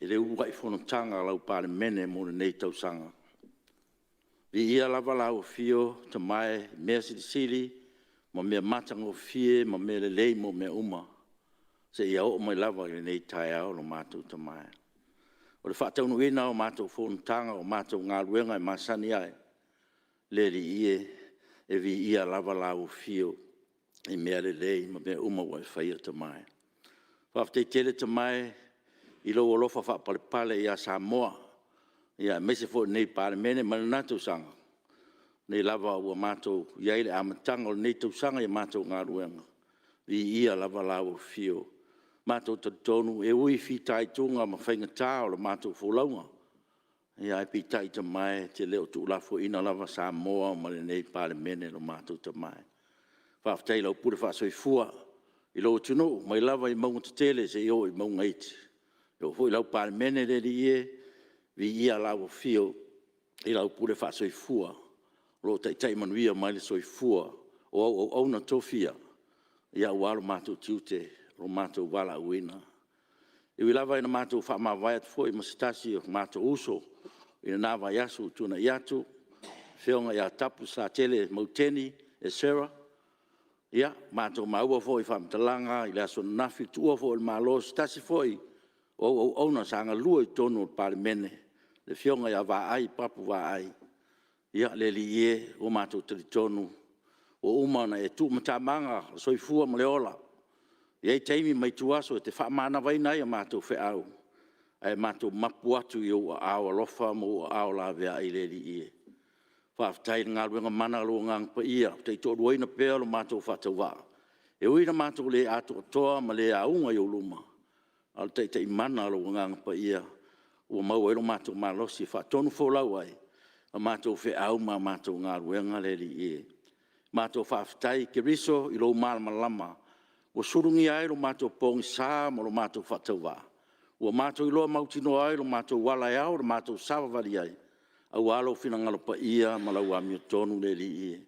le ua I Fonotaga lau Palemene mo nei tausaga. Ia lava lau fio tamae mea silisili ma mea matagofie ma mea lelei mo mea uma. Se ia o mai lava I nei tae ao lo mātou tamae. O le whaataunuina o mātou Fonotaga o mātou Galuega e masani ai. Le li ie e vi ia lava lau fio I mea lelei ma mea uma wa whaia tamae. Whaaftei tele tamae I lo olofa whaapalepale ia Samoa. Ia mese fo nei Palemene ma le nātou sanga. Nei lava ua mātou iai le amatanga o nei tau sanga I mātou Galuega. Vi ia lava lau fio. Mātou tatonu e ui fitai tunga ma whaingatā o le mātou wholaunga. Ia e pitai tamae te leo tu lafo ina lava Samoa ma le nei Palemene lo mātou tamae. Whaaftei lau pure whaasoifua I lo tunu mai lava I maunga tatele se I maunga iti. Yo foi lau Palemene le ie vi ia lau fio I lau pure whaasoifua. Lo tai manuia mai le soifua o auna tofia. Ia walo mātou tiute o mātou wala uina. I lava ina mātou whaamawai atu foi masitasi o mātou uso ina nāwa yasu tuna iatu. Whionga ia tapu sa tele mauteni e sera. Ia mātou maua foi whaamtalanga I le aso nafi tua foi malo stasi foi o auna sanga lua I tonu o Palemene. Le whionga ia vaai papu vaai. Ia le ie o mātou tritonu o umana e tu matamanga soifua ma le ola. Ia I teimi mai tuaso e te whaamana waina I a mātou whiau. E mātou mapu atu I o ao alofa mo o ao la vea I le ie. Whaaftai ngā ruenga mana lo ngang pa ia. Tei tō ruaina pēr o mātou whatawa. E uina mātou le ato toa ma le aunga I o luma. Al tei mana lo ngang pa ia. Ua mau e lo mātou malosi whaatonu wholau ai. A mātou whiau ma mātou ngā ruenga le ie. Mātou whaaftai ke riso I lo malama. Ua surungi ai lo mātou pongi sā ma lo mātou whatawa. Ua mātou I loa mautino ai lo mātou walai au lo mātou savavali ai. Au alo finangalo pa ia ma lau amio tonu le ie.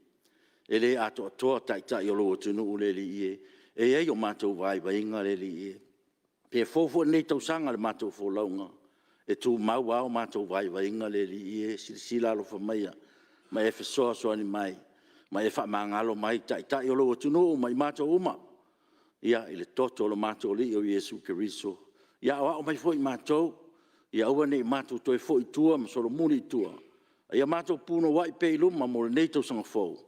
E le ato atoa tai o lo tunu le ie. E ei o mātou vai vainga le ie. Pe fofo nei tausanga le mātou folaunga. E tu mau au mātou vai vainga le ie. Silisila lo whamaia. Ma e fesoa soani mai. Ma e whamangalo mai tai o lo tunu mai mātou uma. Ia I le toto lo mātou li o Iesu Keriso. Ia o mai foi mātou. Ia ua nei mātou toi foi tua ma solo muni tua. Ia mātou puno wai pei luma mo le nei tausanga fau.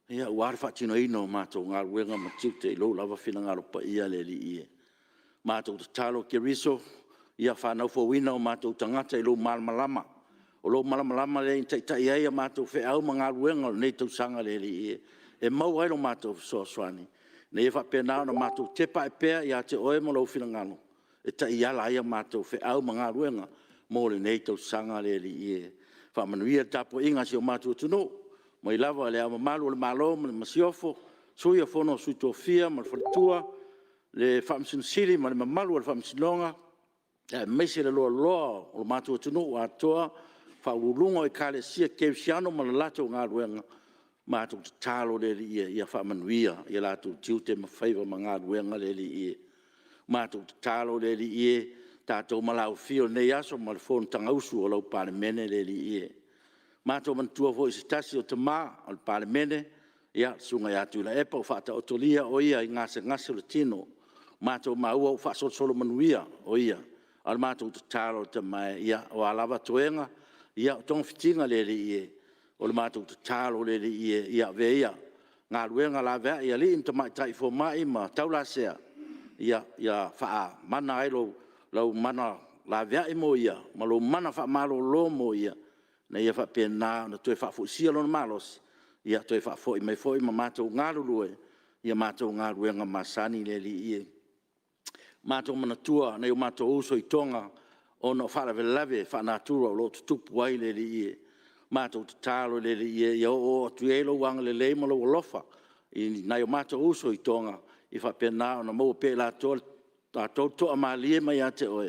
Ia uare whaatino ino mātou ngā ruenga ma tiute I lo lava whina ngaro pa ia le li ie. Mātou te talo Keriso. Ia whanau fawina o mātou tangata I lo malamalama. O lo malamalama le tai ai a mātou whiau ma ngā ruenga o nei tausanga le li ie. E mau ai lo mātou soaswani. Nei e whapenao na mātou tepa e pēr ia te oe mo lau whina ngano. E tai ala ia mātou whiau ma ngā ruenga mo le nei tausanga le li ie. Whamanuia tapo inga si o mātou tunu. Mai lava le ama malu le malo ma le masiofo. Suia fono suitofia ma le whalitua. Le whamsinsili ma le mamalu le whamsinonga. E meise le loa loa o mātou tunu o atoa. Whaulunga I kale sia keusiano ma le lato ngā ruenga. Mātou te talo le li ie. Ia whamanuia. Ia lato tiute ma whaiva ma ngā ruenga le li ie. Mātou te talo le li ie. Tātou malau fio nei aso ma le Fonotaga usu o lau Palemene le li ie. Mātou mantua fo I se tasi o te mā o le Palemene. Ia sunga I atu la epa o whaata otolia o ia I ngase o le tino. Mātou maua o whaasolo manuia o ia. Al mātou te talo te mai ia o alava toenga. Ia o tonga fitinga le li ie. O le mātou te talo le li ie. Ia ve ia. Ngā ruenga la vea ia li imta mai tai fo mai ma taula sea. Ia wha mana ai lau mana la vea I mo ia, ma lo mana wha malo lo mo ia, na ia wha pēnā, na toi wha fuisia lo na malos, ia toi wha foi mai foi ma mātou ngārulue, ia mātou ngāruenga masani le li ie. Mātou manatua, na iu mātou uso I tonga, o no wha lave, wha nātura o lo tutupu ai le li ie. Mātou te talo le li ie, ia o atu eilo wanga le leima lo lofa, na iu mātou uso I tonga, I wha pēnā, na mau pē la tōle, a tauto a malie mai ate oe.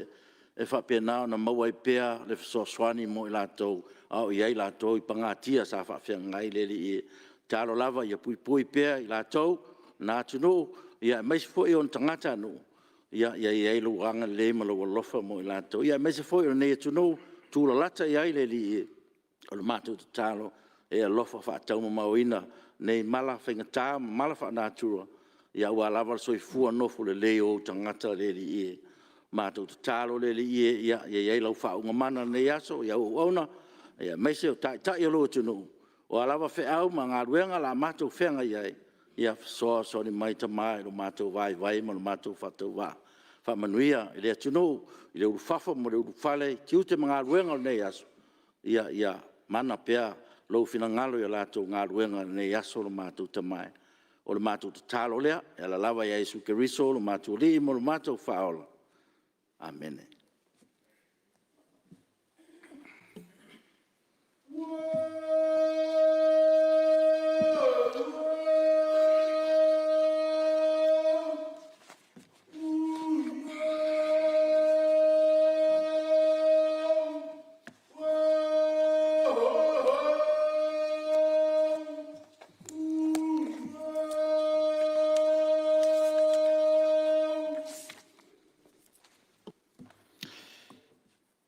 E whapenao na maua I pēa le whasoaswani mo I lātou. Au iai lātou I pangatia sa whawhengai le li I. Tālo lava I a pui pēa I lātou. Nā tunu, I a maisi fo I on tangata anu. ia luanga le ma lo lofa mo i latou. Ia me se foi o nei tunu tu la lata ia le li o le mātou te talo e alofa whaatau mauina nei mala whaingatā mala whaanatura ia ua lava soifua nofo le leo tangata le li e mātou te talo le li e ia lau whaunga mana nei aso ia uauna ia meise o tai o lo tunu o alava wheau ma ngā ruenga la mātou whenga ia so ni mai tamai lo mātou vai ma lo mātou whatau wā whamanuia i lea tunu i le urufafa mo le urufale ki ute mga ruenga nei aso ia mana pea lo fina ngalo ia latou ngā ruenga nei aso lo mātou tamai o le mātou te talo lea e la lava ia Jesu Keriso lo mātou li mo lo mātou whaola. Amen.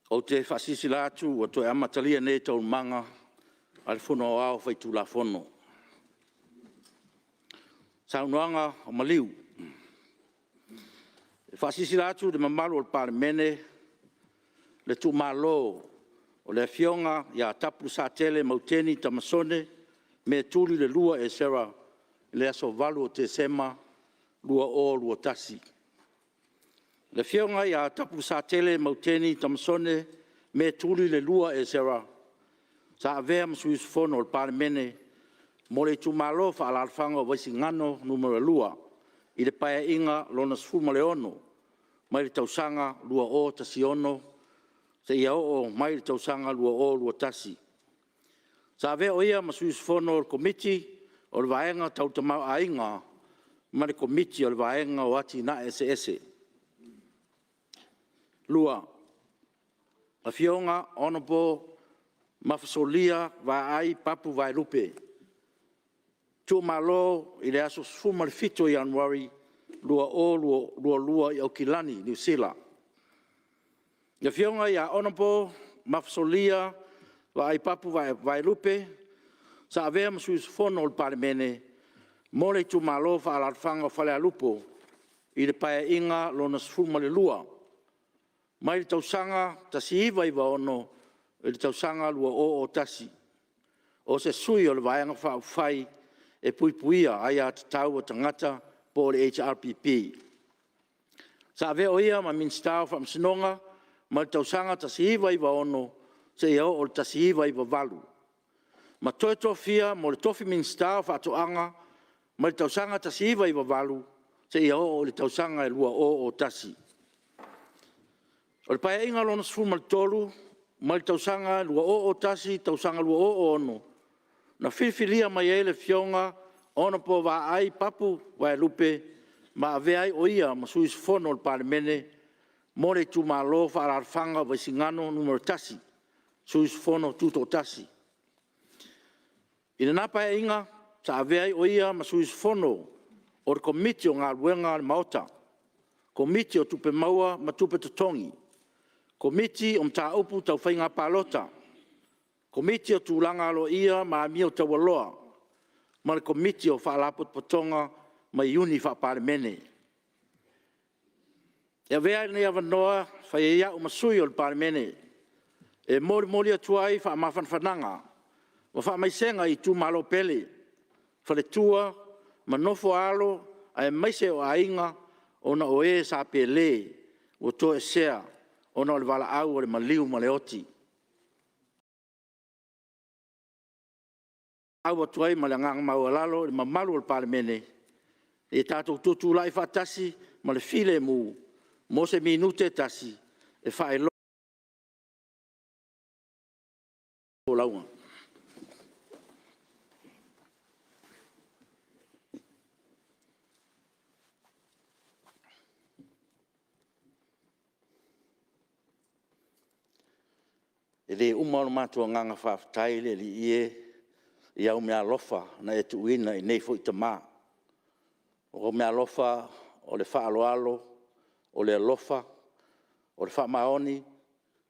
O te Faasilasilaga o te amatalia nei tau manga al fono ao fai tu la fono. Saunoanga o maliu. Faasilasilaga de mamalo al Palemene le Itumalo o le Afioga ia tapu sa tele mauteni tamasone me tuli le lua e sera le aso valu o te sema lua tasi. Le Afioga ia tapu sa tele mauteni tamasone me tuli le lua e sera. Sa avea masuis fono al Palemene mo le Itumalo Faaaloalo waisingano numero lua i le paia inga lona Fuimaono mai le tausanga lua o tasiono se ia o mai le tausanga lua tasi. Sa avea o ia masuis fono al komiti o le vaenga tautamau a inga mai le komiti o le vaenga o ati na ese. Lua, Afioga ona po mafasolia va ai papu vai lupe. Itumalo i le aso sfuma le fito Ianuari lua i Aukilani, New Zealand. Afioga ia ona po mafasolia va ai papu vai lupe sa avea masuis fono o le Palemene mo le Itumalo Faaaloalo Falealupo i le paia inga lona sfuma le lua. Mai le tausanga tasi iwa ono le tausanga lua o tasi. O se sui o le vaenga whai e puipuia ai a tau o tangata po le HRPP. Sa ave o ia ma minstau whamsinonga ma le tausanga tasi iwa ono se iao o le tasi iwa valu. Ma toe tofia mo le tofi minstau whatoanga ma le tausanga tasi iwa valu se iao o le tausanga e lua o tasi. O le paia inga lona sfuma le tolu, ma le tausanga lua o tasi, tausanga lua o ono. Na whiwhilia mai e le Afioga, ona po wa ai papu wa lupe, ma ave ai o ia ma suis fono le Palemene, mo le Itumalo Faaaloalo waisingano numero tasi, suis fono tuto tasi. Ina nā paia inga, sa ave ai o ia ma suis fono o le komiti o ngā luenga le maota, komiti o tupe maua ma tupe totongi, komiti o mta upu tau whainga palota. Komiti o tūlanga alo ia ma mi o tau aloa. Ma le komiti o whaalapot potonga ma iuni wha Palemene. Ia vea ni avanoa whai ia o masui o le Palemene. E mori atuai wha mawhanwhananga. Wa wha maisenga i Itumalo pele. Whale tua ma nofo alo ai maise o ainga o na oe sa pele o to e sea. Ona o le wala au o le maliu ma le oti. Au atuai ma le ngang mau Lalo, le mamalu o le Palemene. E tātou tutu lai whaatasi ma le file mu. Mo se minute tasi. E whae lo. Launga. E le umaro mātua nganga whaafatai le li ie i au mea lofa na e tuina i nei fo i tamā. O mea lofa o le Faaaloalo, o le alofa, o le whaamaoni,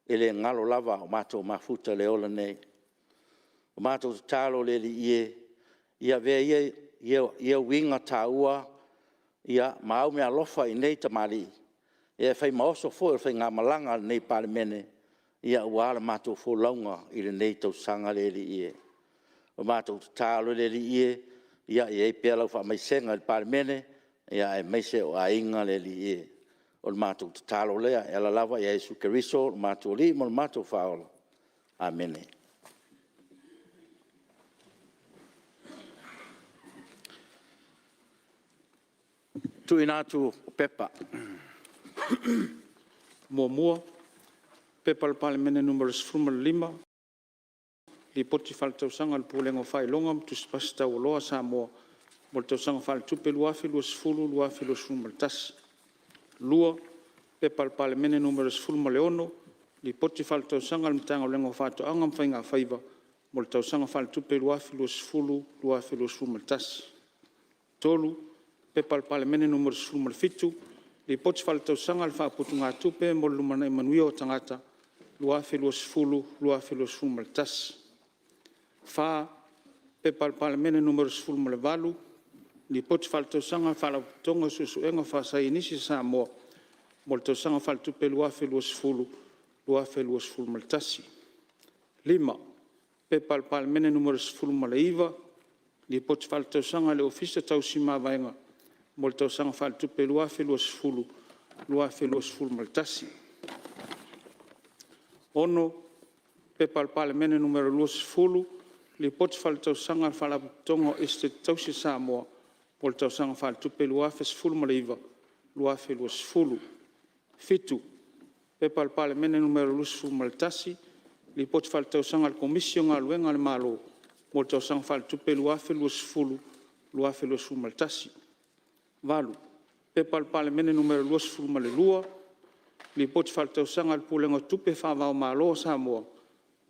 e le ngalo lava o mātou mafuta le ola nei. O mātou tālo le li ia vea ia winga tāua, ia mau mea alofa i nei tamari. Ia whai maoso fo e whai ngā malanga nei Palemene, ia uala mātou fo launga i le nei tau sanga le li O mātou tālo le li ia e pēlau wha mai senga le Palemene, ia e meise o a inga le li O le mātou tālo lea, e la lava ia Jesu Keriso, o mātou li, mo le mātou whaola. Amene. Tui nātu o pepa. Mua, pepa le Palemene numero 5, li poti faltausanga le pulengo whailonga, tu spasta o loa sa mo le tausanga faltupe luafi lua sifulu, luafi lua sifulu tas. Lua, pepa le Palemene numero 10, li poti faltausanga le mtanga o lengo whatoanga mwhainga whaiva, mo le tausanga faltupe luafi lua sifulu, luafi lua sifulu tas. Tolu, pepa le Palemene numero 17, li poti faltausanga le whaputunga tupe mo le lumana manuia o tangata, luafi lua sifulu, luafi lua sifulu tas. Fa pepa le Palemene numero 18, li poti faltausanga whalautonga susuenga whasai nisi sa mo le tausanga faltupe luafi lua sifulu, luafi lua sifulu tasi. 5, pepa le Palemene numero 19, li poti faltausanga le ofisa Tausimavaega, mo le tausanga faltupe luafi lua sifulu, luafi lua sifulu tasi. 1, pepa le Palemene numero 20, li poti faltausanga whalautonga este tausi sa mo le tausanga faltupe luafi sifulu luafi lua sifulu. 7, pepa le Palemene numero 20 tasi, li poti faltausanga le komisio Galuega le Malo, mo le tausanga faltupe luafi lua sifulu, luafi lua sifulu tasi. 8, pepa le Palemene numero 22, li poti faltausanga le pulenga tupe Faaaloalo sa mo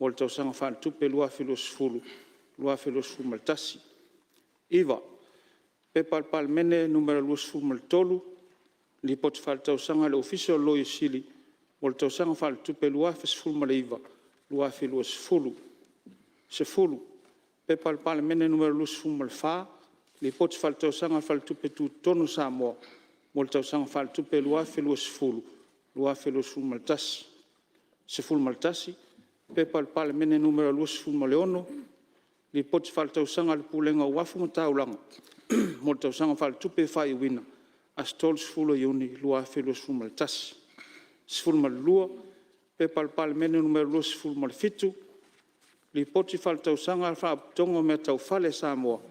le tausanga faltupe luafi lua sifulu, luafi lua sifulu tasi. 9, pepa le Palemene numero 23, li poti faltausanga le ofisio lo sili, mo le tausanga faltupe luafi sifulu, luafi lua sifulu. 10, pepa le Palemene numero 24, li poti faltausanga faltupe tutono sa mo le tausanga faltupe luafi lua sifulu, luafi lua sifulu tasi. 10 tasi, pepa le Palemene numero 21, li poti faltausanga le pulenga uafu mataulanga, mo le tausanga faltupe whaiwina, astol sifulu iuni, luafi lua sifulu tasi. 12, pepa le Palemene numero 27, li poti faltausanga le whaaputonga mea tau whale sa mo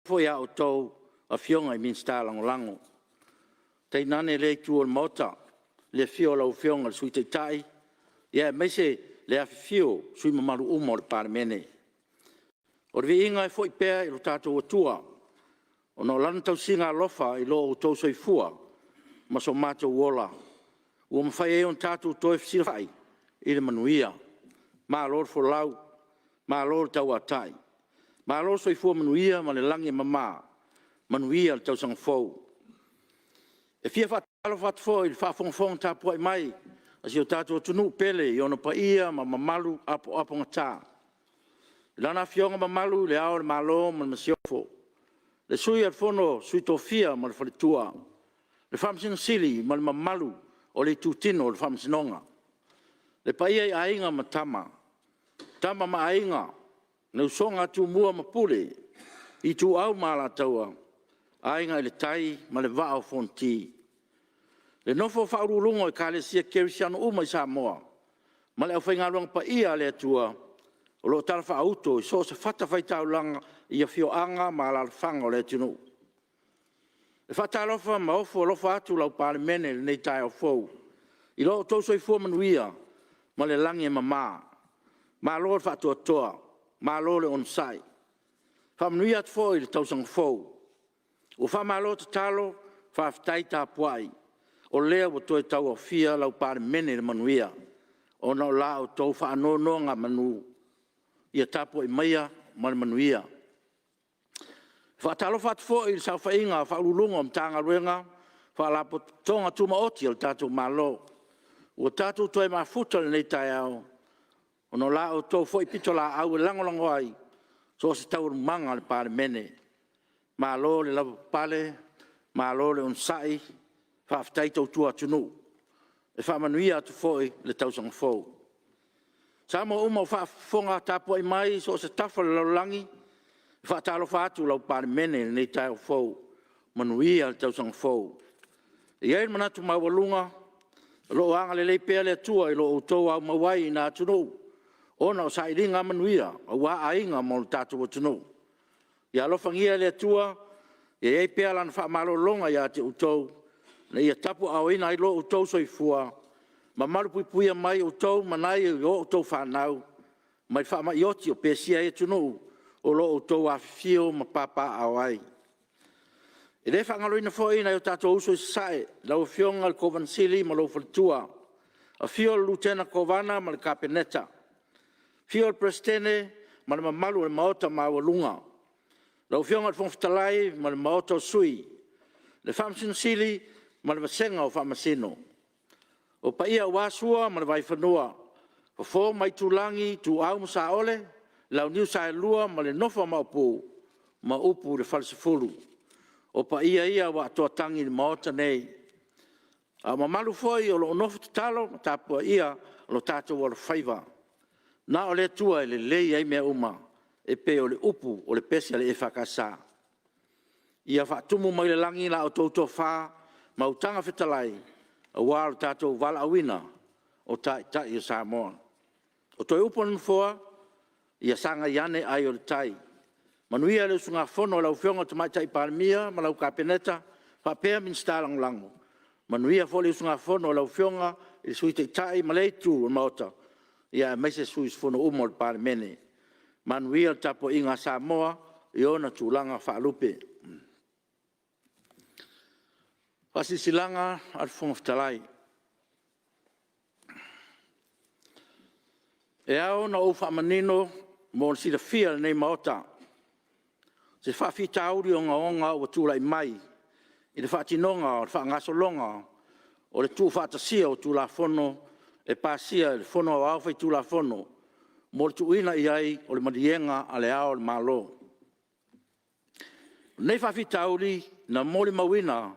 Foi a o tau Afioga i minsta lango. Tei nane le tu o mota, le fio la Afioga le sui teitai, ia meise le afio sui mamaru umo le Palemene. O vi inga e foi pea i lo tatou atua, o no lana tau singa alofa i lo o tau soifua, ma so matou wola. Ua mawhai e on tatou toi fsilai, i le manuia, ma lor fo lau, ma lor tau atai. Ma lo soifua manuia ma le langi mama, manuia le tausanga fau. E fia whaatalo whaatfo i whaafongfong tāpua i mai. Asi o tātua tunu pele i ono pa ia ma mamalu apo ngatā. Lana Afioga mamalu le ao le malo ma le masiofo. Le sui al fono sui tofia ma le whaletua. Le whamsing sili ma le mamalu o le tutino o le whamsinonga. Le paia i ainga ma tama. Tama ma ainga. Ne usonga tu mua ma pule. I tu au ma la taua. Ainga i le tai ma le vao fonti. Le nofo whaurulungo i kālesia kerisiano uma i Samoa. Ma le au whaingaruang pa ia le atua. O lo tala whaauto i so se whata whaitau langa i a whioanga ma la whanga o le tinu. E whatalofa ma ofo lofa atu lau Palemene le nei tai au fau. I lo tauso i fua manuia ma le langi e mama. Ma lo le whatua toa. Ma lo le onsai. Whamanuia atu fo i le tausang fau. O whamalo te talo whaftai tā puai. O lea wa toi tau a fia lau Palemene le manuia. O nao la o tau whaanono ngā manu. Ia tapo i maia ma le manuia. Whaatalo whaatfo i le sau whainga whaululunga am tā Galuega. Whaalapo tonga tuma oti al tātou malo. O tātou toi mafuta le nei tai au. O nao la o tau fo i pito la au e langolango ai. So se tau manga le Palemene. Malo le lava pale, malo le onsai, whaaftai tau tua tunu. E whamanuia atu foi le tausanga fau. Samo uma whaafonga tapua i mai, so se tafa le laulangi, whaatalo whaatu lau Palemene nei tai au fau, manuia le tausanga fau. E iei manatu mawalunga, lo anga le leipea le atua i lo utou au mawai i nā tunu. Ona o sa iringa manuia, a wa ainga mo le tātua tunu. Ia alofangia le atua, ia ei pea lana whaamalolonga ia te utou, na ia tapu au ina i lo utou soifua, ma malu puipuia mai utou, manai i o utou whanau, mai whaama ioti o pesia e tunu, o lo utou awhio ma papa au ai. E le whangaloina fo ina i o tātou uso i sae, lau fionga le kovansili ma lo whalitua, a fio le lutena kovana ma le kapeneta, fio le prestene ma le mamalu le maota ma walunga, lau fionga le Fetalai ma le maota o sui. Le whamsinsili ma le vasenga o whamasino. O paia wasua ma le waifanua. Fofo mai tulangi tu au masa ole. Lau niu sa lua ma le nofa maupu. Ma upu le falsifuru. O paia ia wa atoatangi le maota nei. A mamalu foi o lo nofa talo ma tapua ia lo tato wa le whaiva. Na o le tua le lei ai mea uma. E pe o le upu o le pesi le e whakasa. Ia whaatumu mai le langi la o tautua wha, ma utanga Fetalai, a wālo tātou wala awina o tai i Samoa. O toi upu nunfoa, ia sanga iane ai o le tai. Manuia le usunga fono lau whionga tamai tai Palemia, ma lau kapeneta, whapea min stalang lango. Manuia fo le usunga fono lau whionga, i sui te tai ma leitu o maota. Ia meise sui fono umo le Palemene. Manuia tapo inga Samoa, i ona tūlanga Faalupe. Faasilasilaga al Fetalai. E au na o whaamanino mo le silafia nei maota. Se whaafitauri o onga o tūlai mai. I le whaatinonga o le whaangasolonga o le tū whaatasia o tūla fono e pāsia le fono au au whai tūla fono. Mo le tuina i ai o le marienga a le ao le malo. Nei whaafitauri na mo le mawina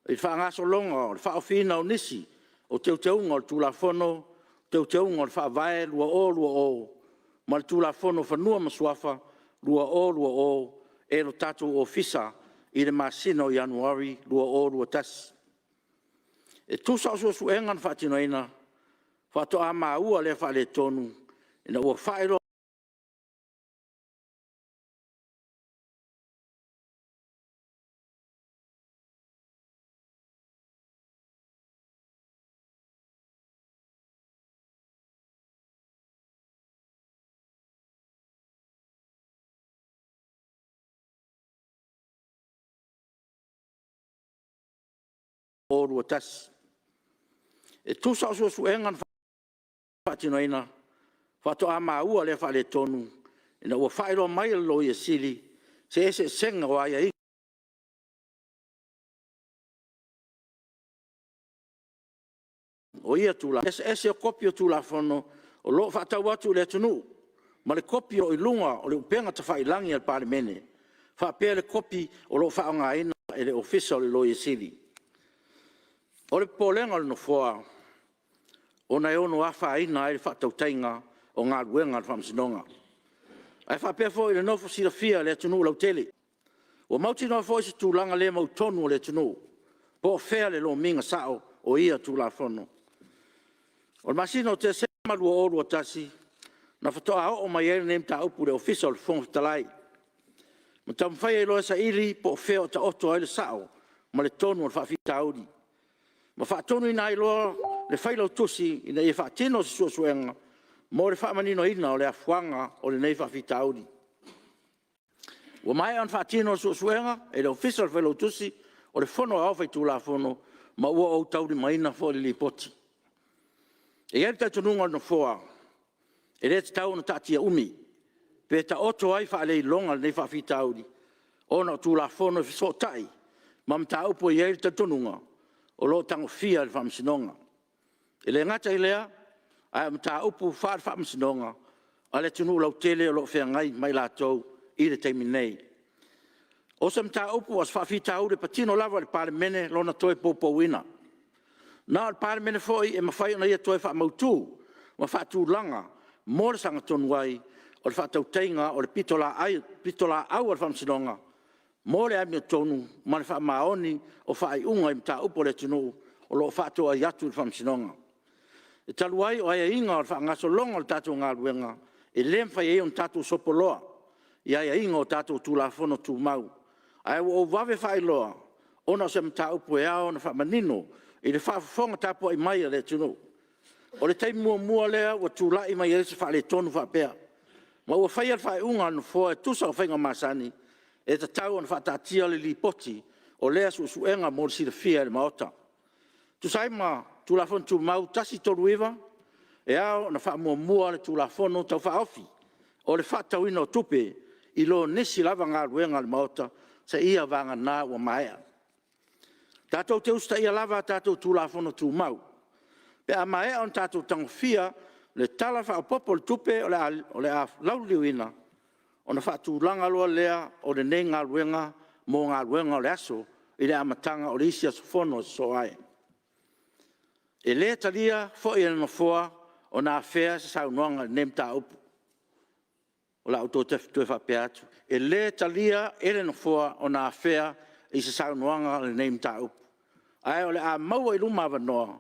i whaangasolonga o le whaofina o nisi o teuteunga o le tūla fono, teuteunga o le whaavae lua o, ma le tūla fono whanua masuafa lua o, e lo tātou ofisa i le masino Ianuari lua tasi. E tūsa o suasu engan whaatinoina, whaatoa maua le whaale tonu, ina ua whaero o lua tasi. E tūsa o suasu engan whaatinoina, whaatoa maua le whaale tonu, ina ua whaero mai lo i sili, se senga o aia o ia tula. Ese o kopi o tula fono o lo whaatau atu le tunu. Ma le kopi o ilunga o le upenga ta whailangi al Palemene. Whaapea le kopi o lo whaanga ina e le ofisa o le loia sili. O le polenga le no foa. O na ono awha ina e le whaatautainga o ngā ruenga le whamsinonga. Ai whaapea fo i le nofo sila fia le tunu lau tele. O mauti noa fo i se tūlanga le mautonu o le tunu. Po fea le lo minga sao o ia tula fono. O le masino te se malua oru o tasi. Na whatoa o mai ere nem ta upu le ofisa o le fonga Fetalai. Ma tam whai e loa sa ili po fea o ta oto ai le sao. Ma le tonu o le whaafita audi. Ma whaatonu ina i loa le whailau tusi ina i whaatino se suasuenga. Mo le whaamanino ina o le afuanga o le nei whaafita audi. Wa mai an whaatino suasuenga e le ofisa o le whailau tusi o le fono au whai tūla fono ma ua au tauri maina fo le lipoti. E ieri tai tununga no foa. E le tau na tatia umi. Pe ta oto ai wha lei longa nei whaafita audi. Ona tūla fono e fiso tai. Ma mta upo ieri tai tununga. O lo tango fia le whamsinonga. E le ngata i lea, ai mta upo whaar whamsinonga. A le tunu lau tele o lo whea ngai mai lātou i le teimi nei. O se mta upo as whaafita audi patino lava le Palemene lona toe popo wina. Nā le Palemene foi e mawhai ona ia toe wha mautu, ma whaatu langa, mo le sanga tonu ai, o le whaatauteinga o le pitola au al whamsinonga, mo le amia tonu, ma le wha maoni o whaai unga i mta upo le tunu, o lo whaato ai atu le whamsinonga. E talu ai o aia inga o le whaangaso longa o le tātou ngā ruenga, e lem whai e on tātou sopoloa, i aia inga o tātou tūlafono tū mau. Ai o wawe whai loa, ona o se mta upo e ao na whamanino, i le whaafonga tapo ai mai a le tunu. O le tei mua lea, ua tūlai mai e se wha le tonu whaapea. Ma ua whai al whai unga anu fōa e tusa o whainga masani, e ta tau anu whaatatia le lipoti, o lea suenga mo le sila fia le maota. Tusai ma tūlafon tū mau tasi toru iwa, e ao na wha mua le tūlafono tau wha ofi, o le whaatauina o tupe, i lo nisi lava ngā ruenga le maota, sa ia vanga nā ua maea. Tātou te usta ia lava tātou tūlafono tū mau. Pe a maea on tātou tangofia le tala wha popo le tupe o le a lauliuina. O na wha tūlanga loa lea o le nei ngā ruenga mō ngā ruenga o le aso i le amatanga o le isi asofono so ai. E le talia fo i ena foa o nā whea sa saunuanga nem tā upu. O la auto te whapea atu. E le talia ena foa o nā whea i sa saunuanga le nem tā upu. Ai o le a maua i luma wanoa,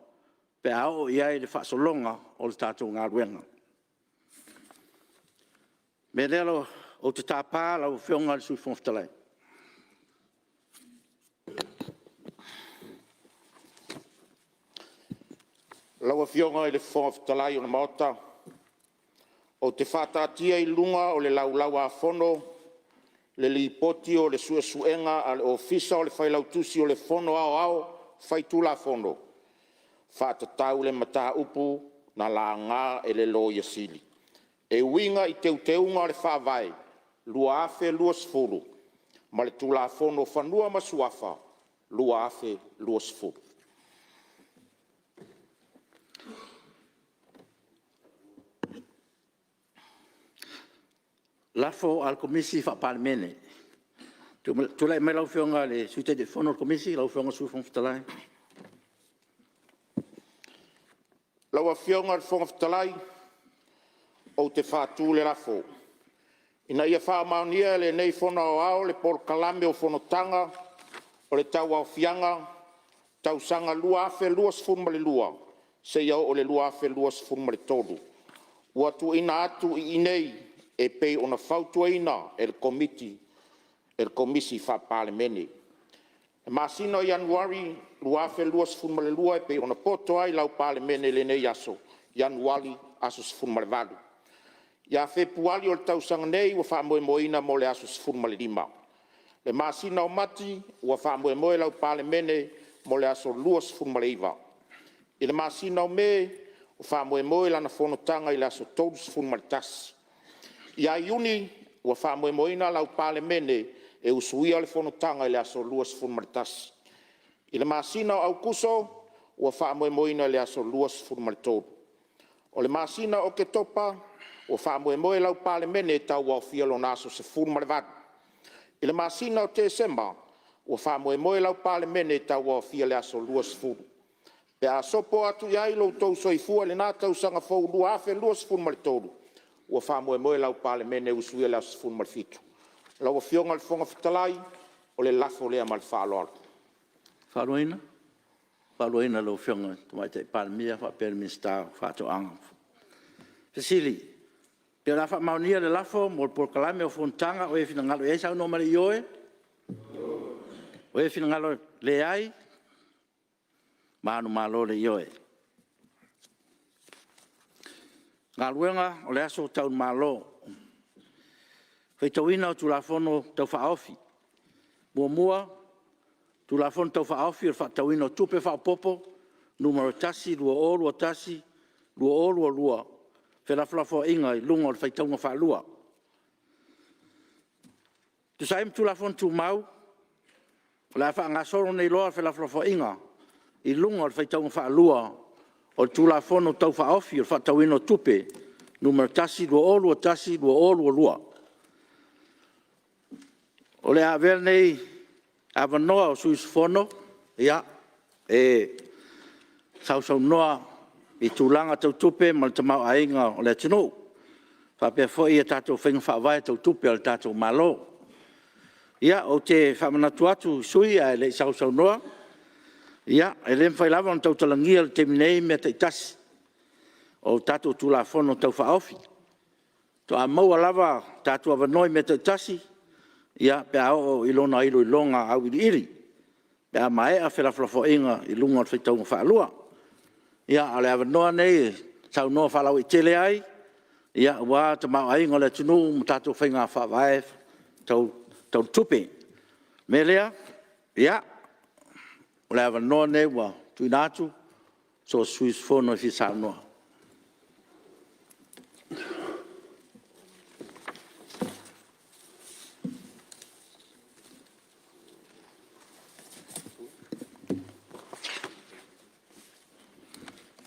pe ao i ai le whaasolonga o le tātou ngā ruenga. Me lelo o te tāpā lau whionga le sui Fetalai. Lau whionga i le Fetalai o le maota, o te whātātia i lunga o le laulau a fono, le lipoti o le suenga a le ofisa o le whailautusi o le fono ao, whaitula fono. Whaatatau le mata upu na la ngā e le loia sili. E winga i teunga le whaavai, lua afe lua sfuru, ma le tula fono whanua masuafa, lua afe lua sfuru. Lafo al komisi fa Palemene. Tu lai mai lau whionga le suite de fono al komisi, lau whionga sui Fetalai. Lau a whionga al Fetalai, o te whātū le lafo. Ina ia whaamaunia le nei fono au le porkalame o Fonotaga, o le tau au whianga, tau sanga lua afe lua sfuru ma le lua, se iau o le lua afe lua sfuru ma le tolu. Ua tu ina atu i inei, e pei ona fautua ina el komisi fa Palemene. E masino Ianuari, lua afe lua sfuru ma le lua, e pei ona poto ai lau Palemene le nei aso, Ianuari aso sfuru ma le valu. Ia Februari o le tausanga nei, ua whaamoemoina mo le aso sfuru ma le lima. Le masina o mati, ua whaamoemoe lau Palemene mo le aso lua sfuru ma le iwa. I le masina o me, ua whaamoemoe lana Fonotaga i le aso tolu sfuru ma le tasi. Ia iuni, ua whaamoemoina lau Palemene e usuia le Fonotaga i le aso lua sfuru ma le tasi. I le masina o Aukuso, ua faamoemoina le aso lua sefulu ma le tolu. O le masina o ke topa, ua faamoemoe lau palemene e tauaofia lona aso sefulu ma le vatu. I le masina o Tesema, ua faamoemoe lau palemene e tauaofia le aso lua sefulu. Pe a sopo atu iai loutou soifua le nā tausaga fou lua afe lua sefulu ma le tolu. Ua faamoemoe lau palemene usuia le aso sefulu ma le fitu. Lau afioga le fofoga fetalai o le lafo lea ma le faaaloalo. Wharoina? Wharoina lo whionga, tamai te palemia, whapere star, whatoanga. Fesili, pia la whamaunia le lafo, mo le Purcell o Fonotaga, o e whina ngalo e sau no mare ioe? O e whina ngalo le ai? Manu malo le ioe. Galuega, o le Aso Tau le Malo. Feitauina o tu la fono tau whaofi. Mua, tu la fono tau whaofi, o whaitauina o tupe whaopopo, numero tasi, lua o lua tasi, lua o lua lua. Whelaflafo inga i lunga o le whaitaunga whaalua. Tu saim tu la fono tu mau, o le awha ngasoro nei loa whelaflafo inga, i lunga o le whaitaunga whaalua, o tu la fono tau whaofi, o whaitauina o tupe, numero tasi, lua o lua tasi, lua o lua lua. O le avel nei avanoa o suis fono, ia, sau noa i tūlanga tau tupe ma le tamau ainga o le tino. Whapea foi e tātou whenga whaavai tau tupe o le tātou malo. Ia, o te whamanatu atu sui a le sau noa. Ia, e le mwhai lava o tau talangia le teminei mea te itasi. O tātou tūla fono tau whaofi. To a maua lava tātou avanoi mea te itasi. Ia, pe ao ilona ilo ilonga au iri. Pe a mae a whelaflafo inga i lunga o whaitaunga whaalua. Ia, ale awa noa nei, sau noa whalau i tele ai. Ia, wā ta mau ainga le tunu, mutato whainga whawae, tau tupe. Melea, ia, ole awa noa nei, wā tuinatu, so suis fono i fi sau noa.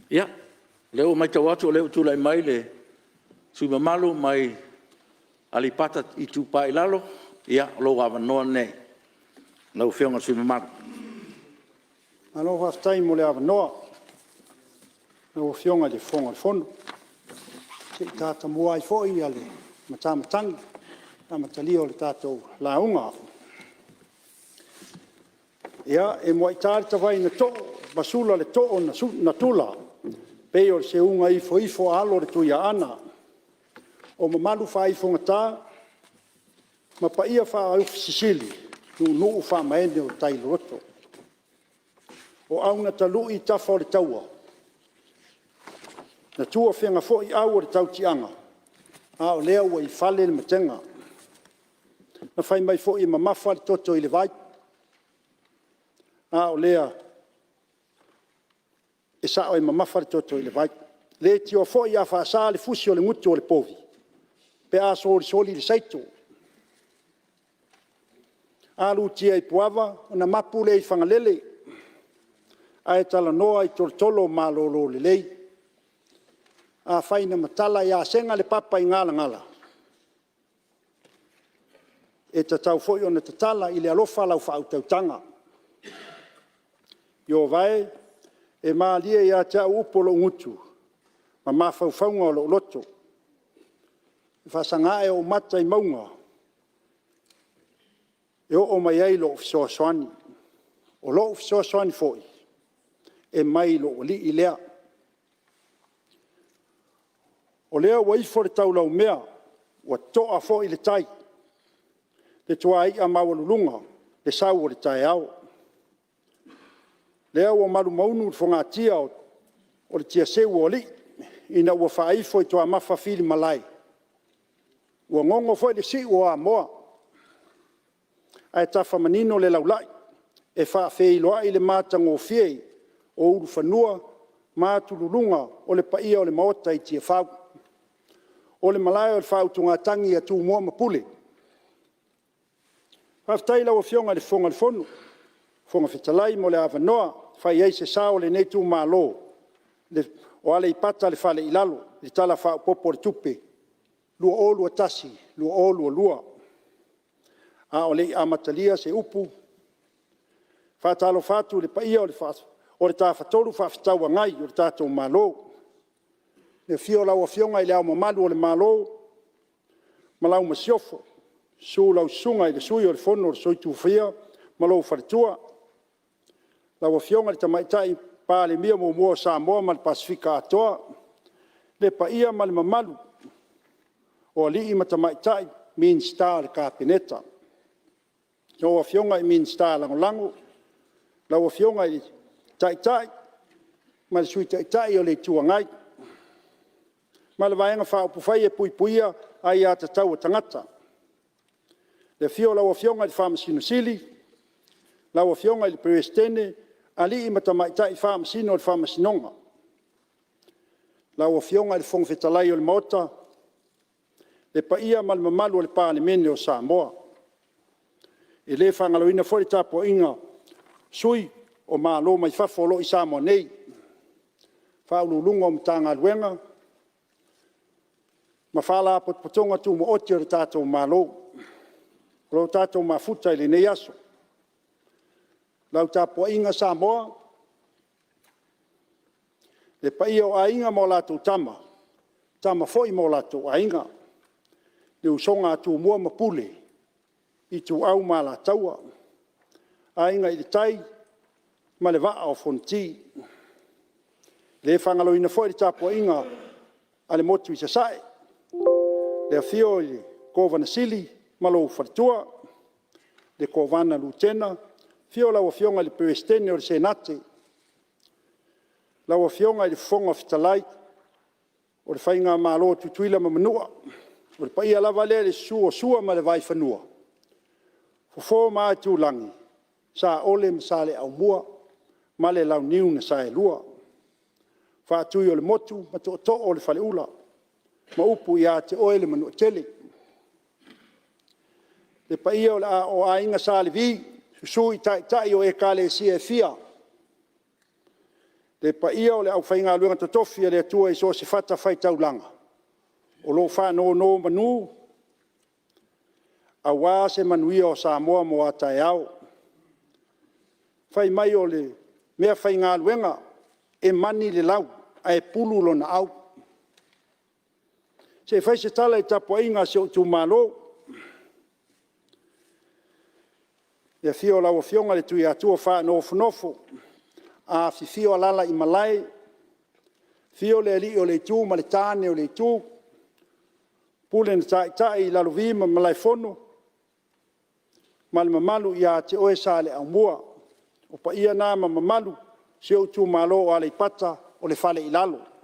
Ia, leo mai tau atu o leo tūlai mai le Fuimaono mai Aleipata Itupa i Lalo, ia, lo awa noa nei. Nau whionga Fuimaono. Alo whaftai mo le awa noa. Nau whionga le whonga le whono. Te tāta mua i fōi ale matamatangi. Tamatalio le tātou launga. Ia, e mua i tāre tawai na tō, basula le tō na tula. Peo se unga ifo alo le tuia ana. O mamalu wha ifo ngata, ma pa ia wha au sisili, nuu wha maene o tai roto. O au na talu i tafa o le taua. Na tua whenga fo i au o le tau tianga. A o lea ua i fale le matenga. Na whai mai fo i mamafa le toto i le vai. A o lea e sa o mamafa le toto i le vai. Le tio fo i a whaasa le fusi o le ngutu o le povi. Pe a soli le saito. A lutia i puava, na mapu le i whangalele. A e tala noa i tolo malolo le lei. A whaina matala i a senga le papa i ngala. E ta tau foi o na tatala i le alofa lau whautautanga. Yo vai, e maalia i a tau upolo ngutu, ma mawhauwhaunga o lo loto. Whasanga e o mata i maunga, e o mai ei lo fisoa soani, o lo fisoa soani foi, e mai lo li i lea. O lea wa ifo le tau lau mea, wa toa foi le tai, le tua ai a mawalulunga, le sau o le tai au. Lea ua malu maunu fonga tia o le tia seu o li, ina ua whaifo i toa mafa fili malai. Ua ngongo foi le si ua moa. Ai tafa manino le laulai, e wha wheiloa i le mātango fiei, o uru whanua, mātululunga o le paia o le maota i tia whau. O le malai o le whau tunga tangi a tu mua mapule. Haftai lau a fionga le fonga le fonu. Fonga Fetalai mo le awa noa, fai ai se sao le nei Itumalo o Aleipata le Falealupo le tala Faaalopo le tupe lua o lua tasi lua o lua a o le amatalia se upu faatalo fatu le paia o le tafatolu faafetaua gai o le tatou malo le fio lau afioga i le aomamalu o le malo ma lau masiofo su lau suga i le sui o le fono o le soitufia ma lou faletua lau afioga le tamaitaʻi palemia muamua o Samoa ma le pasifika atoa le paia ma le mamalu o alii ma tamaitaʻi minista le kapeneta o afioga i minista lagolago lau afioga i taʻitaʻi ma le sui taʻitaʻi o le ituagai ma le vaega faaupufai e puipuia ai iā tatau o tagata le fio lau afioga i le faamasinosili lau afioga i le peresidene alii ma tamaitaʻi faamasino o le faamasinoga lau afioga i le foga fetalai o le maota le paia ma le mamalu o le palemene o Samoa e lē faagaloina foi le tapuaʻiga sui o malo mai fafo o loʻi Samoa nei faaululuga o matagaluega ma faalapotopotoga tumaoti o le tatou malo o lo tatou mafuta i lenei aso lau tapuaʻiga Samoa le paia o aiga mo latou tama foʻi mo latou aiga le usoga atumua ma pule i tuau ma lataua aiga i le tai ma le vaa o fonti le faagaloina foʻi le tapuaʻiga a le motu i sasaʻe le afio i le kovana sili ma lou faletua le kovana lutena fio lau afioga i le peresidene o le senate lau afioga i le fofoga fetalai o le faiga malo tutuila ma manua o le paia lava lea le suosua ma le vaifanua fofo ma tulagi sa ole ma sa le aumua ma le launiu na sa e lua faatui o le motu ma toʻatoo o le faleula ma upu iā te oe le manuatele le paia o le o aiga salevi susui taʻitaʻi o ekalesia e fia le paia o le ʻaufaigaluega totofi a le atua i so se fata faitaulaga o loo faanono manu auā se manuia o Samoa mo ataeao fai mai o le mea faigaluega e mani le lau ae pulu lona au se fai se tala i tapuaʻiga se o Itumalo ia fia o lau afioga le tui atua faanofonofo a fifia o lala i malae fia o le alii o le itu ma le tane o le itu pule na taʻitaʻi i lalovi ma malae fono ma le mamalu iā te oe sa le aumua o paia na ma mamalu se o Itumalo o Aleipata o le Falealupo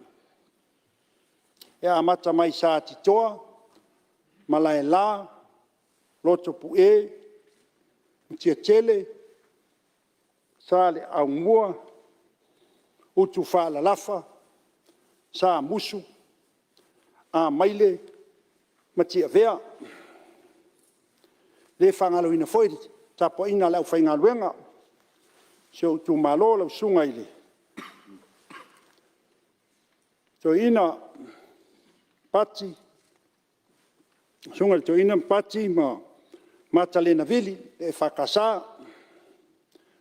e amata mai sa titoa ma laelā loto puʻē tiatele sa le aumua utu faalalafa sa musu a maile ma tiavea le faagaloina foi tapuaʻiga le ʻaufaigaluega se o Itumalo lausuga i le toeina pati suga le toeina pati ma matalena vili e fakasā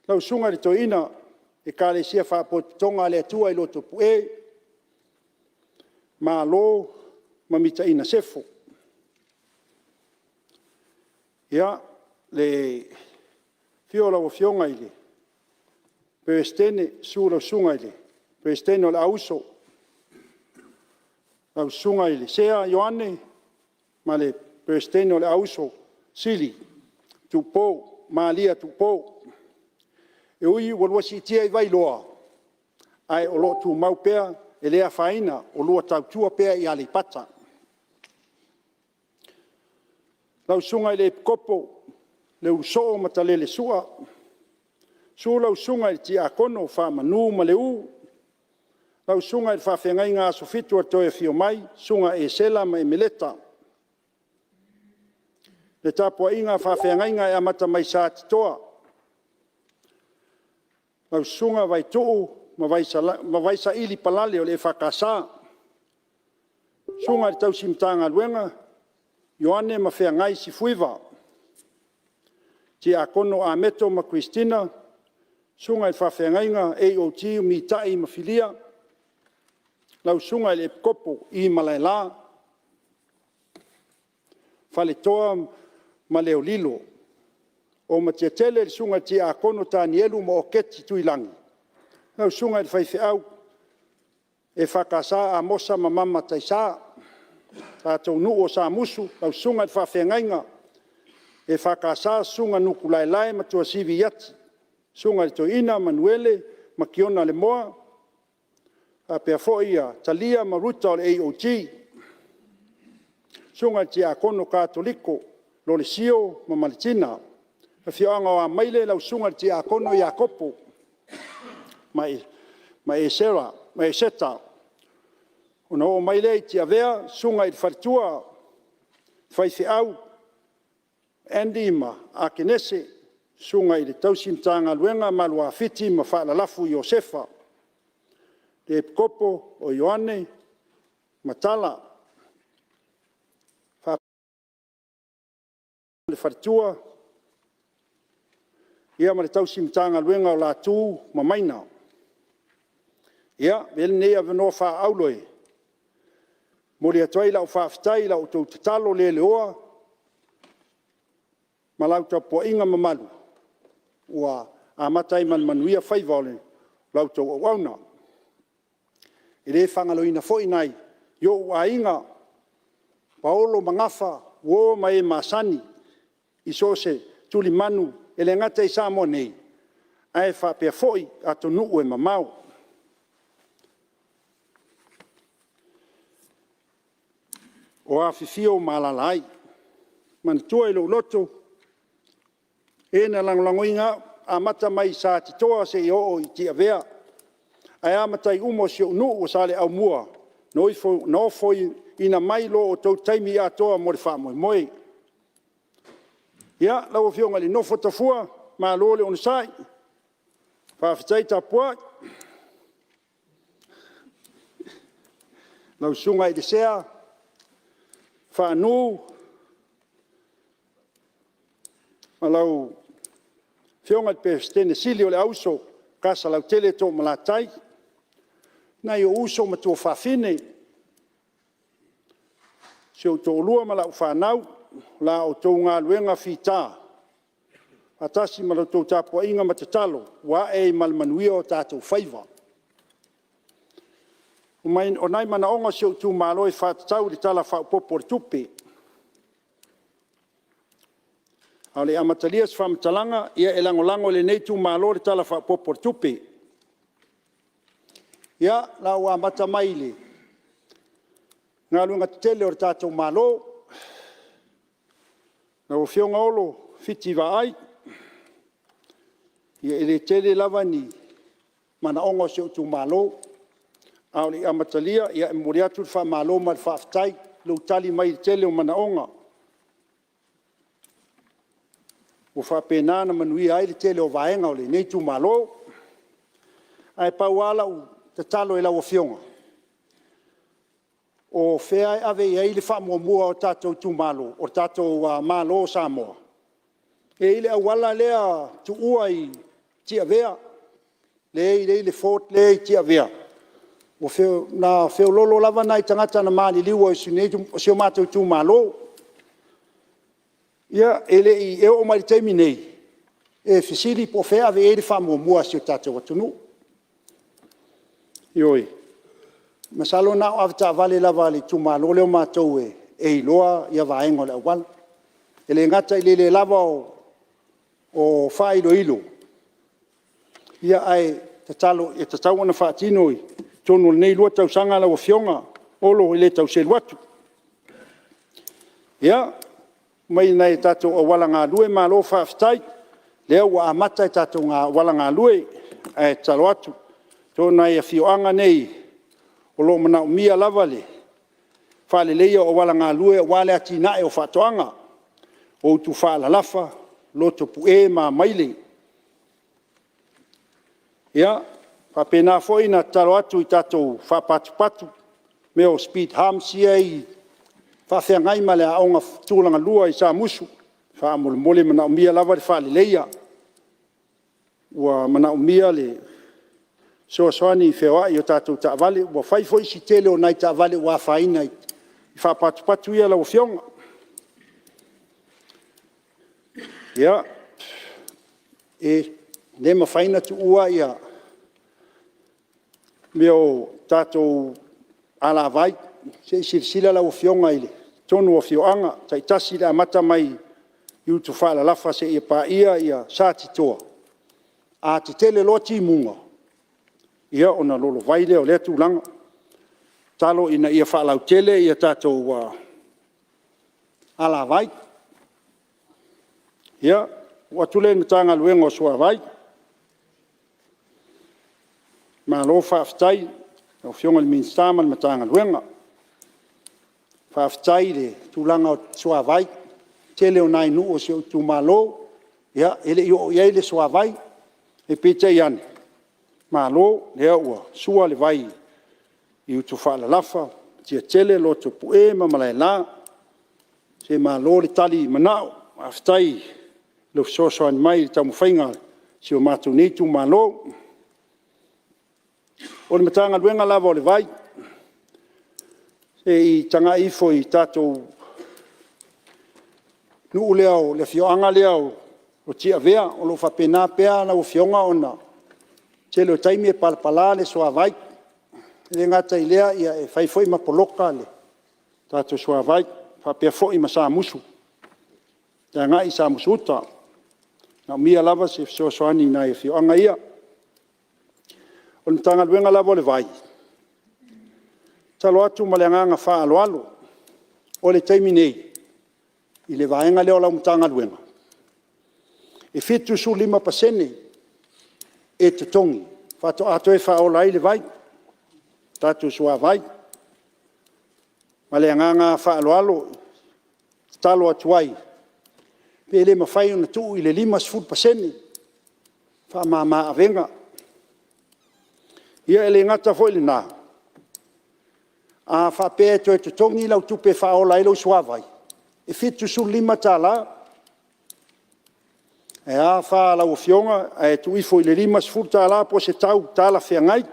lausuga le toeina e kalesia faapototoga a le atua i loto puʻē malo ma mitaʻina sefo ia le fio lauafioga i le peresidene sulausuga i le peresidene o le auso lausuga i le sea ioane ma le peresidene o le auso sili tupou malia tupou e ui ua lua siitia i vailoa ae o loo tumau pea e lea faina o lua tautua pea i Aleipata lausuga i le episkopo le ulusoo ma talele sua sulausuga i le tiakono faamanu ma le ū lausuga i le faafegaiga aso fitu a toe fio mai suga e sela ma e meleta le tapuaʻiga faafegaiga e amata mai sa titoa lau sunga vai tuu, ma vai sa ili palale o le whakasa. Sunga i tau simtanga luenga, Ioane ma whea ngai si fuiva. Ti a kono a meto ma Christina, sunga i whawhea ngainga AOT mi tai ma filia. Lau sunga i le kopo i malaila. Fale toa ma leo lilo. O ma tia tele sunga ti a kono ta nielu ma o keti tuilangi. Lau sunga i whaife au. E whakasa a mosa ma mama taisa. Tātou nuu o sa musu, lau sunga i whawhea ngainga. E whakasa sunga nuku lai lai ma tua sivi yati. Sunga i to ina manuele ma kiona le moa. A pia foia talia ma ruta o le AOT. Sunga ti a kono katoliko lo le sio ma malitina. A fioanga o a maile lau sunga ti a kono i a kopo. Ma e sera, ma e seta. Ona o maile ti a vea sunga i whartua. Whaifi au. Andima a kenese. Sunga i le tausimtanga luenga malua fiti ma Faalalafu Iosefa. Le kopo o Ioane matala. Le whartua. Ia ma le tausimtanga luenga o la tū ma maina. Ia, vele nea venoa Faaaloalo. Mori atuai lau whaafitai lau tau tatalo le leoa. Ma lau tau po inga mamalu. Ua a matai manuia whaivaole lau tau o wauna. E le whangaloina foi nai. Yo ua inga. Paolo mangafa. Wo mai masani. Iso se tuli manu. Ele ngata i samo nei. Ai whapea foi ato nuu e mamau. O a fifio malalai. Mantua ilo loto. E na langolangoinga a mata mai sa titoa se i o i tia vea. Ai a matai umo si o nuu o sale au mua. No foi ina mai lo o tau taimi a toa mo le wha moe. Ia, lau Afioga le nofo Tafua, ma lo le onisai. Whaafitai Tapua. Lau sunga i desea. Whaanu. Ma lau Afioga pe stene sili o le auso. Kasa lau tele to malatai. Na i o uso ma tua whawhine. Se o tō lua ma lau whanau. La o tō ngā luenga whita. Atasi ma lau tō tāpua inga ma te talo. Wa e malmanuia o tātou whaiva. O nai mana onga se o tū mālo e whātatau le tala whaupopo le tupe. Au le amatalias whamatalanga, ia e lango le nei tū mālo le tala whaupopo le tupe. Ia, lau a mata maile. Ngā luenga te tele o le tātou mālo. Na o Afioga olo fiti vai. Ia ele tele lava ni mana ongo se o tu malo. Au li amatalia ia e mori atu wha malo ma whaafitai. Lau tali mai tele o mana onga. O whapena manui ai le tele o vaenga o le nei tu malo. Ai pau ala u te talo e lau Afioga. O whea ave i eile whamua o tātou tu malo, o tātou malo Samoa. E ile awala lea tu ua i tia vea, le ile fort le i tia vea. O na wheo lolo lava nai tangata na maani liwa i sunei o seo mātou tu malo. Ia, ele i eo o mai teimi nei. E fisili po whea ave eile whamua si o tātou atunu. Ioi. Masalo na avta vale la vale tu malo le matou e loa ia vaenga le wal. Ele ngata ile le lava o failo ilo. Ia ai tatalo e tatau na fatino i tonu nei lua tau sanga la Afioga olo ile tau se watu. Ia mai nei tatu o wala ngā lue malo faaftai le wa amata tatu ngā wala ngā lue e talo atu. Tona ia fioanga nei o lo mana mia lavale. Fale leia o wala ngā lue wale ati nae o whatoanga. O tu whaala lafa, loto pue ma maile. Ia, whapena foi na talo atu I tātou whapatu-patu, me o speed harms ia I whawhiangai ma le aonga tūlanga lua I sa musu, whaamole mana umia lava le whaalileia, ua mana umia le soasoani I whewai o tātou taavale, ua whai foi si tele o nai taavale ua whaina I whapatu-patu ia lau whionga. Ia, ne mawhaina tu ua ia me o tātou ala vai, se sirsila lau whionga ile, tonu o whioanga, taitasi le amata mai I utu Faalalafa se ia pa ia sa titoa. A te tele loa ti munga. Ia ona lolo vai leo le tūlanga. Talo ina ia whaalau tele ia tātou ala vai. Ia, ua tule na tanga luenga o sua vai. Ma lo whaaftai, o whionga le minstama le tanga luenga. Whaaftai le tūlanga o sua vai. Tele o nai nu o se Itumalo. Ia, ele ia le sua vai. E pete iane. Ma lo, lea ua, sua le vai. I utu Faalalafa. Tia tele lo to pue ma malai la. Se ma lo le tali manao. Aftai. Lo soan mai tau mwhainga. Si o mātou ni Itumalo. O le matanga luenga lava o le vai. Se I tanga ifo I tātou nuu leo, le whioanga leo, o tia vea, o lo whapena pea na o whionga ona. Te leo taimi e palpala le soa vai. Le ngata I lea ia e whaifoi ma poloka le. Tātou soa vai, whapea foi ma sa musu. Tia ngai sa musu uta. Na mia lava se soani na e whioanga ia. O le tanga luenga lava o le vai. Talo atu ma le anganga Faaaloalo. O le taimi nei. I le vaenga leo Laumatiamanu luenga. E fitu su 5% e te tongi. Fato ato e whaolai le vai. Tatu sua vai. Ma le anganga Faaaloalo. Talo atuai. Pe le mawhai ona tu I le 5% whamama avenga. Ia ele ngata foi le nā. A whapea to e te tongi lau tupe whaolai lau sua vai. E fitu su 5 tala. E a wha lau whionga, e tu ifo I le 5 tala po se tau tala whiangai.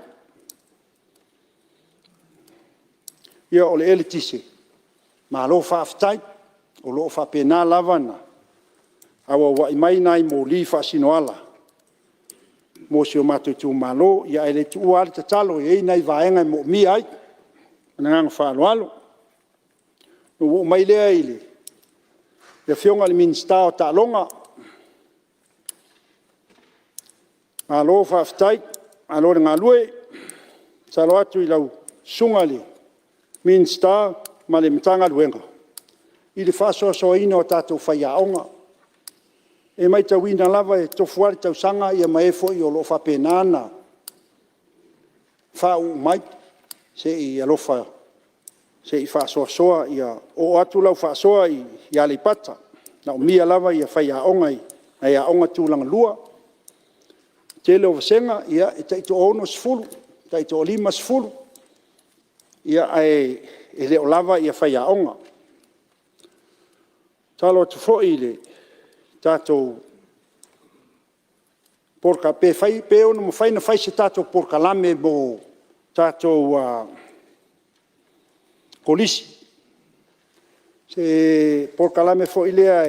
Ia o le ele tise. Ma lo whaaftai, o lo whapena lavana. Awa wa imai nai mo li Faasinoala. Mo si o matu Itumalo, ia ele tu uari te talo, e nai vaenga mo mi ai. Nangang Faaaloalo. No mai lea ile. Le whionga le minsta o ta'alonga. Alo whaaftai, alo le ngalue. Talo atu I lau sunga le minsta ma le matanga luenga. I le whaasoa ina o tātou whaiaonga. E mai tau ina lava e tofuari tau sanga ia maefo I o lo whapenana. Whau mai se I alofa. Se I whaasoa ia o atu lau whaasoa I Aleipata. Na umia lava ia whaiaonga I aonga tūlanga lua. Te leo vasenga ia e taito ono sfulu. Taito o 5 sfulu. Ia e leo lava ia whaiaonga. Talo atu foi le tātou porka pe whai pe ono mo whaina whai se tātou porka lame mo tātou polisi. Se porka lame foi lea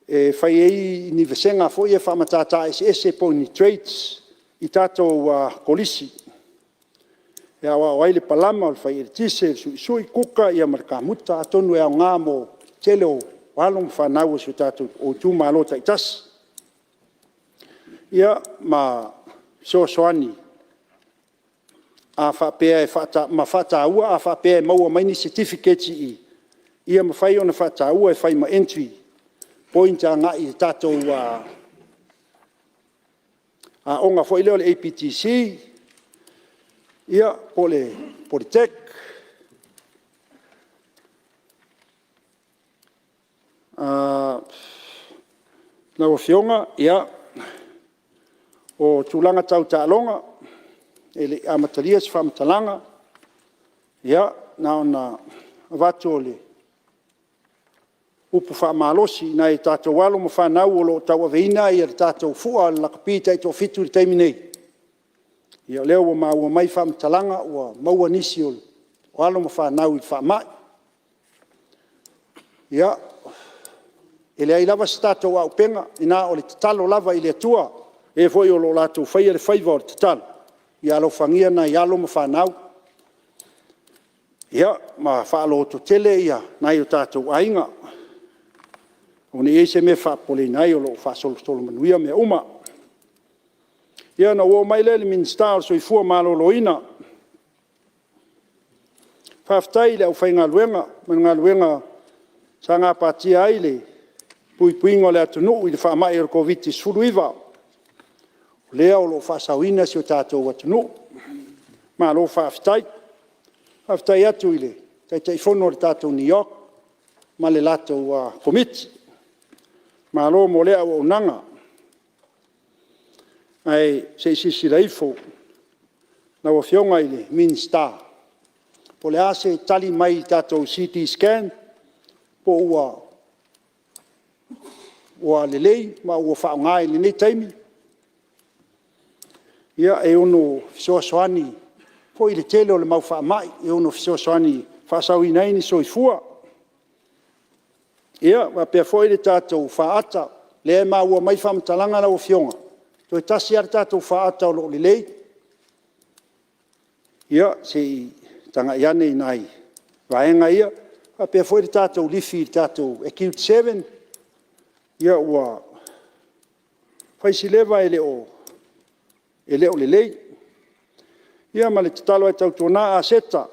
e whai ei ni vesenga foi e whamatata ese po ni trades I tātou polisi. E awa waile palama o whai e tise sui kuka ia marka muta atonu e au ngā mo tele o walong whanau su tātou o Itumalo taitas. Ia ma soani a whapea e ma whataua a whapea e maua maini certificate I. Ia ma whai ona whataua e whai ma entry point a ngai tātou a onga fo ileo le APTC. Ia po le Polytech. Na o whionga, ia, o tūlanga tau tālonga, e le amatalia se whamatalanga, ia, na ona watu o le upu whamalosi, na e tātou walo ma whanau o lo tau aveina, ia le tātou fua, le lakapita i tō fitu le taimi nei. Ia leo o maua mai whamatalanga, o maua nisi o walo ma whanau i whamai. Ia, e le ai lava se tātou au penga, ina o le tatalo lava i le atua, e foi o lo lātou whaia le whaiva o le tatalo. Ia lo whangia na i alo ma whanau. Ia, ma whaalo to tele ia, nai o tātou ainga. O ne eise me whapole nai o lo whasolo manuia me uma. Ia na o mai le minsta o soi fua malo loina. Whaftai le au whai Galuega, ma Galuega sa ngā pātia ai le puipuingo le atunu i le whaamai o COVID suluiva. Lea o lo whasawina si o tātou atunu. Ma lo whaftai. Whaftai atu i le tai fono le tātou New York, ma le latou komiti. Ma lo mo lea o nanga. Ai se sisi raifo na o fionga i le minsta. Po le ase tali mai tātou CT scan, po ua lelei, ma ua whaongai le nei taimi. Ia e ono fisoasoani, po i le tele o le mau whaamai, e ono fisoasoani whaasau inaini soifua. Ia, wa pia foi le tātou whaata, le e ua mai whamatalanga na o fionga. Toi tasi ar tātou whaata o lo lelei. Ia, se tanga iane nai vaenga ia, wa pia foi le tātou lifi, tātou acute 7, ia ua whaisileva e leo lelei. Ia ma le tatalo e tautona a seta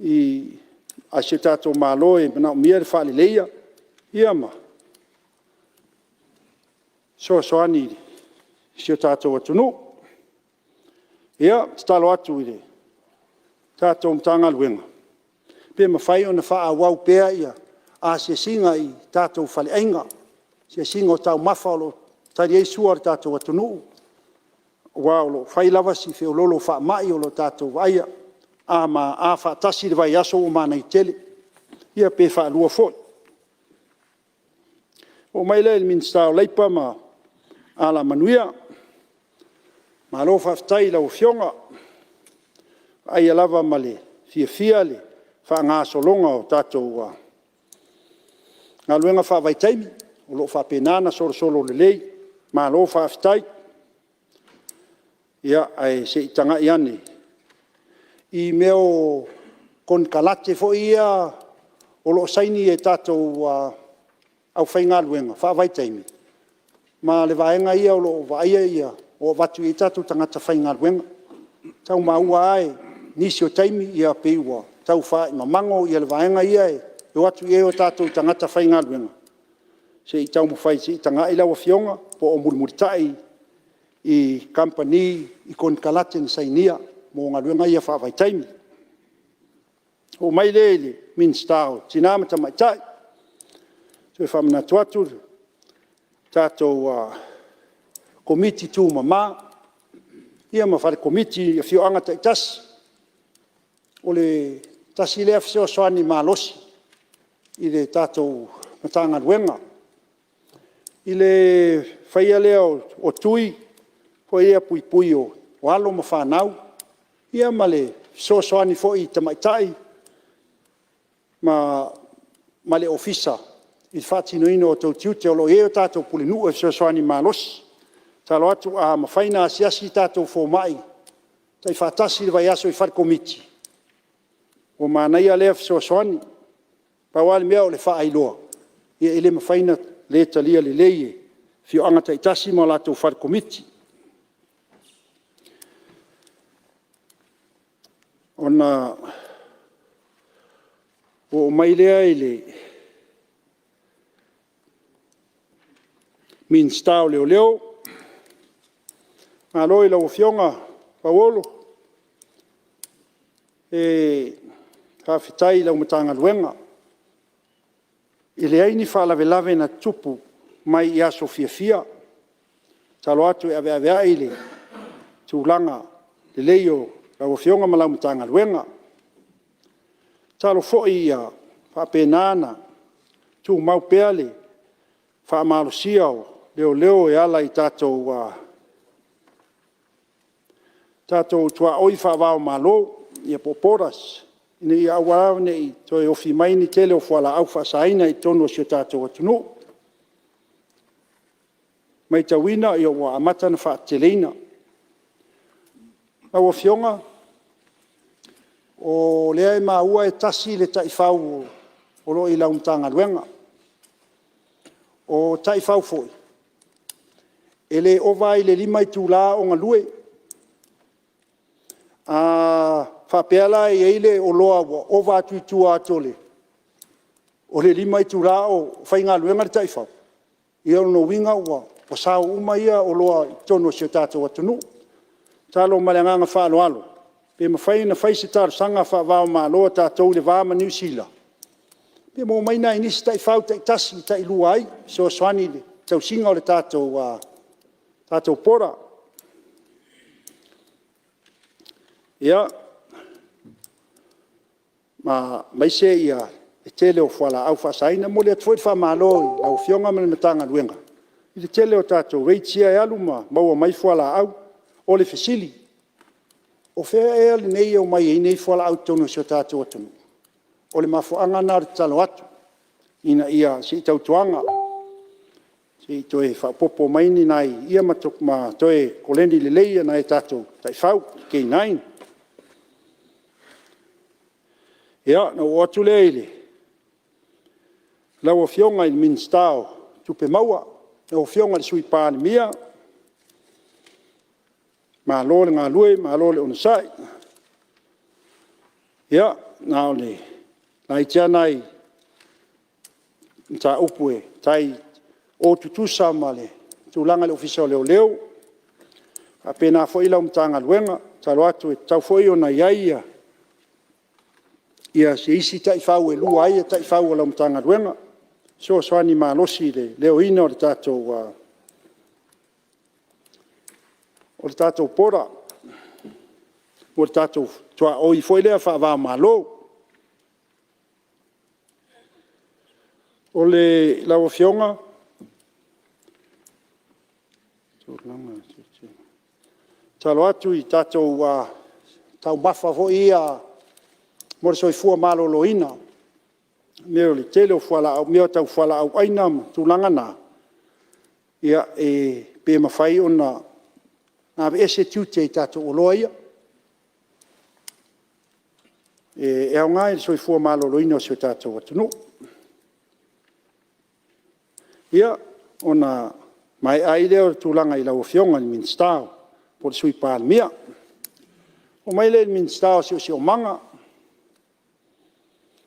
i a se tātou malo e mana o mia le Faaleleia. Ia ma soasoani si o tātou atunu. Ia tatalo atu i le tātou mtanga Galuega. Pe mawhai o na wha wau pēa ia a se singa i tātou Faleainga. Se singa o tau mawhalo tari ei suar tātou atunu. Wa lo fai lava si fe lolo fa mai o lo tato vaia ama a fa tasi le vai aso o mana i tele ia pe fa lua fo o mai le minsta o leipa ma ala manuia ma lo fa tai la o fionga ai lava male fia le fa nga so longa o tato wa Galuega fa vai taimi o lo fa penana solo le lei ma lo fa tai. Ia ai se itanga iane. I meo kon kalate fo ia o lo saini e tātou au whai Galuega, wha vai taimi. Ma le vaenga ia o lo vaia ia o watu i tātou tangata whai Galuega. Tau maua ai nisi o taimi ia peiwa. Tau wha i mamango ia le vaenga ia e watu i o tātou tangata whai Galuega. Se i tau mawhai se i tanga i lawa fionga po o murimuritai i company i kon kalate na sainia mo Galuega ia wha vai taimi. O mai le minstao, tinamata mai tai. So e whamana tuatu, tātou komiti tū mama, ia ma whare komiti a whio angata i tasi. O le tasi lea whio soani malosi i le tātou matanga Galuega. I le whaia lea o tui, po ia pui o alo ma whanau, ia ma le soani fo i tamaitai, ma le ofisa, i whatino ino o tau tiute o lo eo tātou pulinu e soani malosi. Talo atu a mawhaina asiasi tātou fo mai, tai whatasi le vai aso i whare komiti. O mānaia lea soani, pawale mea o le wha ailoa, ia ele mawhaina le talia le leie, fio angata i tasi ma lātou whare komiti. Ona o mai lea i le minsta o leo aloi lau fionga pauolo e hawhitai lau matanga Galuega i le aini whaalavelave na tupu mai i aso fia talo atu e avea i le tūlanga le leio lau fionga ma Laumatanga Luenga. Talo fo'i ia whapenana tū mau peale whaamalusia o leo e ala i tātou tua oi whaavao malo ia poporas. Ina ia awarau nei toi ofi mai ni tele o whala au whaasaina i tono si o tātou atunu. Mai tawina i o wa amatana whaateleina. Au fionga o lea e maua e tasi le taifau o lo i Laumatanga Luenga. O taifau foi. Ele ova i le lima i tūla o ngalue. Whapeala i eile o loa wa ova tuitua atole. O le lima i tūla o whainga Luenga le taifau. I ono winga wa o sao uma ia o loa i tono si o tātou atunu. Talo malanganga Faaaloalo. Pe mawhai na whai se tāru sanga whaavao māloa tātou le vāma New Zealand. Pe mo mai nai nisi tai whau tai tasi tai lua ai. So swani le tau singa o le tātou pora. Ia. Mai se ia e tele o whala au whaasaina mo le atuoi wha māloi au fionga Laumatanga Luenga. I le tele o tātou reitia e aluma maua mai whala au o le fesili. O whea e ali nei au mai e nei whala au tono si o tātou atunu. O le mafuanga nā re talo atu. Ina ia si tautuanga. Si toe whapopo maini nai ia matok ma toe koleni le leia nai tātou tai whau kei nain. Ia, na o atu le eile. Lau o fionga i minstao tupe maua. Na o fionga le sui Palemene. Malo le ngā lue, malo le onasai. Ia, nā o le nai tia nai nta upue tai o tutusa ma le tūlanga le ofisa o leo. A pena fo i Laumatanga Luenga, talo atu e tau fo i o na iaia. Ia se isi tai whau e lua ai e tai whau o Laumatanga Luenga. So swani malosi le leo ina o le tātou pora. O le tātou tua oi foi lea whaavā malo. O le lau fionga. Talo atu i tātou tau mafa fo ia mo le soifua malo loina. Meo le tele o whala au, meo tau whala au aina tūlanga nā. Ia e pe mawhai o na ese tute i tātou o loa ia. E au ngai le soifua malo loina o si o tātou atunu. Ia, ona mai ai leo tūlanga i lau fionga ni minstao, po le sui Palemene. O mai le minstao si o manga.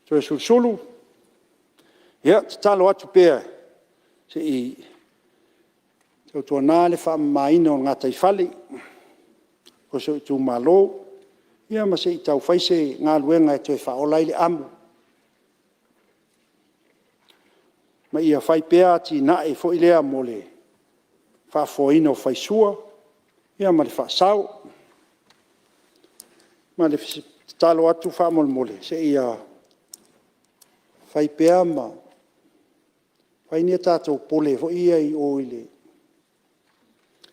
So e sulsulu. Ia, talo atu pēr. Se i tau tua nā le wha maina o ngā taifale. O so i Itumalo. Ia, ma se i tau whaise ngā luenga e toi whaolai le amu. Ma ia whai pēr ti na e fo i lea mo le whaafoina o whaisua. Ia, ma le whaasau. Ma le talo atu whaamolmole. Se ia whai pēr ma whai nia tātou pole fo ia i oile.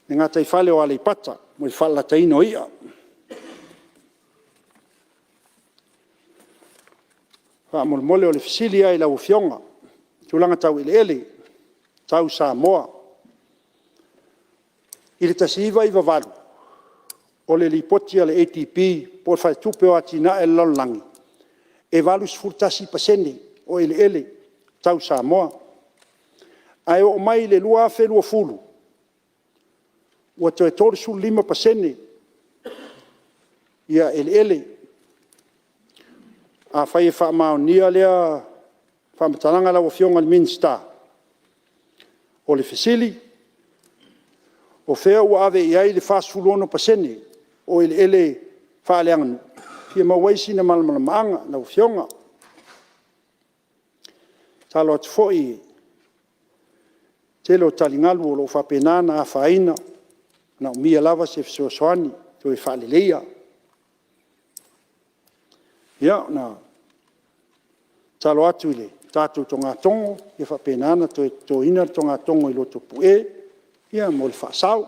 Ne ngā taifale o Aleipata, mo i whalataino ia. Whaamolmole o le fisili ai lau fionga. Tūlanga tau ile ele, tau Samoa. I le tasiva i wavalu. O le lipoti a le ATP, po whai tupe o atina e lalonlangi. E valu sfurtasi pasene o ele, tau Samoa. Ai o mai le lua fe lua fulu. Ua toe tore su 5%. Ia ele. A whai e whaamaunia lea whaamatalanga lau fionga le minsta. O le fesili. O whea ua ave i ai le whaasulono pasene. O ele whaaleanganu. Pia mawaisi na malamanga lau fionga. Talo atu foi telo talingalu o lo whapenana a whaina na umia lava se fesoasoani toe faaleleia ia na talo atu i le tatou togatogo ia faapenana toe toina le togatogo i loto puʻe ia mo le faasao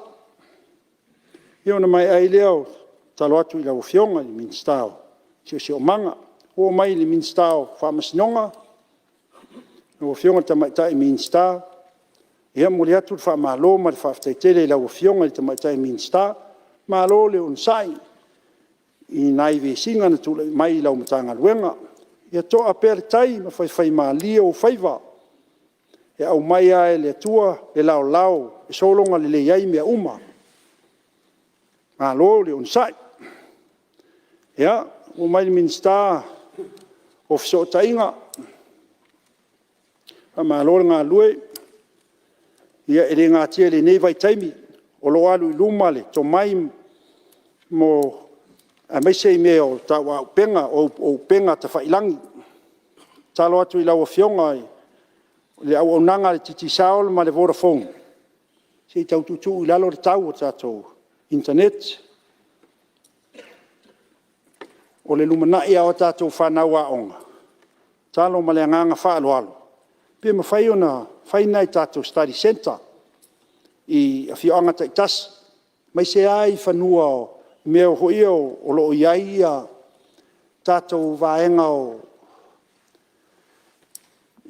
ia ona mai ai lea o talo atu i lauafioga i le minista o siʻosiʻomaga ua mai le minista o faamasinoga lauafioga tamaitaʻi minista ia mo le atu le faamālō ma le faafetaitele i lauafioga i le tamaitaʻi minista mālō le ona saʻi ina ai vesiga na tulaʻi mai i laumatagaluega ia toʻa pea le tai ma faifai malia ou faiva e au mai ae le atua le laolao e sologa lelei ai mea uma mālō le ona saʻi ia ua mai le minista o fesootaʻiga faamālō le galue ia e lē gatia lenei vaitaimi o lo alu i luma le tomai mo a maise i mea o tauaupenga o upenga tafailagi talo atu i lauafioga le auaunaga le titisao ma le Vodafone sei taututuu i lalo le tau o tatou internet o le lumanaʻi ao tatou fanau aʻoga talo ma le agaga Faaaloalo pe mafai ona faina i tatou study center i Afioga taʻitasi mai se ai fanua o mea hoi o loo iai ia tatou vaenga o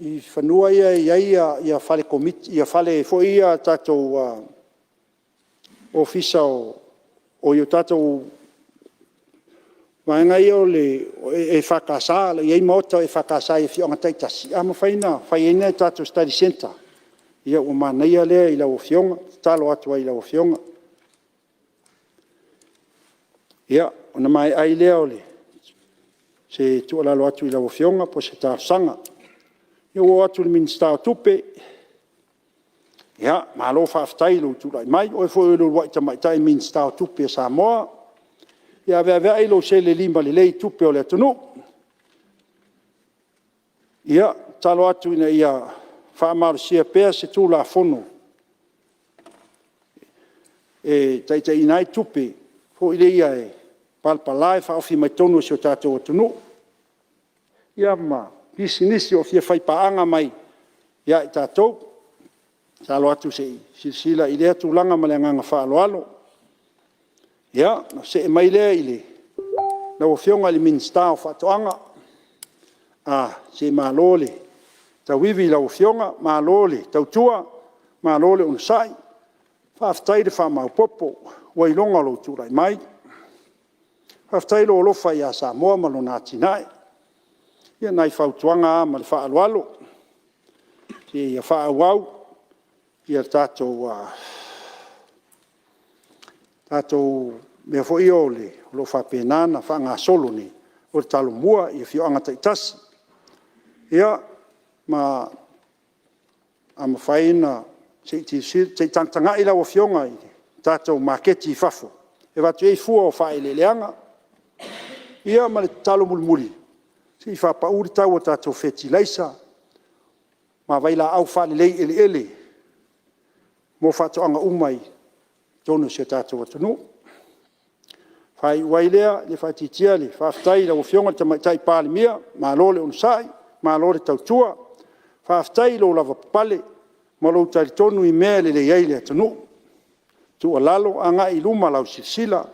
i fanua ia ia fale komiti ia fale foi ia tatou ofisa o ia tatou vaenga ia o le e fakasa le iai mota e fakasa i Afioga taʻitasi ama faina faiena tatou study center ia ua manaia lea i lauafioga talo atu ai lauafioga ia ona mai ai lea o le se tualalo atu i lauafioga po se talosaga ia ua atu le minista o tupe ia malo faafetai lou tulaʻi mai oe foi o luluaʻi tamaitaʻi minista o tupe a Samoa ia aveaveaʻi lou se le lima lelei tupe o le atunuu ia talo atu ina ia faamalosia pea se tulafono e taʻitaʻina ai tupe foʻi leia e palapala e faaofi mai tonu se o tatou atunuu ia ma pisinisi o fia faipaaga mai ia i tatou talo atu seʻi silasila i lea tulaga ma le agaga Faaaloalo ia na see mai lea i le lauafioga i le minista o faatoʻaga se mālō le tauivi i lauafioga mālō le tautua mālō le ona saʻi faafetai le faamaupopo ua iloga o lou tulaʻi mai faafetai lo olofa iā Samoa ma lona atinaʻe ia nai fautuaga a ma le Faaaloalo se ia faaauau ia tatou mea foʻi o le loo faapenana faagasolo ni o le talomua i Afioga taʻitasi ia ma amafaina seʻi tagatagaʻi lauafioga i tatou maketi i fafo e vatu ai fua o faaeleleaga ia ma le tatalo mulimuli seʻi faapaʻu le tau o tatou fetilaisa ma vai laau faalelei eleele mo faatoʻaga uma i tonu se tatou atunuu faaiʻu ai lea le faatiitia le faafetai lauafioga le tamaitaʻi palemia mālō le ona saʻi mālō le tautua faafetai lou lava papale ma lou talitonu i mea lelei ai le atunuu tuʻalalo agaʻi luma lausilasila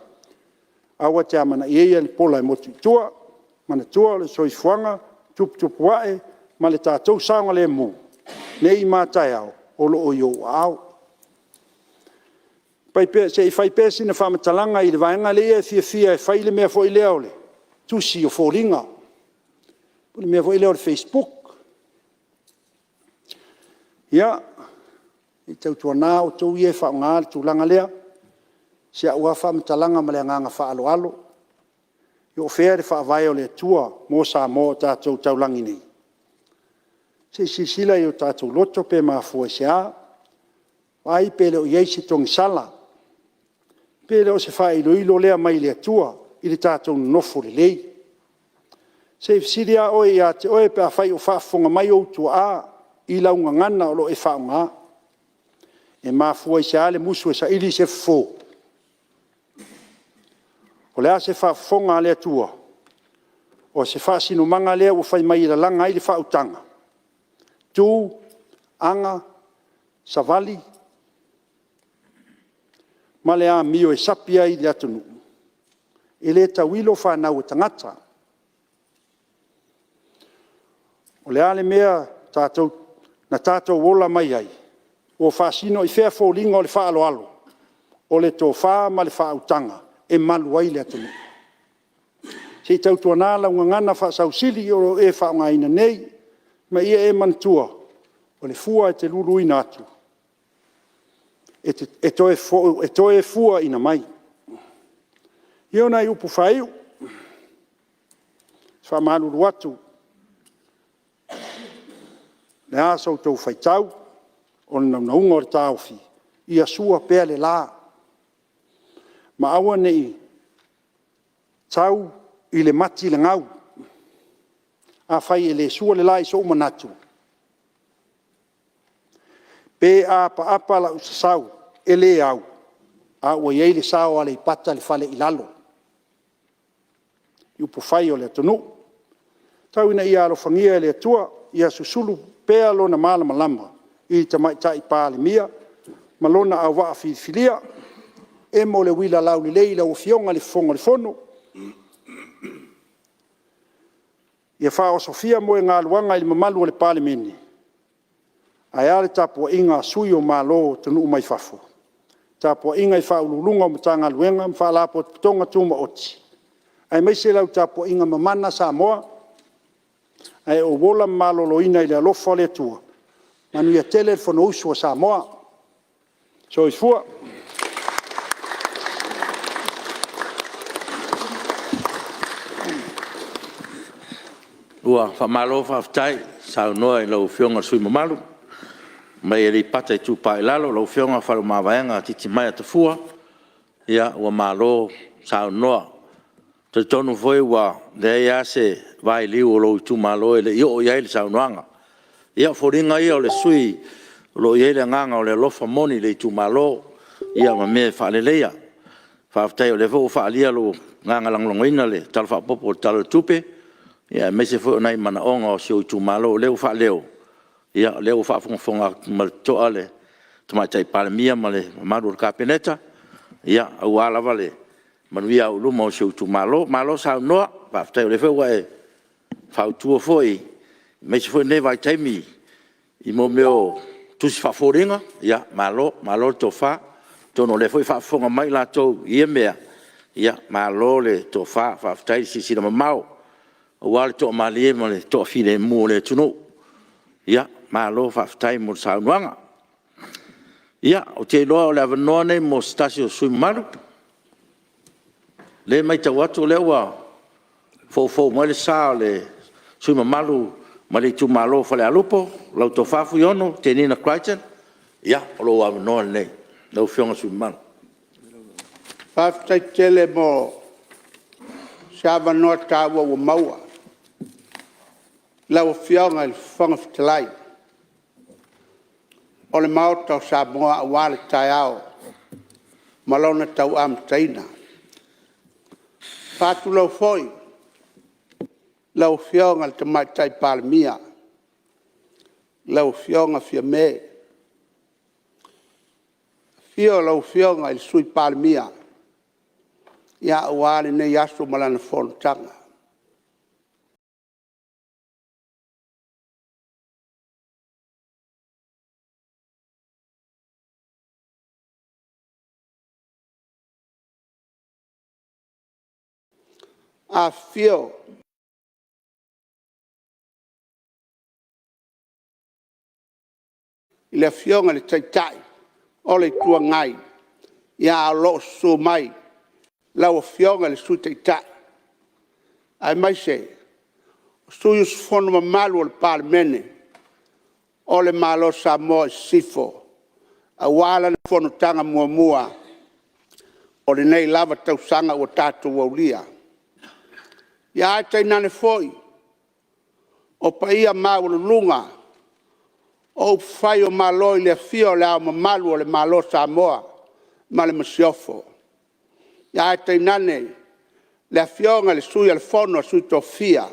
aua te amanaʻi ai le pola e motu itua manatua o le soifuaga tuputupu aʻe ma le tatou saoga lemu nei mataeao o loo iou aao seʻi fai pea sina faamatalaga i le vaega leia e fiafia e fai le mea foʻi lea o le tusi o foliga le mea foʻi lea o le Facebook ia i tautuanā o tou ia e faaogā le tulaga lea se aʻua faamatalaga ma le agaga Faaaloalo i o fea le faavae o le atua mo Samoa o tatou taulagi nei seʻi silasila i o tatou loto pe mafua i se ā ai pe le o iai se togisala pe le o se faailoilo lea mai le atua i le tatou nonofo lelei se fesili a oe iā te oe pe afai o faafofoga mai outua ā i laugagana o loo e faaogā e mafua i se ā le musu e saʻili se fofō O lea se whaafonga lea tua. O se whaasinumanga lea ua whai mai la langa i le whautanga. Tu, anga, savali, ma le a mio e sapia i le atunu. E le tawilo whanau e tangata. O le ale mea tātou, na tātou wola mai ai. O whaasino i whea fōlinga o le Faaaloalo. O le tō whaa ma le whautanga. E malu ai le atunu. Se tautua nā launga ngana whaasausili o e whaungaina nei. Ma ia e mantua. O le fua e te lulu ina atu. E toe fua ina mai. Io nei upu whaiu. Wha maluru atu. Le aso tau whaitau. O le naunga o le tāwhi. Ia sua pēr le lā. Ma awa nei. Tau i le mati le ngau. A whai e le sua le lai so manatu. Pe a pa la usasau. E le au. A ua iei le sao Aleipata le Falealupo. Upu whai o le atunu. Tau ina ia alofangia le atua, ia susulu pēa lona malama lama, i Titimaea i Palemene, malona a waa filia, e mo le wila lau li lei la Afioga le Fofoga le fono. Ia wha o Sofia mo e ngā luanga i le mamalu o le Palemene. Ai ale tapua inga sui o malo tanu mai fafo. Tapua inga i whaululunga o matanga luenga, Faaalopo tonga tuma oti. Ai mai se lau tapua inga mamana sa moa, ai o wola malolo ina i le alofa le tua. Manu ia tele fono usua sa moa. So i fua. Ua, whamalo whaftai, sao noa i lau Fionga Fuimaono. Mai Aleipata Itupa Lalo, lau Fionga Faleomavaega Titimaea Tafua. Ia, ua malo, sao noa. Te tonu foi ua, le ia se vai liu o lau Itumalo e le io o iai le sao noanga. Ia, foringa ia o le sui, lo iai le nganga o le lofa moni le Itumalo. Ia, ma me whaaleleia. Whaftai o le fo whaalia lo nganga langlongoina le talfa popo o talo tupe. Ia, me se fo nai mana onga o sio Itumalo, leo whaaleo. Ia, leo whaafonga ma toa le, tamatai Palemene ma le maru o kapeneta. Ia, au alawa le, manuia o luma o sio Itumalo, malo sao noa, whaftai o le fo e whautua foi, me se fo ne vai taimi, I mo meo tusi whaforinga, ia, malo to wha, tono le foi whaafonga mai la tau, ia mea, ia, malo le to wha, whaftai sisina mamau, wale to malie mo le to fine mo le tuno ia malo whaftai mo saunuanga ia o te loa o le avanoa nei mo stasio Fuimaono le mai tau atu le ua fo mo le sao le Fuimaono ma le Itumalo Falealupo lau to wha Fuiono Tenina Crichton ia o lo avanoa nei lau Fionga Fuimaono whaftai tele mo se avanoa taua ua maua lau Afioga le Fofoga Fetalai. O le mau tau sa moa a wale tai ao. Malona tau am taina. Fatu lau foi. Lau Afioga le Tamatai Palemene. Lau Afioga Fiame. Fio lau Afioga il sui Palemene. Ia wale nei aso malana Fonotaga. Afio I le Afioga le taitai o le tuangai ia lo so mai lau Afioga le su taitai ai mai se sui Fonomamalu o le Palemene o le malo sa mo sifo a wala le Fonotaga mua o le nei lava tausanga o tātou waulia. Ia ai tainane foi, o paia maulunga, o whai o maloi le afio le au mamalu o le malo Samoa, ma le masiofo. Ia ai tainane, le afioga le sui al fono sui tofia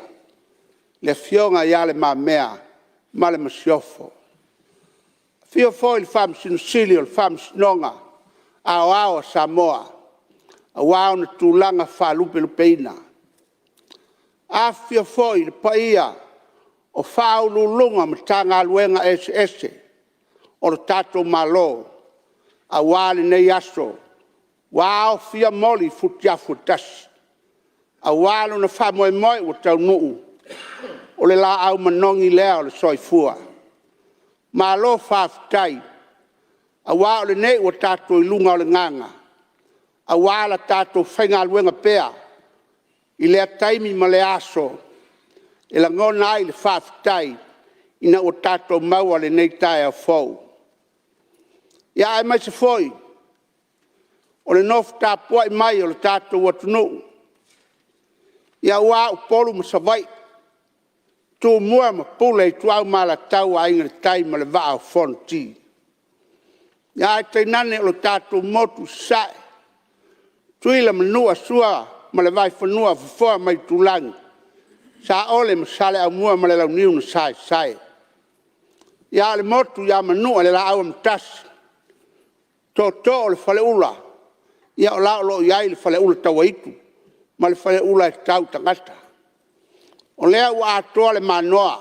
le afioga ia le mamea ma le masiofo fio foi il fam sinsili o le fam snonga ao Samoa au na tulaga faalupelupeina a fio foi le paia o faaululuga ma tagaluega ese o le tatou malo auā lenei aso ua aofia moli futiafu tasi auā lona faamoemoe ua taunuu o le laau manogi lea o le soifua malo faafetai auā o lenei ua tatou iluga o le gaga auā la tatou faigaluega pea i lea taimi ma le aso e lagona ai le faafetai ina ua tatou maua lenei taeafou ia e maise foi o le nofu tapuaʻi mai o le tatou atunuu ia ua upolu ma savai tumua ma pule i tuau malatau aiga le tai ma le vaaofono ti ia e tainane o le tatou motu saʻe tuila manua sua ma le vaefanua fofoa mai tulagi sa ole ma sale aumua ma le launiu na saesae ia le motu ia manua le laau matasi toto o le faleula ia o laʻoloo i ai le faleula tauaitu ma le faleula e tau tagata o lea ua atoa le manoa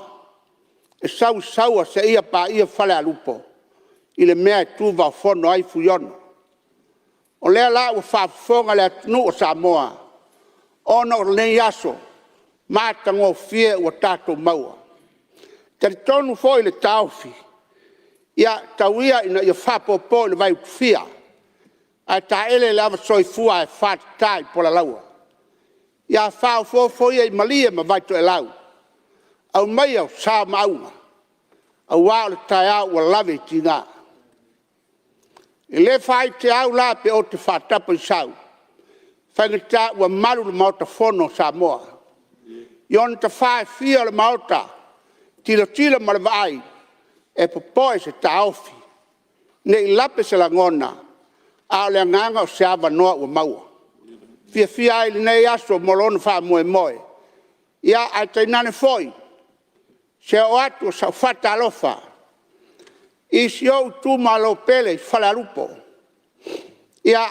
e sausaua seʻia paia falealupo i le mea e tuvaofono ai fuiono o lea la ua faafofoga le atunuu o Samoa ona o lenei aso matagofie ua tatou maua talitonu foi le taofi ia tauia ina ia faapopo i le vaiutufia ae taele le ava soifua e faatatai polalaua ia faaofofo ia i malia ma vaitoʻelau au maia o sa maauga auā o le taeao ua lave i tigā e lē faiteau la pe o te faatapa i sau faigatā ua malu le maotafono o Samoa i ona tafaefia o le maota tilotilo ma le vaai e popoe se taofi neʻi lape se lagona a o le agaga o se avanoa ua maua fiafia ai lenei aso mo lona faamoemoe ia ae tainane foi se o atu o saʻufata alofa isi ou Itumalo pele i Falealupo ia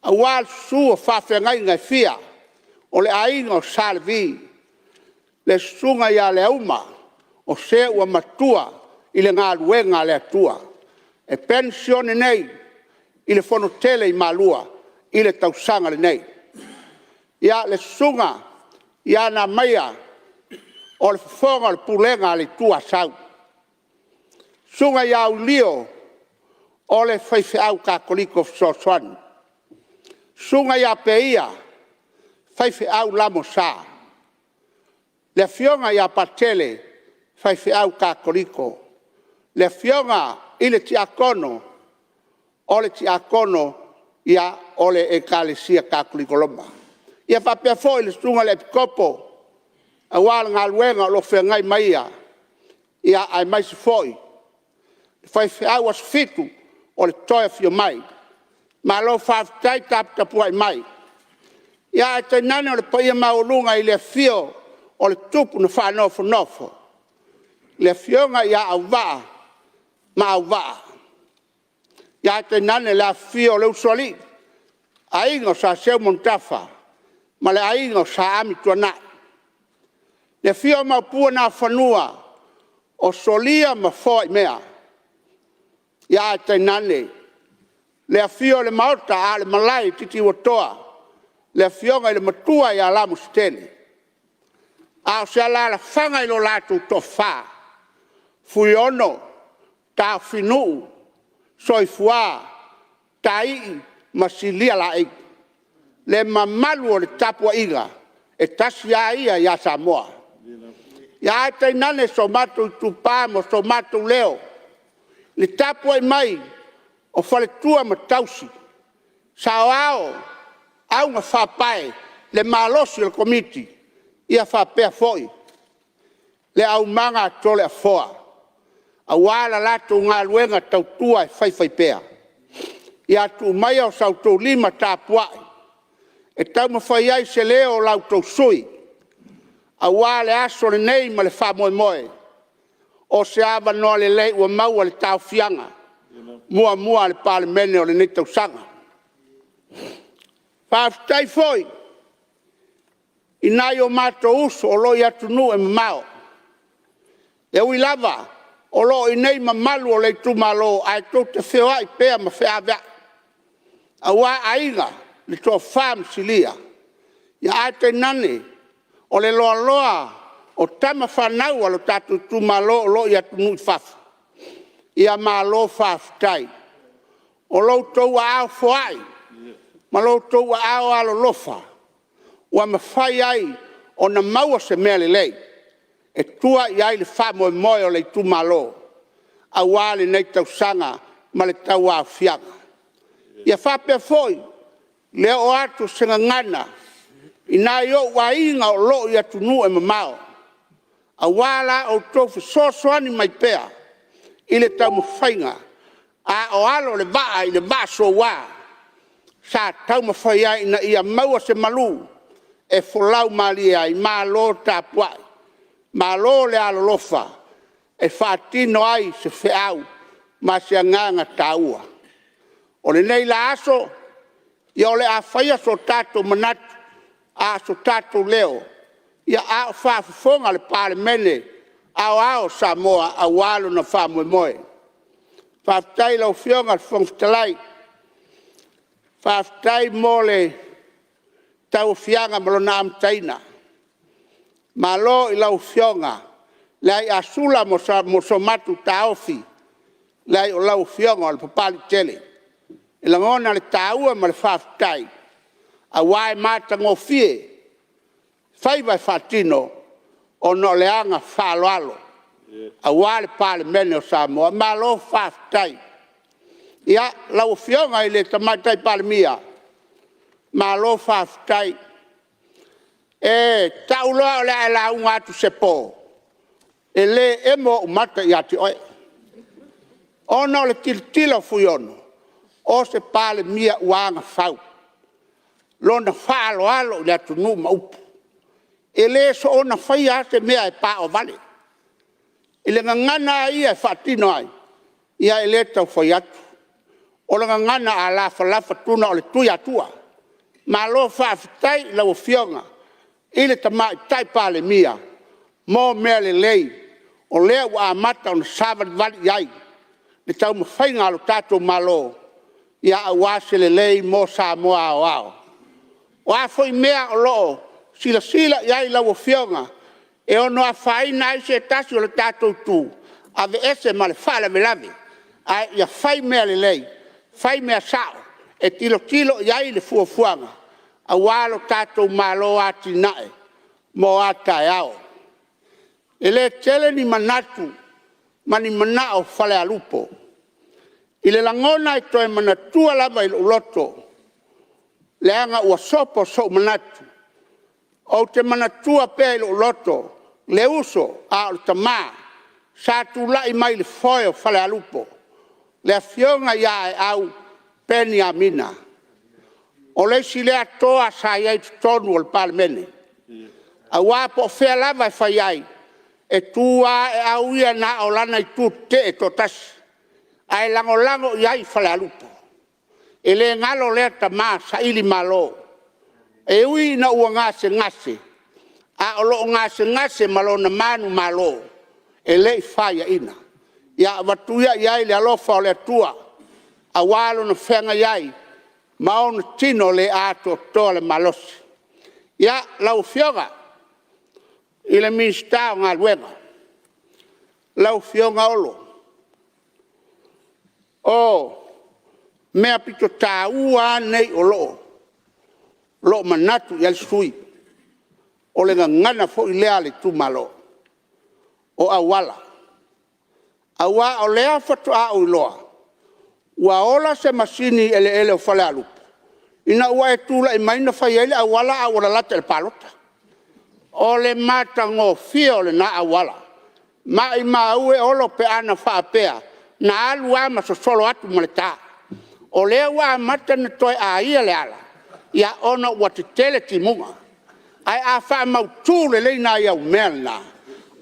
auā le susū o faafeagaiga e fia o le aiga o salevi le susuga iā le auma o se ua matua i le galuega a le atua e pensione nei i le fonotele i malua i le tausaga lenei ia le susuga ia na maia o le fofoga o le pulega a le itua sau suga iā ulio o le faifeʻau kakoliko fesoasoani suga iā peia faifeʻau lamo sa le afioga iā patele faifeʻau kakoliko le afioga i le tiakono o le tiakono ia o le ekalesia kakoliko loma ia faapea foʻi le suga le epikopo auā le galuega o lo feagai mai ia ae maise foʻi le faifeʻau asofitu o le toe afio mai ma lo faafetai taputapuaʻi mai ia e tainane o le paia mauluga i le afio o le tupu na faanofonofo le afioga ia auvaa ma auvaa ia e tainane le afio o le usualii aiga o sa seu montafa ma le aiga o sa ami tuanaʻi le afio maupua na fanua o solia ma foaʻi mea ia e tainane le afio le maota a le malai titi uatoa le afioga i le matua iā lamo setele a o se alalafaga i lo latou tofā fuiono taofinuu soifuā taii ma silia laʻiga le mamalu o le tapuaʻiga e tasi iā ia iā Samoa ia e tainane so matou Itupa mo so matou leo le tapuaʻi mai o faletua ma tausi saoao auga faapae le malosi o le komiti ia faapea foʻi le aumaga atole afoa auā la latou galuega tautua e faifai pea ia tuumaia o sautou lima tapuaʻi E tau mawhai ai se leo lau tau sui. A wā le aso le nei ma le wha moe moe. O se awa noa le lei ua maua le tau fianga. Mua mua le Palemene o le nei tau sanga. Whaafitai foi. Inai o mato uso o loi atu nu e mamao. E ui lava o lo i nei mamalu o le Itumalo ai tau te whea i pēa ma whea vea. A wā ainga le toa Faamasilia. Ia ai te nane o le loa loa o tama whanau alo tatu Itumalo o lo i atu nu i whafu. Ia malo whaafitai. O lo tau a au whaai. Ma lo tau a au alo lofa. Ua mawhai ai o na maua se mea le lei. E tua i ai le wha moe moe o le Itumalo. A wale nei tau sanga ma le tau a fianga. Ia whapea foi. Leo atu senga ngana. Ina yo wa inga o lo i atu nu e mamao. A wala o tofu sosoani mai pea. Ile tau mawhainga. A o alo le waa i le waa so waa. Sa tau mawhai ai na ia maua se malu. E folau mali ai malo tapuai. Malo le alo lofa. E whaatino ai se whiau. Ma se anganga taua. O le nei la aso. Ia o le a whaia so tato manatu. A so tato leo. Ia a whaafonga le Palemene. Ao ao Samoa a walo na wha moe moe. Whaafitai lau Fionga le Fetalai. Whaafitai mo le tau fianga malo na amtaina. Malo i lau Fionga. Lai asula mo somatu taofi. Lai o lau Fionga o le papali tele. I langona le taua ma le whaafitai. A wae mata ngofie. Whai vai whaatino. O no leanga Faaaloalo. A wale Palemene o Samoa. Malo whaafitai. Ia lau Fionga i le tamaitai Palemia. Malo whaafitai. E tauloa o le a launga atu se pō. E le emo umata i ati oe. Ono le tiltila Fuiono. O se Palemia uanga whau. Lona Faaaloalo le atu nu maupu. E le so ona whaia se mea e pā o vale. E le ngana ia e whaatino ai. Ia e le tau whai atu. O le ngana a lafa tuna o le tui atua. Ma lo whaafitai lau Fionga. I le tamai tai Palemia. Mō mea le lei. O lea ua amata o na savari vali iai. Le tau mawhainga alo tātou malo. Ia a wase le lei mō Samoa ao ao. O a foi mea o loo. Sila iai lau Fionga. E ono a whaina ai se tasi o le tātou tū. Ave ese ma le whalavelave. Ai ia whai mea le lei. Whai mea sao. E tilo iai le fuafuanga. A walo tātou malo ati nae. Mo atai ao. E le tele ni manatu. Mani mana o Falealupo. I le langona i toe manatua lava i uloto. Leanga ua sopo so manatu. O te manatua pea i uloto. Le uso a o tamā. Sa tūlai mai le foio Falealupo. Le Afioga ia e au peni a mina. O le si le atoa sa iai tutonu o le Palemene. A wapo fea lava e whai ai. E tua e au ia na o lana i tu te e totasi. Ai lango iai Falealupo. E le ngalo lea tamā sa ili malo. E ui na ua ngase. A o lo ngase malo na manu malo. E le whaia ina. Ia watuia iai le alofa o le atua. A walo na whenga iai. Ma ona tino le ato toa le malosi. Ia lau Fionga. I le minsta o Galuega. Lau Fionga olo. O mea pito tāua nei o loo. Lo manatu i sui. O le ngana fo i lea le Itumalo. O awala. Awa o lea fatu a o iloa. Ua ola se masini ele o Falealupo. Ina ua e tula i maina whai ele awala a ora lata le palota. O le mata ngō fia o le na awala. Ma i maue olo pe ana whaapea. Na alu ama so solo atu mo le tā. O lea ua mata na toi a ia le ala. ia ona ua te tele timuga ai a faamautū lelei na iau mea lenā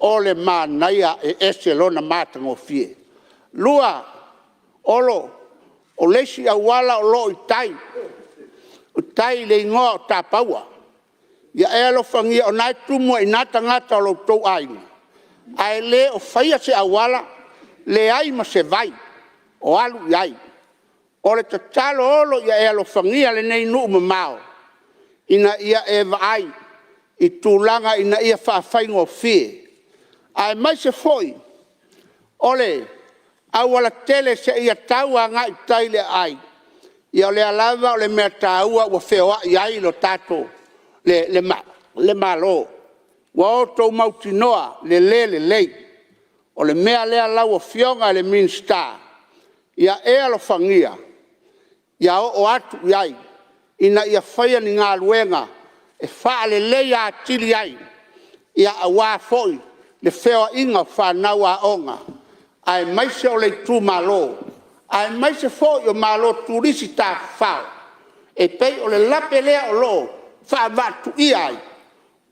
o le manaia e ese lona matagofie lua olo o lesi auala o loo i tai le ingoa o tapaua ia e alofagia ona e tumu ai nā tagata o loutou aiga ae lē o faia se auala leai ma se vai o alu i ai o le tatalo olo ia e alofagia lenei nuu mamao ina ia e vaai i tulaga ina ia faafaigofie ae maise foʻi o le auala tele seʻia tau agaʻi tai leai ia o le alava o le mea tāua ua feoaʻi ai lo tatou le malo ua outou mautinoa lelē lelei o le mea lea lau Afioga le minista ia e alofagia ia oo atu i ai ina ia faia ni galuega e faalelei atili ai ia auā foʻi le feoaʻiga o fanau aʻoga ae maise o le Itumalo ae maise foʻi o malo tulisi tafao e pei o le lape lea o loo faavaatuʻia ai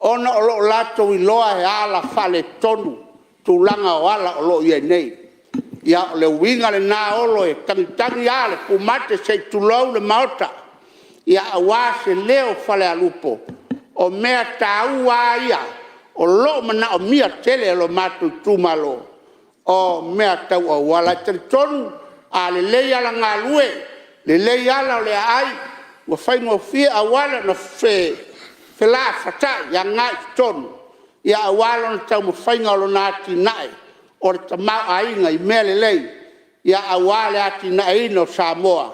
ona o loo latou iloa e ala faletonu tulaga o ala o loo ia nei ia o le uiga lenā olo e tagitagi a le pumate seitulau le maota ia auā se leo Falealupo o mea tāua ia o loo manaʻomia tele e lo matou Itumalo o mea tauauala talitonu a lelei ala galue lelei ala o le aai ua faigofia auala na felā fataʻi agaʻi totonu ia auā lona taumafaiga o lona atinaʻe o le tamaʻaiga i mea lelei ia auā le atinaʻeina o Samoa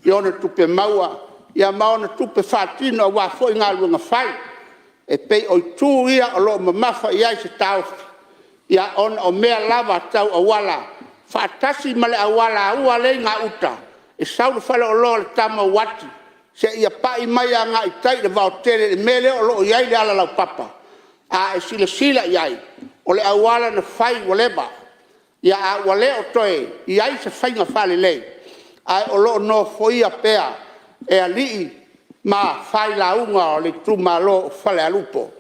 i ona tupe maua ia ma ona tupe faatino auā foʻi galuega fai e pei o itū ia o loo mamafa i ai se taofi ia ona o mea lava tau auala faatasi ma le auala aua lei gauta e saule faleoloa le tamauati seʻia paʻi mai agaʻi tai le vaotele le mea lea o loo i ai le ala laupapa a e silasila i ai o le auala na fai ua leva ia a ua lē o toe i ai se faiga faalelei ae o loo nofoia pea e alii ma failauga o le Itumalo o Falealupo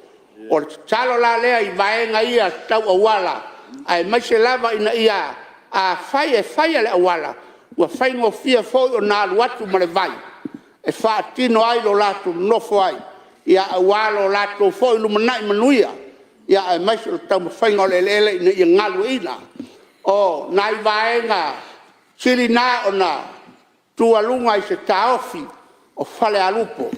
o le tatalo la lea i vaega ia tau auala ae maise lava ina ia a fai e faia le auala ua faigofia foʻi ona alu atu ma le vai e faatino ai lo latou nofo ai ia auā lo latou foʻi lumanaʻi manuia ia e maise o taumafaiga o le eleele ina ia galueina o nai vaega silina ona tualuga i se taofi o Falealupo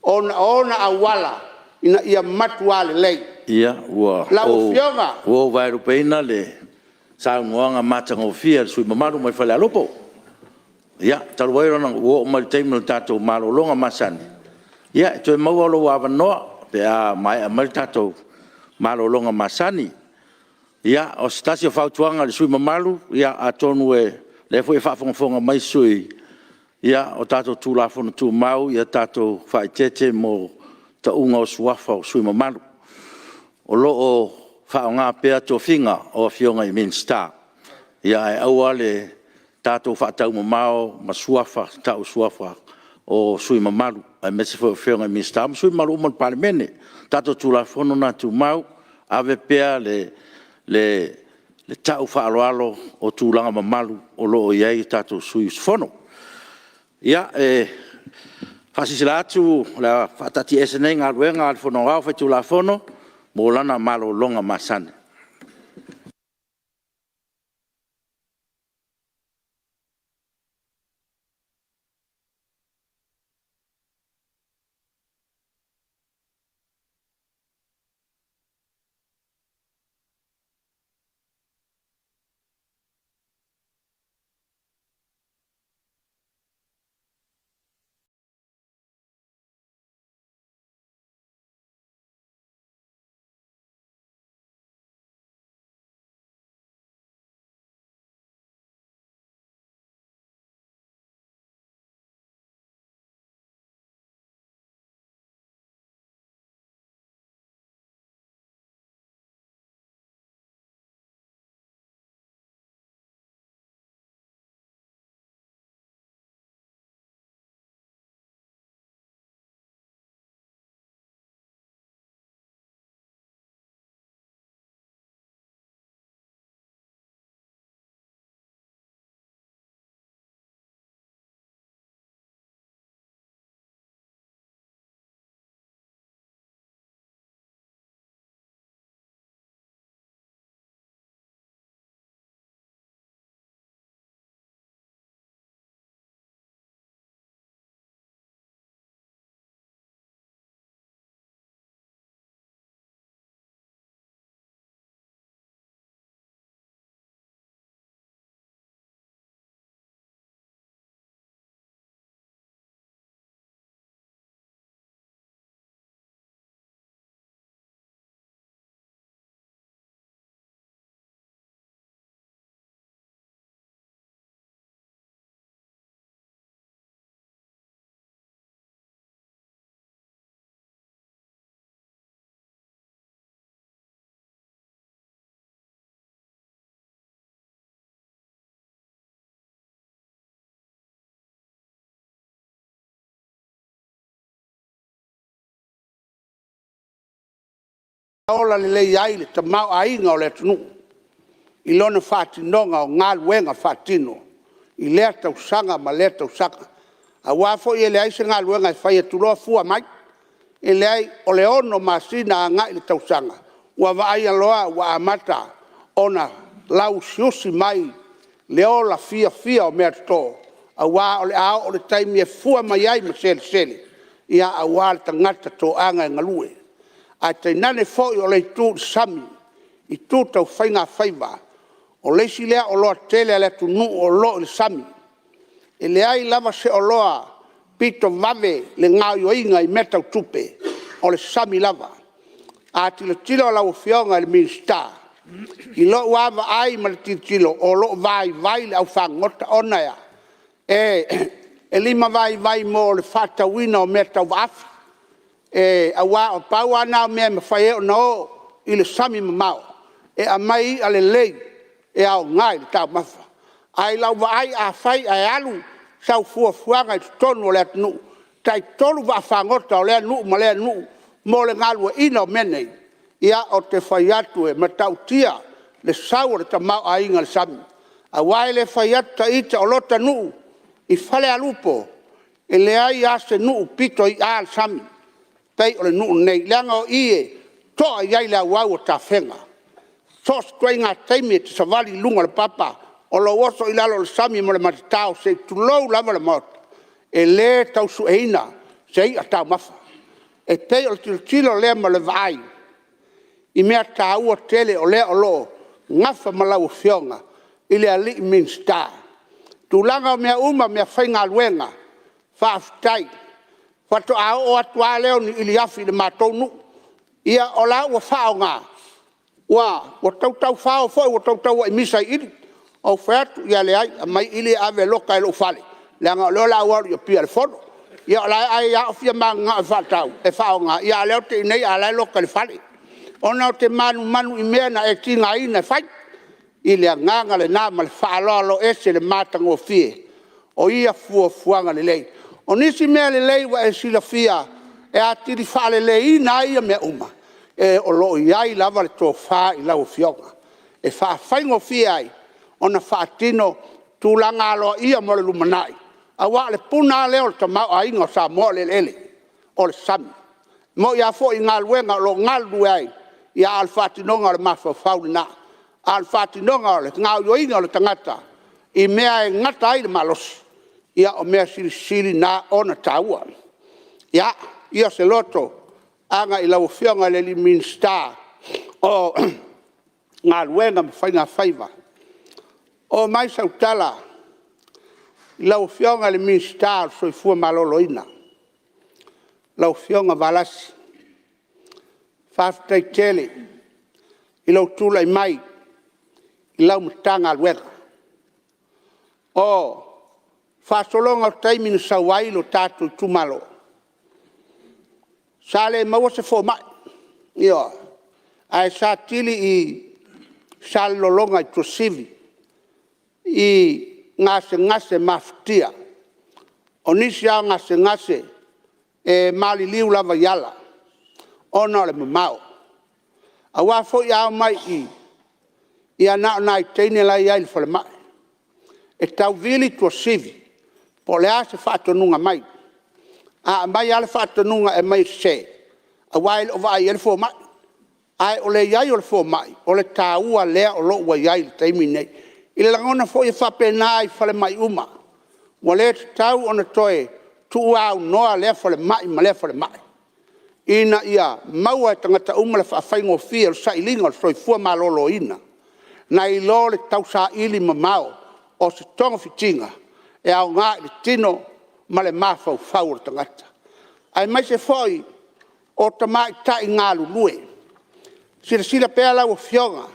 ona auala ina ia matu a lelei ia ua lau Afioga ua vaerupeina le saunoaga matagofia le suimamalu mai Falealupo ia talu ai lona ua o mai le taimi o le tatou malologa masani ia e toe maua o lou avanoa pe a mai mai le tatou malologa masani ia o se tasi o fautuaga le suimamalu ia atonu e le foi e faafogafoga mai sui ia o tatou tulafono tumau ia tatou faitete mo taʻuga o suafa o suimamalu o loo faaogā pea tofiga o Afioga i minista ia e aua le tatou faataumamao ma suafa taʻu suafa o suimamalu ae mese foi Afioga i minista ma suimamalu uma le palemene tatou tulafono na tumau ave pea le taʻu faaaloalo o tulaga mamalu o loo i ai tatou sui fono ia faasisila atu le faatati ese nei galuega a le fonoao faitulafono mo lana malologa masani ola le le ai le tamau ainga o le tunu. I lona whātinonga o ngā luenga whātino. I lea tau sanga ma lea tau saka. A wafo i le aise ngā luenga i whaia tuloa fua mai. I le ai o le ono masina a ngai le tau sanga. Ua vaai aloa wa amata ona lau siusi mai le ola fia o mea tō. A wā o le ao o le taimi e fua mai ai ma sele sele. Ia a wā le tangata tō anga e ngalue. A te nane fo i o le tū sami. I tū tau whainga whaiva. O leisi lea o loa tele le tunu o lo le sami. E le ai lava se o loa pito vave le ngā yoinga i metau tupe o le sami lava. A tilo lau Afioga le minsta. I lo wava ai ma le tilo o lo vai le au whangota ona ya. E lima vai mo le whatawina o metau wafi. A wā o pau ana o mea me whae o no i le sami mamao. E a mai a le lei. E au ngai le tau mafa. Ai lau wa ai a whai ai alu sau fuanga i tonu o le atunu. Tai tolu wa whangota o le anu ma le anu mo le ngalua ina o menei. Ia o te whai atu e matau tia le sau le tamau a inga le sami. A wai le whai atu ta ita o lota nuu i Falealupo e le ai a se nuu pito i a le sami. Pei o le nuu nei. Leanga o ie toa iai le awau o ta whenga. Sos koe ngā teimi te savali lunga le papa o lo oso i lalo le sami mo le matatao se tulou lava le mota. E le tau sueina se i a tau mafa. E pei o le tilo lea ma le vai. I mea tāua tele o lea o lo ngafa ma lau Afioga i le ali minsta. Tūlanga o mea uma mea whainga luenga. Whaafitai. Whato ao o atua leo ni ili afi le mātou ia o lau o whaonga. Wa tau whao foi, wa tau wa imisa ili. O whatu ia le ai, mai ili ave loka e lo fale. Leanga leo la waru ia pia le fono. Ia lai ai a ofia maa ngā e whatau, e whao ngā. Ia leo te inei a lai loka le fale. Ona o te manu i mea na e tinga ina e whai. I lea nganga le nā ma le Faaaloalo ese le mātango fie. O ia fuanga le lei. O nisi mea le lei wa e sila fia. E a tiri whale le ina ia mea uma. E o lo iai lava le tō whā i lau Afioga. E wha whaingo fia ai. Ona wha tino tūlanga aloa ia mo le lumanai. A wā le puna leo le tamau a ingo sa mo le lele. O le sami. Mo ia fo i ngā luenga lo ngā lue ai. Ia al whatinonga le mawha whaurina. Al whatinonga le ngā uioinga le tangata. I mea e ngata ai le malosi. Ia o mea siri nā ona tāua. Ia se loto. Anga i lau Afioga le li minsta o ngā luenga me whainga whaiva. O mai sautala i lau Afioga le minsta o soifua maloloina. Lau Afioga valasi. Whaftai tele i lau tula i mai i lau matanga luenga. O whasolonga o taimina sawai lo tātou Itumalo. Sale maua se fo mai. Ia. Ai sa tili i sal lolonga i tosivi. I ngase maftia. O nisi a ngase e mali liu lava yala. Ona le mamao. A wafo i au mai i anao nai teine lai ai le fale mai. E tau vili tosivi. Po le a se whatonunga mai. A mai ale whatanunga e mai se. A waile o vai ele fo mai. Ai o le iai o le fo mai. O le tāua lea o lo ua iai le taimi nei. I le langona fo i whapena i whale mai uma. Wa le tau ona toe tu au noa lea whale mai ma lea whale mai. Ina ia maua e tangata uma le whawhaingo fia o sailinga o soifua malolo ina. Na i lo le tau sa ili mamao o se tonga fitinga. E au ngā le tino ma le mawhau whau o tangata. Ai mai se foi o tamai tai ngā lulue. Sila pēa lau Afioga.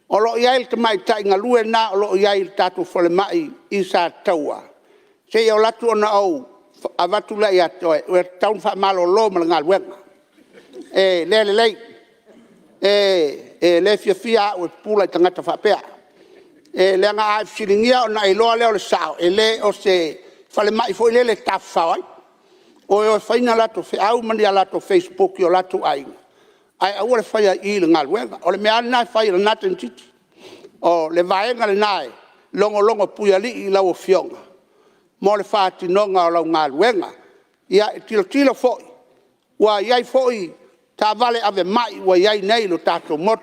O lo iai le tamai tai ngā lue nā o lo iai le tātou whale mai i sa taua. Se i o latu ona au a watu lai atoe. O e taun wha malo lo ma le ngā luenga. E le lei. E le fia o e pula i tangata wha pēa. E le ngā ai fsiringia o na i loa leo le sao. E le o se whale mai fo i le le tawhawai. O e whaina lato au mani a lato Facebook i o lato ainga. ai au le fai I le Galuega o le mea na fai le naten titi o le vaenga le nae longo puiali I lau Afioga mo le whātinonga o lau Galuega ia tilo foi wa iai foi ta vale ave mai wa iai nei lo tatou mot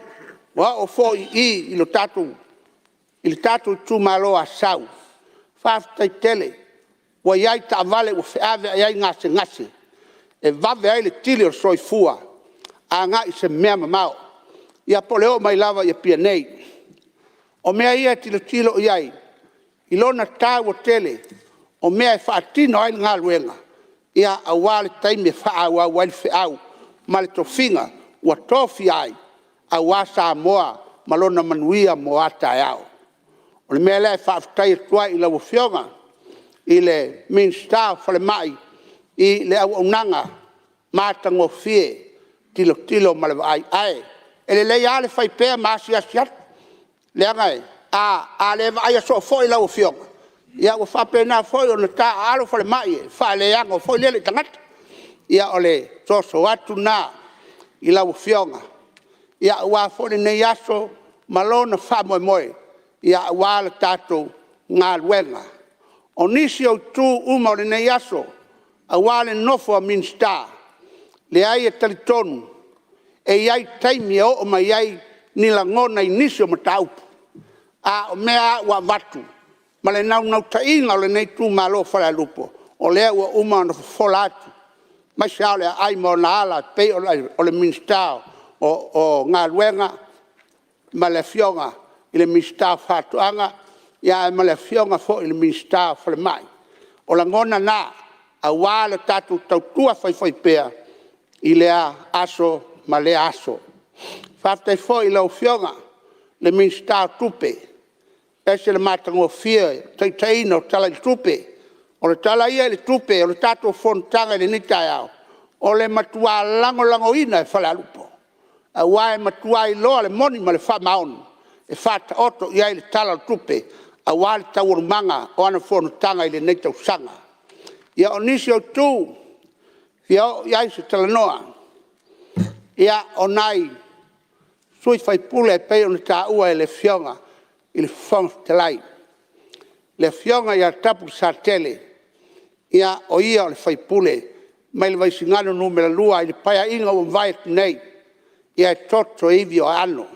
wa o foi I lo tatou il tatou Itumalo asau whaftai tele wa iai ta vale o feave iai ngase e vave ai le tili o soifua a ngai se mea mamao ia poleo mai lava ia pia nei o mea ia tilo iai ilona tau o tele o mea e whaatino ai Galuega ia awa le taimi e whaau au ai whiau ma le tofinga ua tofi ai awa Samoa malona manuia mo ata e au o le mea lea e whaafutai atua I lau Afioga I le minsta Falemai I le au aunanga mātango fie tilo ma le vai ai e le lei ale fai pea maasi asiat le angai a le vai aso foi lau Afioga ia ua whapena foi o na ta alo Falemai e whaaleanga o foi lele tangata ia o le soso atu na I lau Afioga ia ua foi nei aso malona whamoemoe ia ua le tatou Galuega o nisi o tu uma o le nei aso a wale nofo a minsta le ai e talitonu e iai taimi e o ma iai nilangona I nisi o mataupu a o mea ua vatu ma le nau tainga o le nei Itumalo Falealupo o lea ua uma o na fofola atu mai se au le ai mo na ala pei o le minsta o Galuega ma le Afioga I le minsta whatuanga ia ma le Afioga fo I le minsta Falemai o la ngona na a wale tatu tautua fai pea I lea aso ma le aso. Whaftai fo I lau Afioga le minsta tupe e se le matango fia taina o tala I tupe o le tala ia le tupe o le tatu Fonotaga le nitai au o le matua lango ina e Falealupo a wae matua I loa le moni ma le Fuimaono e whata oto ia le tala tupe a wale taurumanga o ana Fonotaga I le nei tausanga ia o nisi o tu ia o iai se talanoa ia o nai sui fai pule e pei o na tāua e le Afioga I le Fetalai le Afioga ia tapu sa tele ia o ia o le fai pule mai le vaisingano numera lua I le paia inga o vai nei ia e toto ivi o ano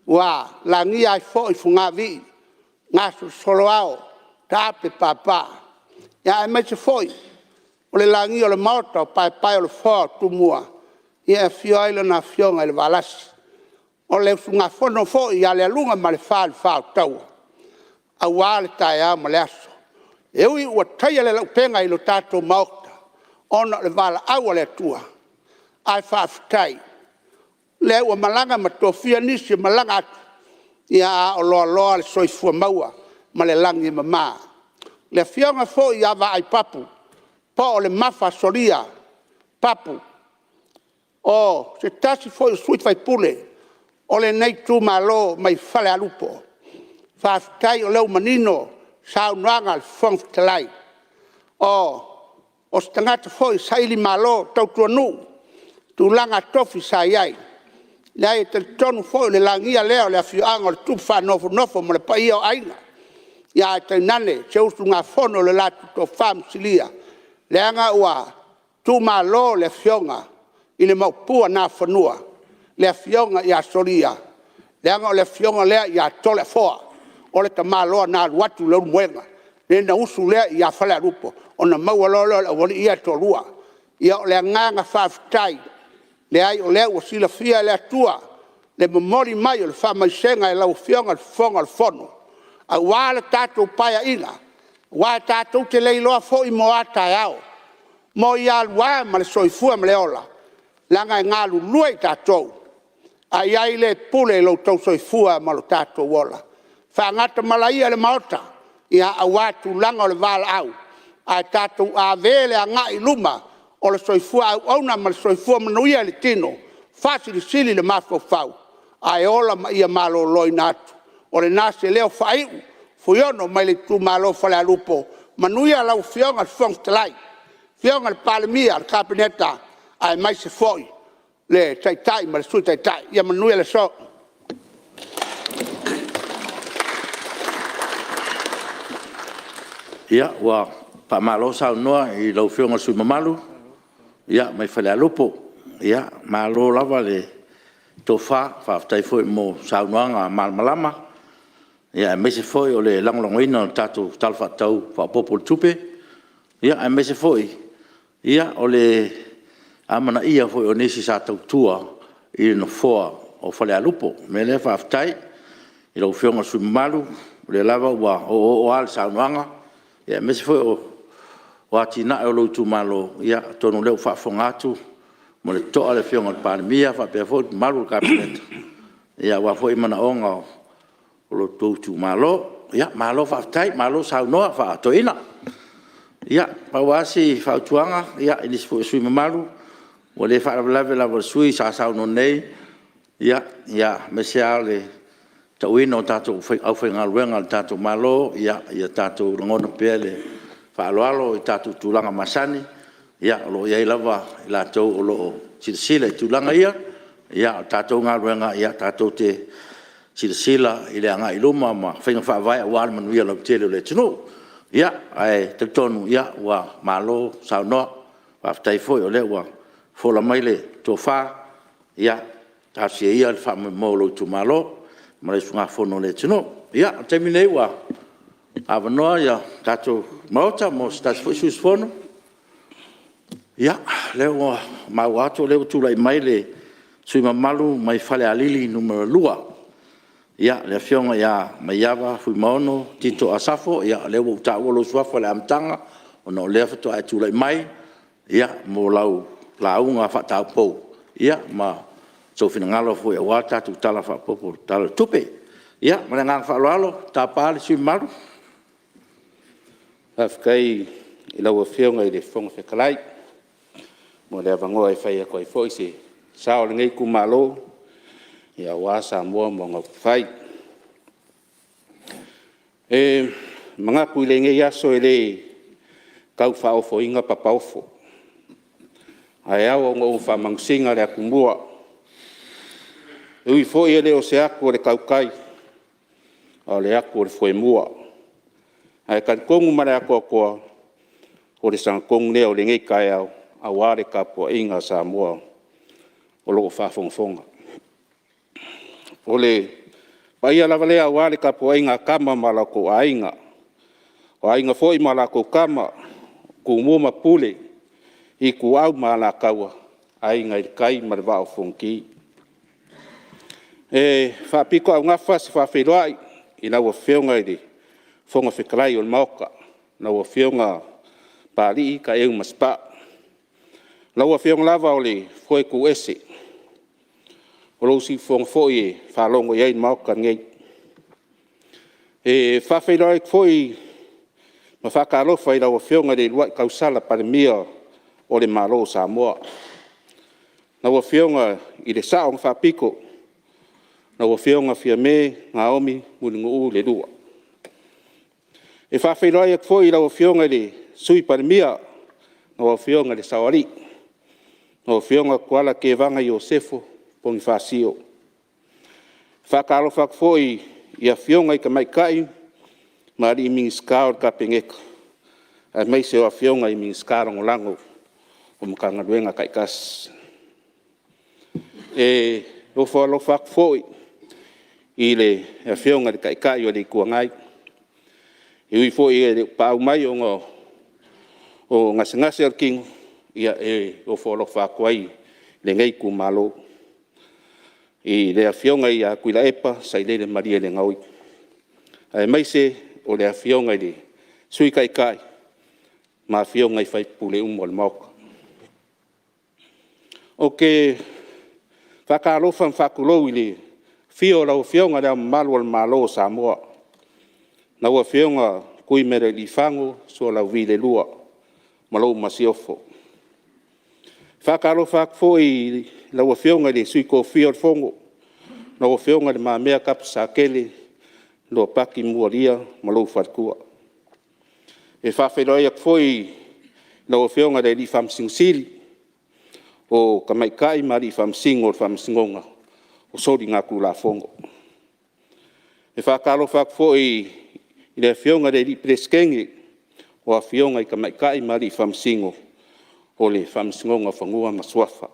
wa langia ai fo I fungavi ngaso soloao tape papa ia e mai se foi o le langi o le maota o pai o le fo tumua ia e fio ai na Afioga I le valasi o le funga fono fo ia le alunga ma le fa taua a wale tae ma le aso e ui ua taia le laupenga I lo tatou maota ona le vala au le atua ai whaafitai le ua malanga ma tofia nisi malanga atu ia o loa le soifua maua ma le langi mama le Afioga fo ia va ai papu po o le mafa soria papu o se tasi fo sui fai pule o le nei Itumalo mai Falealupo whaafitai o leu manino saunoanga le Fetalai o stangata fo I saili malo tautuanu tūlanga tofi sa iai le ai te tonu fo le langia leo le Afioga le tupa nofo mo le paia o aina ia te nane se usu ngā fono le latu to Faasilia le anga ua Itumalo le Afioga I le maupua na whanua le Afioga ia soria le anga o le Afioga lea ia tole foa o le tamaloa na watu leu muenga le na usu lea ia Falealupo o na maua lolo le wali ia tolua ia o le nganga whaafitai le ai o lea ua sila fia le atua le mamori mai o le whamaisenga e lau Afioga le fonga le fono a wale tatou paia ina wa tatou te leiloa fo I mo ata ao mo ia wa ma le soifua ma le ola langa ngā lulua I tatou a iai le pule lo tau soifua ma lo tatou ola whaangata malaia le maota ia a watu langa o le vala au a tatou a vele a ngai luma o le soifua au auna ma le soifua manuia le tino Faasilasilaga le mafau a e ola ma ia malo loi natu o le nase leo whaiu Fuiono mai le Itumalo Falealupo manuia lau Afioga le Fetalai Afioga le Palemene le kabineta ai mai se foi le tai ma su tai ia manui le so Ia, wa pa malo sa noa I lau whionga sui mamalu. Ia, mai Falealupo. Ia, malo lava le tofa, whaftai foi mo sa noanga malmalama. Ia, me se foi o le langolongoina o tatu talfa tau whapopo tupe. Ia, me se foi. Ia, o le amana ia foi o nesi sa tau tua I no foa o Falealupo. Me le whaftai, I lau whionga sui mamalu, le lava wa o al sa noanga. Ia, me se foi o atina o Itumalo, ia, tonu leo whaafongatu, mo le toa le whionga le Palemene, whapea foi malu kabineta. Ia, wa foi mana onga o lo Itumalo, ia, malo whaftai, malo saunoa, whaatoina. Ia, pauasi whautuanga, ia, inis foi sui mamalu, o le whaalawe lawa sui sa sauno nei, ia, me se ao le tauino tātou au whaingaluenga le tātou malo, ia tātou rangona pēle, Faaaloalo I tātou tūlanga masani, ia lo iai lava I lātou o lo silasila I tūlanga ia tātou ngaluenga, ia tātou te silasila I le anga I luma, ma whainga whaavai a wāle manuia lau tele o le tino, ia ai te tonu, ia wa malo saunoa, whaftai foi o le wa fola mai le tō whā, ia tāsia ia le whaamamo lo Itumalo, ma le sunga fono le tino, ia te minei wa, avanoa ia tātou maota mo stasi foi sus fono. Ia, leo mau ato leo tūlai mai le sui mamalu mai Falealili numero 2. Ia, le Afioga ia Maiava, Fuimaono, Tito Asafo, ia leo utau lo suafa le amtanga, ono lea fato ai tūlai mai, ia mo launga whatau pou. Ia, ma so finangalo foi a wata tu tala whapopo tala tupe. Ia, manangang Faaaloalo, tāpāle sui maru. Afkai I lau Afioga I le fonga Fetalai. Mo le avangoa I whai a koe fo se sao le ngei kumalo. Ia wasa mua mo ngau whai. Mga kui le ngei aso le kau whaofo inga papaofo. Ai au o ngau whamangsinga le akumua. Ui fo I le o se aku le kaukai. O le aku le foe mua. Ai kan kongu mara ako koa o le sang kongu leo le ngei kai au a ware ka po inga sa mua o loko whafonga. O le paia lava lea a ware ka po inga kama mala ko ainga. O ainga foi mala ko kama ku mua pule I ku au mala kaua ainga I kai marwa o fonki. Whapiko au ngafa si whawhiroai I lau Afioga I le fonga Fetalai o le maoka, lau Afioga pali ka eu maspa. Lau Afioga lava o le foe ku ese. O lau si fonga foe whalongo iei maoka ngei. Whawhiroai foe ma whakalofa I lau Afioga le luai kausala Palemene o le malo Samoa. Lau Afioga I le sao whapiko. Lau Afioga fia me ngā omi mulingu le lua. Whawhiroai ak foi lau Afioga le sui Palemene, lau Afioga le sawari. Lau Afioga kuala ke vanga I Asafo pongi whasio. Whakalofa ak foi I Afioga I ka maikai, maari I mingi skao ka pengeka. Ai mai se o Afioga I mingi skao ngolango o mkangaluenga kaikas. Lo whalofa ak foi I le Afioga le kaikai o le kuangai. Ui fo I pau mai o ngase al king ia o fo lo fa kwai le ngai ku malo I le Afioga ia kuila epa sai le Maria le ngau ai mai se o le Afioga le sui kai kai ma Afioga I fai pule le mok o ke fa ka lo fa kulo le fio la Afioga le malo Samoa. Na ua Afioga kui mere li fango so la vile lua malo masiofo. Whakaro whakfo I la ua Afioga le sui ko fio fongo. Na ua Afioga le mamea kap sa kele lo paki muaria malo whatkua. Whawheroi ak foi la ua Afioga le li fam singsili. o ka mai kai mari whamsingo o whamsingonga o sori ngā kula whongo. E whakaro whakfo i le whionga re ripreskengi o a whionga i ka mai kai mari whamsingo o le whamsingonga whangua maswafa.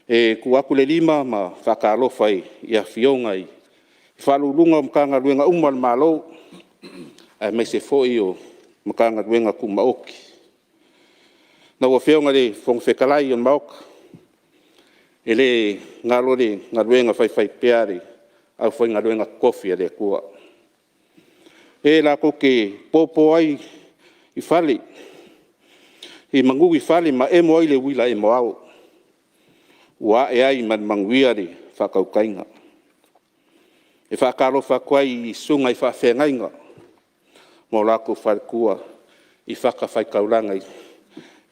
E ku aku le lima ma whakaro whai i a whionga i whalurunga mkanga ruenga umal malo ai mai se foi o mkanga ruenga ku maoki. Na wa whionga le whong Fetalai on maoka. E le ngalo le ngaruenga whai peare au whai ngaruenga kofi le kua. E la ko ke popo ai i whale. I mangu i whale ma e moai le wila e moao. Ua e ai man manguia le whakaukainga. E whakaro whakwai i sunga i whawhengainga. Mo lako whalkua i whakawhaikauranga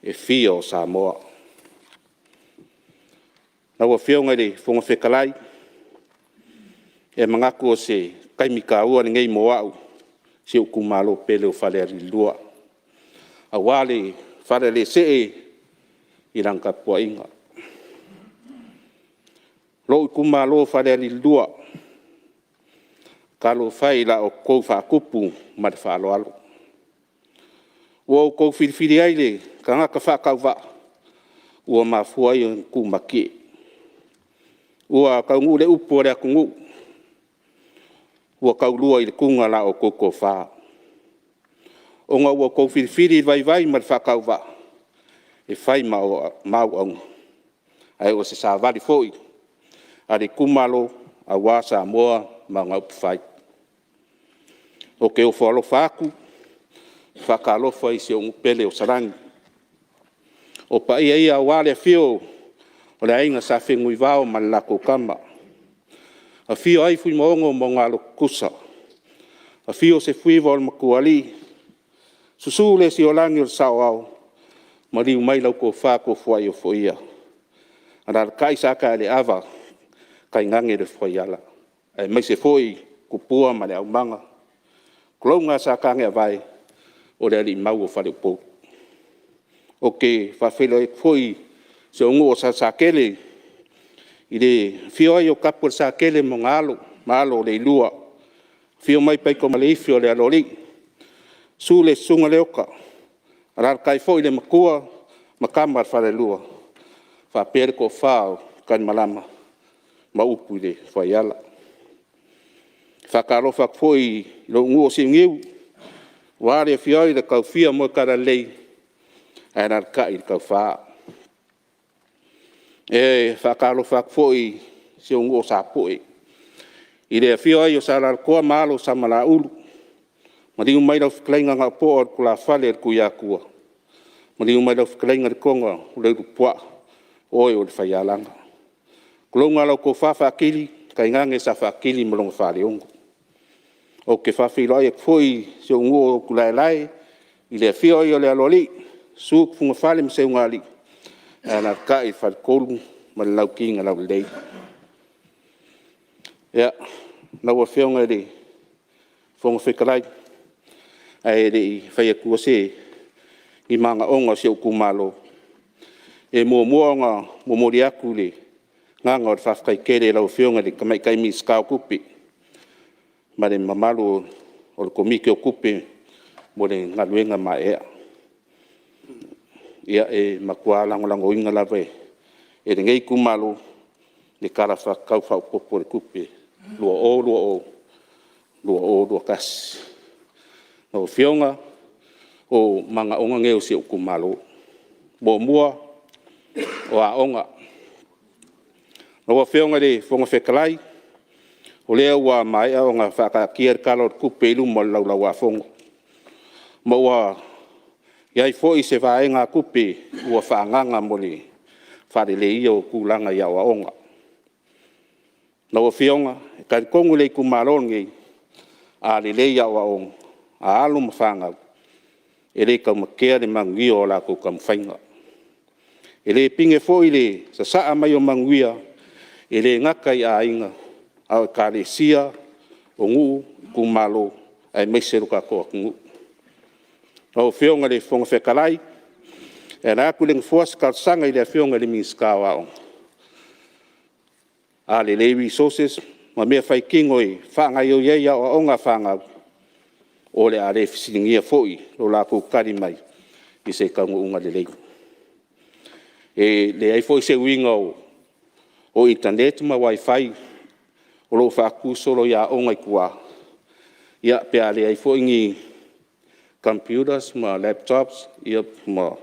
e whia o Samoa. Na ua whionga le whonga Fetalai. E mangaku o se kaimika ua ni ngei moau. Se Itumalo pele o Falealupo. A wale whare le se e i ranga pua inga. Lo Itumalo Falealupo. Kalo whai la o kou whakupu ma te Faaaloalo. Ua o kou whiriwhiri ai le ka ngaka whakau wa. Ua mafua i o ku maki. Ua kaungu le upo rea kungu. Ua kaulua i le kunga la o koko wha. O ngā ua kou whiriwhiri vai ma te whakau wa. E whai mau au. Ai o se sa wari foi. A le kumalo a wā Samoa ma ngā upwhai. O ke o whaalo whaaku, whakalofa i se o ngupele o sarangi. O pa ia wale a whio, o le ainga sa whengui wao ma lako kama. A whio ai Fuimaono mo ngā lokusa. A whio se whiwa o makuali. Susule si o langi o sao au, ma riu mai lau ko whako whai o whoia. Ana kai saka le ava, kai ngange le whaiala. Ai mai se foi kupua ma le au manga. Kulonga sa kange vai o le ali mau o Falealupo. O ke whawhelo e foi se o ngō sa sakele i le whio ai o kapu sakele mo ngalo, malo le ilua. Whio mai pai ko maleifi o le alori. Su le sunga le oka. Arar kai foi le makua makama Falealupo. Whapere ko whao kan malama. Maupu le whaiala. Whakaro whakfoi lo nguo si ngiu. Wāre whioi le kau whia mo kara lei. Ai nar kai kau whaa. E whakaro whakfoi si o nguo sa poe. I le whioi o sa koa malo sa mala ulu. Mariu mai lau whiklainga ngā poa o kula whale ar kuia kua. Mariu mai lau whiklainga le konga o le rupua. Oi o le whaialanga. Kulonga lau ko whawhakili. Kai ngange sa whakili malonga whaleongo. O ke whawhilo ai e kfoi se o nguo o kulaelai. I le whioi o le aloli. Suk funga whale mse ungali. Ana kai whalkolu ma le lau kinga lau lei. Ia, nau a whionga le whonga Fetalai. Ai le i whaia kua se i manga onga se o kumalo. E mua ngā momori aku le nganga o le whawhkai kere lau whionga le kamai kaimi skau kupi. Ma le mamalu o le komike o kupi mo le ngaluenga ma ea. Ia e makua lango inga lawe. E le ngei kumalo le kara whakau whaupopo le kupi. Lua kasi. O whionga o manga onga ngeo se o kumalo. Bo mua o a onga. O whionga le whonga Fetalai. O lea ua mai o ngā whakakia kalo kupe ilu mo lau a whonga. Ma ua iai fo i se whaenga kupe ua whaanganga mo le whare le ia o kulanga ia o onga. Na ua whionga, kai kongu le kumalongi a le ia o onga. A alo mawhanga. E le kau makea le manguia o la kou kam whainga. E le pinge fo i le sa saa mai o manguia. E le ngakai a inga. Au ka le sia o ngu kumalo ai meseru ka koa ngu. O whionga le whonga Fetalai. E nā kuling fuas kalsanga i le Afioga le miskawa o. A le resources, ma mea fai kingo i whaangai o iei o onga whaangau. O le a le fisingia foi, lo la kou kari mai, i se kaunga unga le lei. E le ai foi se winga o internet ma wifi, o lo whaaku solo ia onga i kua. Ia pea le ai foi ngi computers, ma laptops, ia ma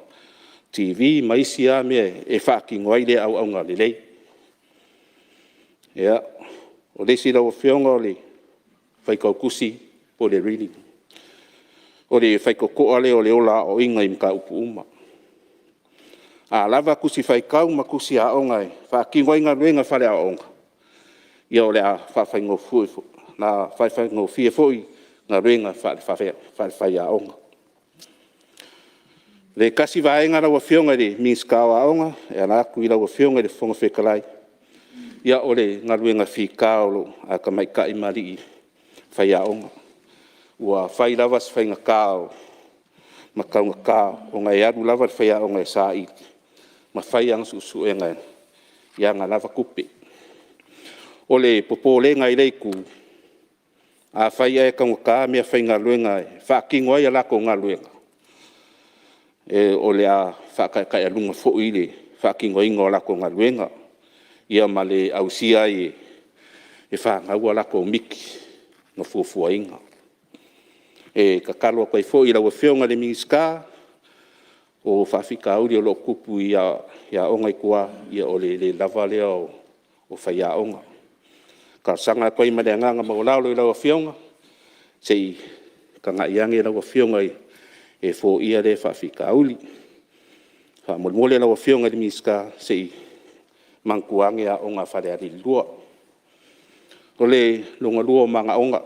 TV, ma isi a mea e whaakingo ai le au onga le lei. Ia, o le si lau whionga o le whaikau kusi po le reading. O le whaikoko ale o le ola o inga i mka upu uma. A lava kusi whaikau ma kusi a onga e whaakingo inga ruenga whale a onga. Ia o le a whawhaingo fui, na whawhaingo fie fui, na ruenga whawhai a onga. Le kasi vaenga rawa whionga le minskawa a onga, e ana aku i rawa whionga le whonga Fetalai. Ia ole ngaruenga fi kaolo a ka mai ka i mari fai a onga. Ua fai lavas fai nga kao, ma kaunga kao, o ngai aru lava fai a onga e sa iti. Ma fai ang susu e ngai, ia nga lava kupe. Ole popo le ngai reiku, a fai e kaunga ka mea fai nga luenga e, whaakingo ai alako nga luenga. E ole a whaakai alunga fo ile, whaakingo ingo alako nga luenga. Ia male au sia e whaangau alako miki no fuafua inga. E kakalo koe fo i rawa whionga le minska o whaafika auri o lo kupu ia onga i kua ia o le lava leo o whai a onga. Ka sanga koe ma le nganga ma o Lalo i rawa whionga sei ka nga iange rawa whionga e fo ia le whaafika auri. Wha molmole rawa whionga le minska sei mangkuange a onga Falealili lua. O le lunga lua manga onga.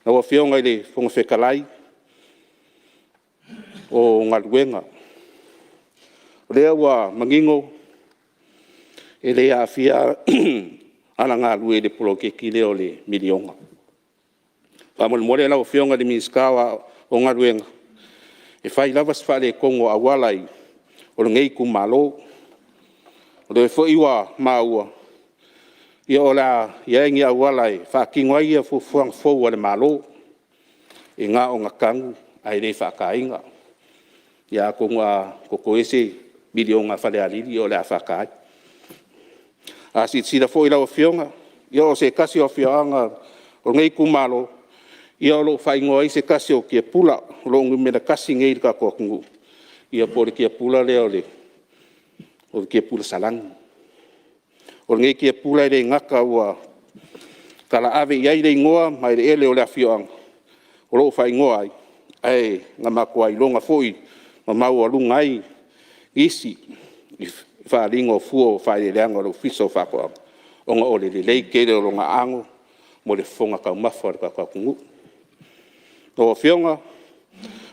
Nawa whionga i le whonga Fetalai o Galuega. O lea ua mangingo e le afia ana ngā lue le polokeki leo le milionga. Whamolmole nawa whionga le minskawa o Galuega. E whai lavas whale kongo awalai o le ngei Itumalo. O le fo iwa maua. Ia o la iengi awalai whaakingo ai ia fuang fau ale malo. E ngā o ngā kangu ai le whaakainga. Ia konga koko ese milio ngā Falealili o le a whaakai. A sira fo i lau whionga. Ia o se kasi o whianga o ngei Itumalo. Ia o lo whaingo ai se kasi o kia pula. O lo ngumena kasi ngei ka kokungu. Ia po le kia pula leo le. O kia pula salang. O ngei kia pula le ngaka ua kala ave iai le ngoa mai le ele o le Afioga. O lo whai ngoa ai. Ai ngā makua i longa foi ma mau alunga ai isi i whaaringo fuo whai le leanga o fiso whakoa. O ngā ole le lei kere o longa ango mo le whonga kau mawha ka kakungu. O whionga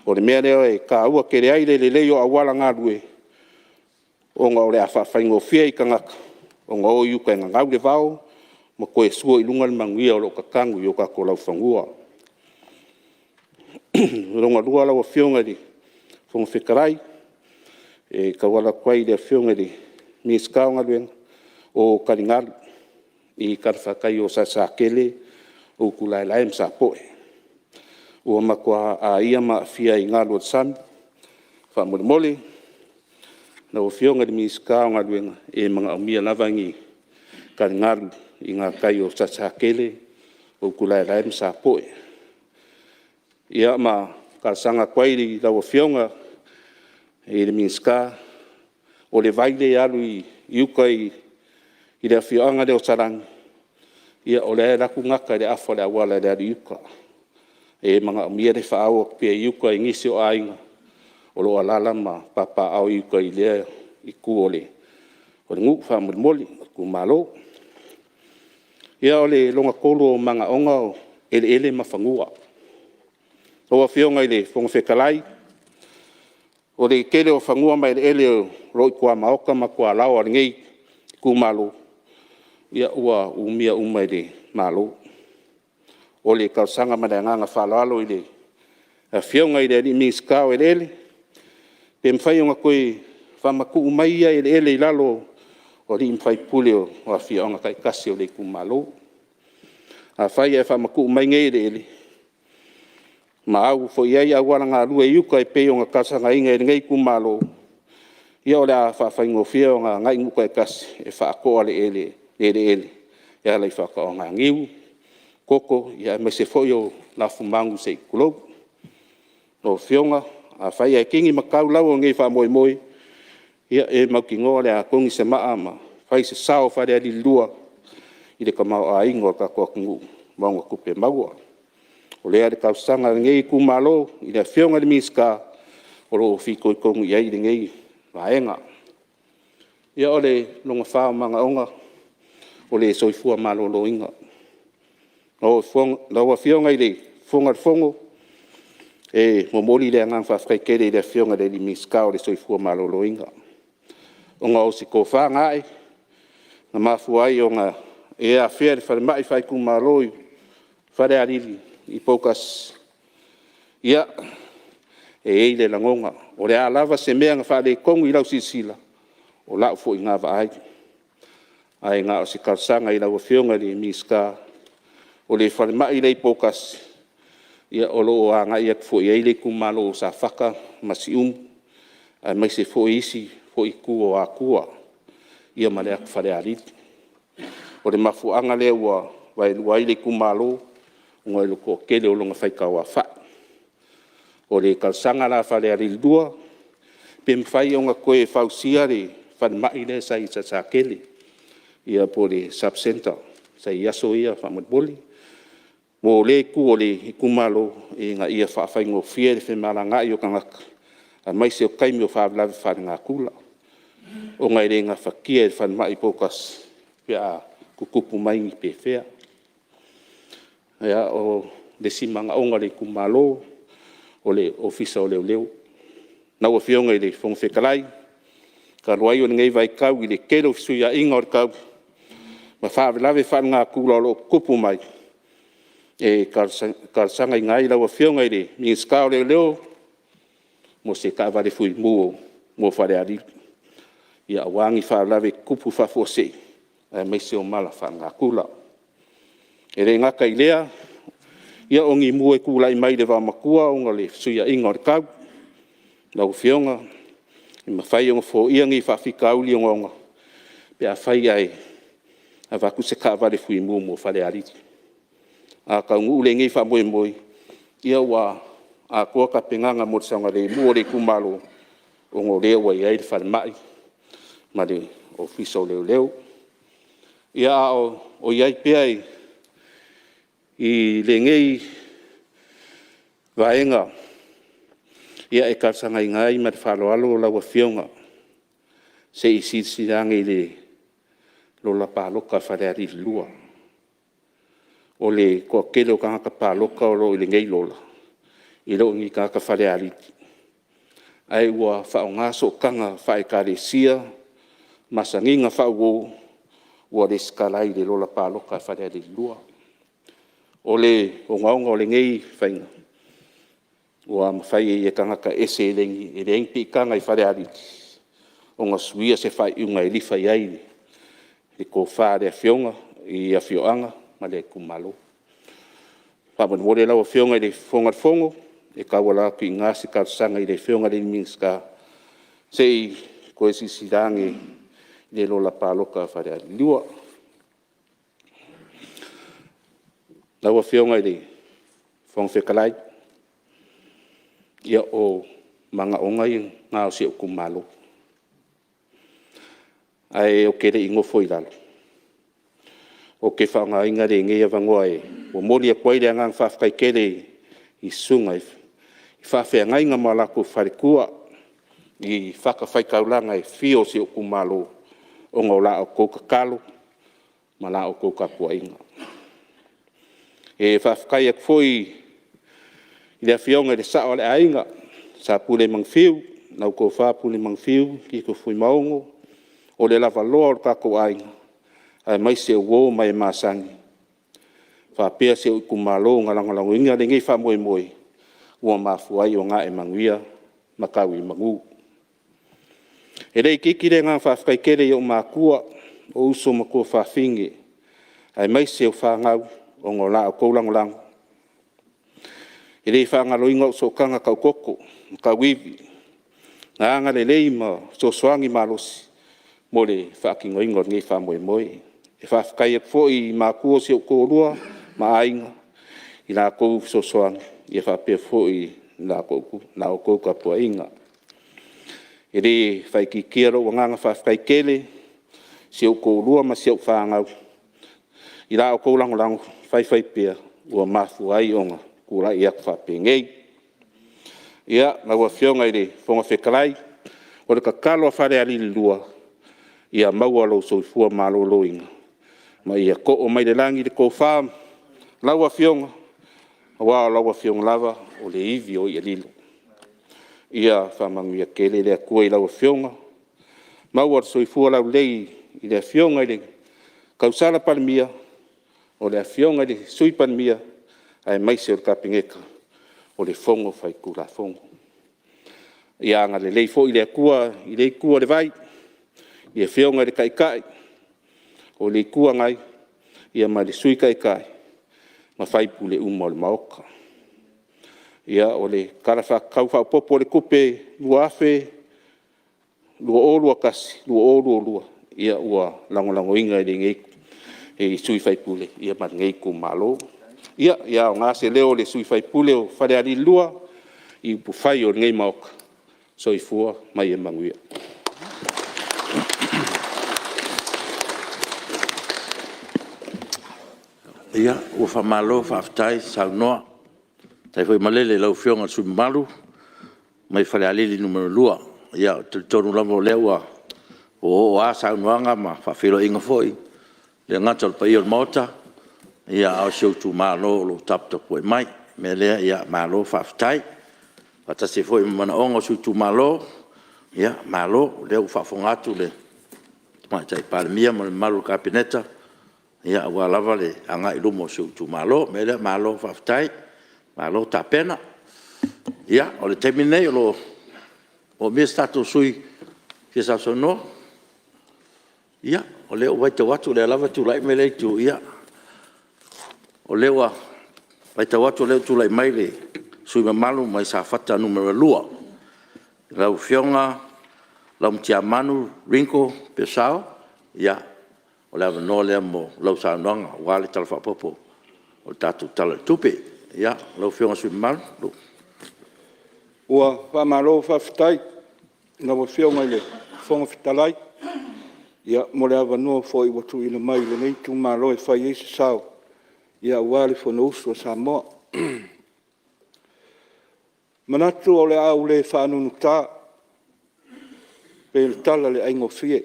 o le mea leo e ka ua kere ai le lei o awala ngā rue. O ngā ole a whawhaingo whia i ka ngaka. O ngā o iuka e ngā ngau le vau, ma koe sua i lunga le manguia o lo kakangu i o ka ko lau whangua. Ronga lua lau a whionga li, whonga Fetalai, e ka wala kwai le a whionga li, mi skao ngā luenga, o karingalu, i karwhakai o sa kele, o kulai laim sa poe. O makua a ia ma fia i ngā lua sami, wha mole mole, na o whionga li mi skao ngā luenga e mga umia lavangi karingaru i ngā kai o sasakele o kulai laim sa poe. Ia ma karsanga kwairi la o whionga e le minska o le vaile alu i iuka i le whionga leo sarang. Ia o le raku ngaka le afo le awala le alu iuka. E mga umia le whaawa pia iuka i ngisi o ainga. O lo alala ma papa au iuka i lea i kuole. O le nguk wha moli ku malo. Ia o le longa kolo o manga onga o ele mawhangua. O a whionga i le whonga Fetalai. O le kele o whangua mai ele o roi kua maoka ma kua lau ar ngei ku malo. Ia ua umia umai le malo. O le kausanga ma le nganga Faaaloalo i le a whionga i le ni miskao ele. Pe mwhai o ngā koe whamaku mai ia ele lalo o ri mwhai pule o Afioga kai kasi o le kumalo. A whai e whamaku mai ngai ele. Ma au fo iai au wala ngā lua iuka e pe o ngā kasanga inga e ngai kumalo. Ia o le a whawhaingofia o ngā ngai nguka e kasi e whaakoa le ele. Ia lei whakao ngā ngiu. Koko ia me se foi o lafu mangu se kulou. O Fionga, a whai e kingi makau lau o ngai wha moi moi. Ia e mauki ngoa le a kongi se maa ma. Whai se sao Falealili lua. I le kamau a ingo ka kua kungu. Maunga kupe maua. O lea le kausanga ngei kumalo. I le Fionga le miska. O lo whiko i kongu iai le ngei vaenga. Ia o le longa whao manga onga. O le soifua malo lo inga. O laua Fionga i le fonga le fongo. E momoli le angang whawhakere i le Fionga le li miska o le soifua malo lo inga. O ngā o si ko whangai. Nga mafuai o ngā e a whea le whare mai whai kumalo i Falealili i pokas. Ia e eile langonga. O le a lava se mea ngā whare kongu i lau sisila. O lau fo i ngā vaai. Ai ngā o si kalsanga i lau Fionga le miska. O le whare mai le pokas. Ia o loo a ngā iak fo i eile kumalo o sa whaka masi Ai mai se fo isi fo i kua o a kua. Ia ma le ak Falealili. O le mafuanga le ua vai luai le kumalo. Unga i loko kele o longa whaikau a wha. O le kalsanga la Falealili dua. Pe mwhai o ngā koe whausia le whanmai le sa i sa kele. Ia po le subcenter. Sa i aso ia whamatboli. Mo le ku o le kumalo e ngā ia whaafai fie le whemala ngā i o kangaka. A mai se o kaimi o whaavlawe whare ngā kula. O ngai re ngā whakia e whanmai pokas. Pia kukupu mai ngi pe whea. Ia o le simanga onga le kumalo. O le ofisa o leo leo. Nau o Fionga i le fonga Fetalai. Ka roai o ngai vai kau i le kelo fisuia inga o le kau. Ma whaavlawe whare ngā kula o lo kupu mai. E karsanga i ngai lau o Fionga i le mingiska o leo leo. Mo se ka vale fui muo mo Falealili. Ia wangi whaalawe kupu whafose. Ai mai se o mala whanga kula. E re ngaka i lea. Ia ongi mua e kula i mai le wamakua. Onga le suia inga o le kau. Lau Fionga. I mawhai onga fo iangi whawhika auli onga. Pea whai ai. A waku se ka vale fui muo mo Falealili. A ka ngu ule ngi wha moe moe. Ia wa a kua ka penganga mo sanga le mua le kumalo. O ngō leo wa iai le whare mai. Ma le ofisa o leo leo. Ia o iai pea i le ngei vaenga. Ia e kalsanga i ngai ma le Faaaloalo o Laua Fionga. Se i sisirange i le lola pāloka Falealili lua. O le kua kele o kanga ka pāloka o lo i le ngei lola. I lo ngi kanga ka Falealili. Ai ua whao ngaso kanga whae kāresia. Masanginga whao ua le skalai le lola pāloka Falealili lua. O le o ngaunga o le ngei whainga. Ua mawhai e kanga ka ese lengi. E le engpi kanga i Falealili. O ngā suia se whai unga e lifa iai. E ko whaare a Fionga i Afioga ma le kumalo. Pāpana mōre lau a Fionga i le fonga fongo. E kaua ki ngā si kalsanga i le Fionga le mingiska. Sei koe sisirange le lola pāloka Falealili lua. Lau a Fionga i le fonga Fetalai. Ia o manga onga i ngā o si o kumalo. Ai o kere ingo foi Lalo. O ke whaanga inga re ngea vangoa e. O mori a koeire angang whawhkai kere i sunga i whawhea ngai ngā malako wharekua i whakawhaikaulanga e whio si o kumalo o ngau la o kouka kalo ma la o kouka kua inga. E whawhkai ak foi i le Fionga le sao le ainga sa pule mangwhiu nau ko wha pule mangwhiu ki ko Fuimaono o le lava loa o kako ainga. Ai mai se uo mai masangi. Whapea se o kumalo ngalangalango inga le ngei wha moe moe. Ua mafuai o ngā e manguia makau i mangu. E rei kiki re ngā whawhakaikere i o mākua o uso makua whawhingi. Ai mai se o whangau o ngō la o koulangolango. E rei whangalo inga o sokanga kau koko, kau iwi. Ngā anga le lei ma so soangi malosi. Mo le whaakingo ingo ngai whamoe moe. E whawhakai e fwoi mākua se o kōrua ma ainga. I nā kou so soangi. I e whapea fwoi nā o kou kapua inga. E re whaiki kiaro o nganga whawhakai kele, se o kōrua ma se o whangau. I rā o koulangolango whaiwhai pia ua mafu ai onga kura i aku whapengei. Ia, ngā ua whionga i re whonga Fetalai, o re ka kalo a Falealili lua, ia maua lo so i fua malo loinga. Ma ia ko o mai le langi le ko wham, laua whionga, awa laua whionga lava o le iwi o i alilo. Ia whamanguia kele lea kua i laua whionga. Maua so i fua lau lei i lea whionga i le kausala palemia o lea whionga i le sui palemia ai maise o le kapingeka o le fongo whai kura fongo. Ia anga le lei fo i lea kua i le kua le vai i le whionga i le kaikai o le kua ngai ia mai le sui kaikai ma whai pule uma o le maoka. Ia o le karafa kauwha popo le kupe lua afe, lua o lua kasi, lua o lua lua. Ia ua lango inga i le ngeiku e sui whai pule, ia ma ngeiku malo. Ia o ngase leo le sui whai pule o Falealili lua i upufai o ngei maoka. So i fua mai e manguia. Ia, ua whamalo, whaftai, saunoa. Tai foi malele lau whionga sui malu, mai Falealili numero lua. Ia, tonu lamo lewa o asa unuanga ma whawhiro inga foi. Le ngata pa i o mota, ia au siu tu malo lo taptapu e mai. Me lea ia malo whaftai. Wata se foi mana onga siu tu malo, ia malo leo whafongatu le. Mai tai palemia ma le malu kapineta. Ia ua lava le anga i lumo siu tu malo, me lea malo whaftai. Malo tapena. Ia, o le temine o mea stato sui ke sa sono. Ia, o leo waita watu le lava tu lai mele tu ia. O leo waita watu leo tu lai mai le sui mamalu mai sa fata numero lua. Lau Fionga, Laumatiamanu, Ringo, Purcell. Ia, o leo no leo mo lau sa nonga wale talfa popo o tatu tala tupe. Ia, lau whionga sui mal. Ua whamalo whawhitai, na wa whionga i le whonga Fetalai. Ia, mo le awa noa fo i watu ina mai le nei Itumalo e whai eisi sao. Ia, wale whono usu o Samoa. Manatu o le au le whanunu tā, pe le tala le aingo fie.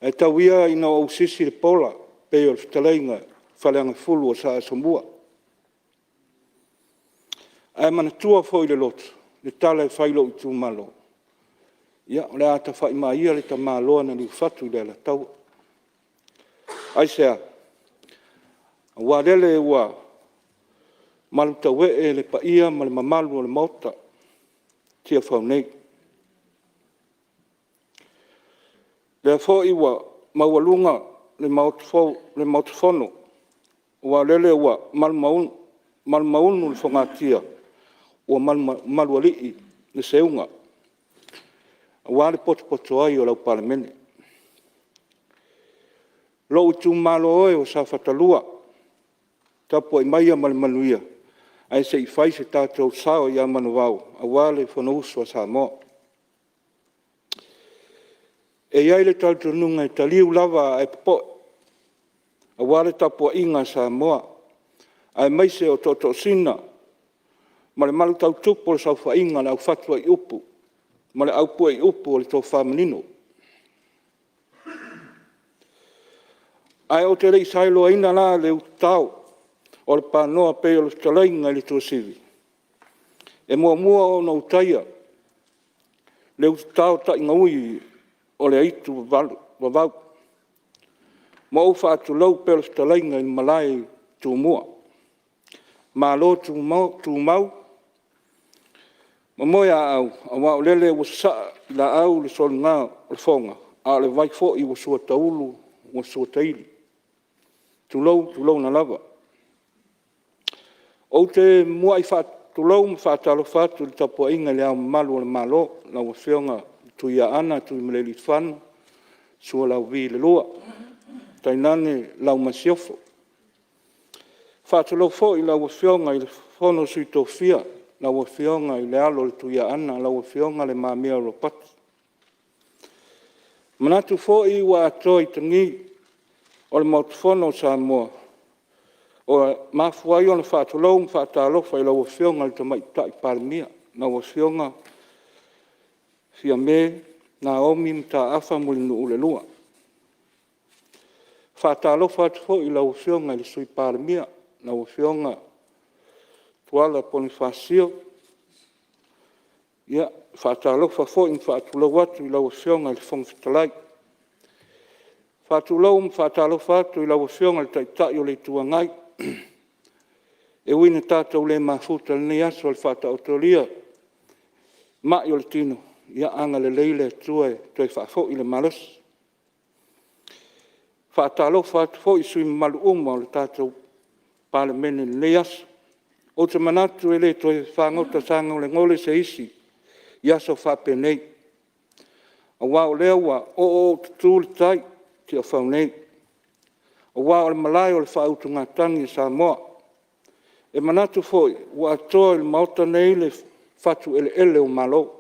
E tawia ina o sisi le pola, pe o le Fetalainga, whaleanga fulu o sa asomua. Ai manatua foi le lotu, le tala e whailo i Itumalo. Ia, le ata whai maia le ta māloa na li whatu le la tau. Ai sea, wa lele ua malu tawe e le paia ma le mamalu o le mauta, tia whau nei. Le fo iwa mawalunga le mautu fono, wa lele ua malu maunu le whangatia, ua malu alii le seunga. Wa le poto ai o lau Palemene. Lo Itumalo oe o sa fatalua, tapo i maia ma le manuia, ai se i whai se tātou sao i a manu wau, a wale whana usu a Samoa. E iai le tātou nunga i taliu lava e popo, a wale tapo inga Samoa, ai maise o toto sina, ma le malu tau tupo le sau whainga le au fatua i upu, ma le au pua i upu o le tō whamanino. Ai o te rei sailo aina la le utau, o le pānoa pe o le talainga le tō sivi. E mua o na utaia, le utau ta inga ui o le aitu wavau. Ma o whaatu lau pe o le talainga i malai tū mua. Ma lo tū mau, Mamoia au, awa o lele ua saa la au le solunga o le fonga, a le vai fo i ua sua taulu, ua sua taili. Tulou na lava. O te mua i tulou ma whaatalo whatu le tapua inga le au malu o le malo, la ua whionga tui a ana, tui maleli whanu, sua lau vi le lua. Tainane Laumatiamanu. Whaatalo fo i la ua whionga i le fono sui tofia, la ua whionga i le alo le tui a ana, la ua whionga le mamia o pati. Manatu fo i ua atoi tangi o le mautufono sa moa. O mafuai o le whaatalo ma whaatalo whai la ua whionga le tamaita i Palemene, la ua whionga fia me na omi mta afa muli nu ule lua. Whaatalo whaatu fo i la ua whionga i le sui Palemene, la ua whionga tuala poni whaasio. Ia, whaatalo whafo i whaatulau watu i la ua whionga i le fonga Fetalai. Whaatulau ma whaatalo whatu i la ua whionga le taitai o le tuangai. E wina tātou le mafuta le nei aso le whaataotolia. Ma i o le tino, ia anga le leile tue toi whaafo i le malos. Whaatalo whaatu fo i sui malu uma o le tātou Palemene le nei aso. O te manatu e le toi whangota sanga o le ngole se isi, i aso whapenei. A wao lea wa o tutu le tai ki o whaunei. O wao le malai o le whautunga tangi sa moa. E manatu foi, wa atoa il maota nei le fatu ele o malo.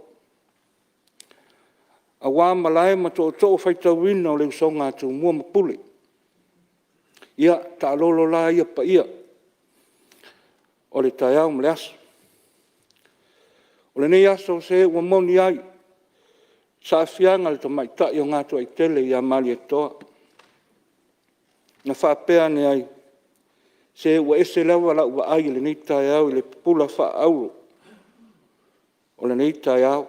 A wā malai ma tō whaitawina o le usonga atu mua mapule. Ia, ta lolo la ia pa ia. O le tai au mle aso. O le nei aso se ua moni ai. Sa fianga le tamaitai o ngātu ai tele ia mali e toa. Na whapea ne ai. Se ua ese lawa la ua ai le nei tai au i le pula Faaaloalo. O le nei tai au.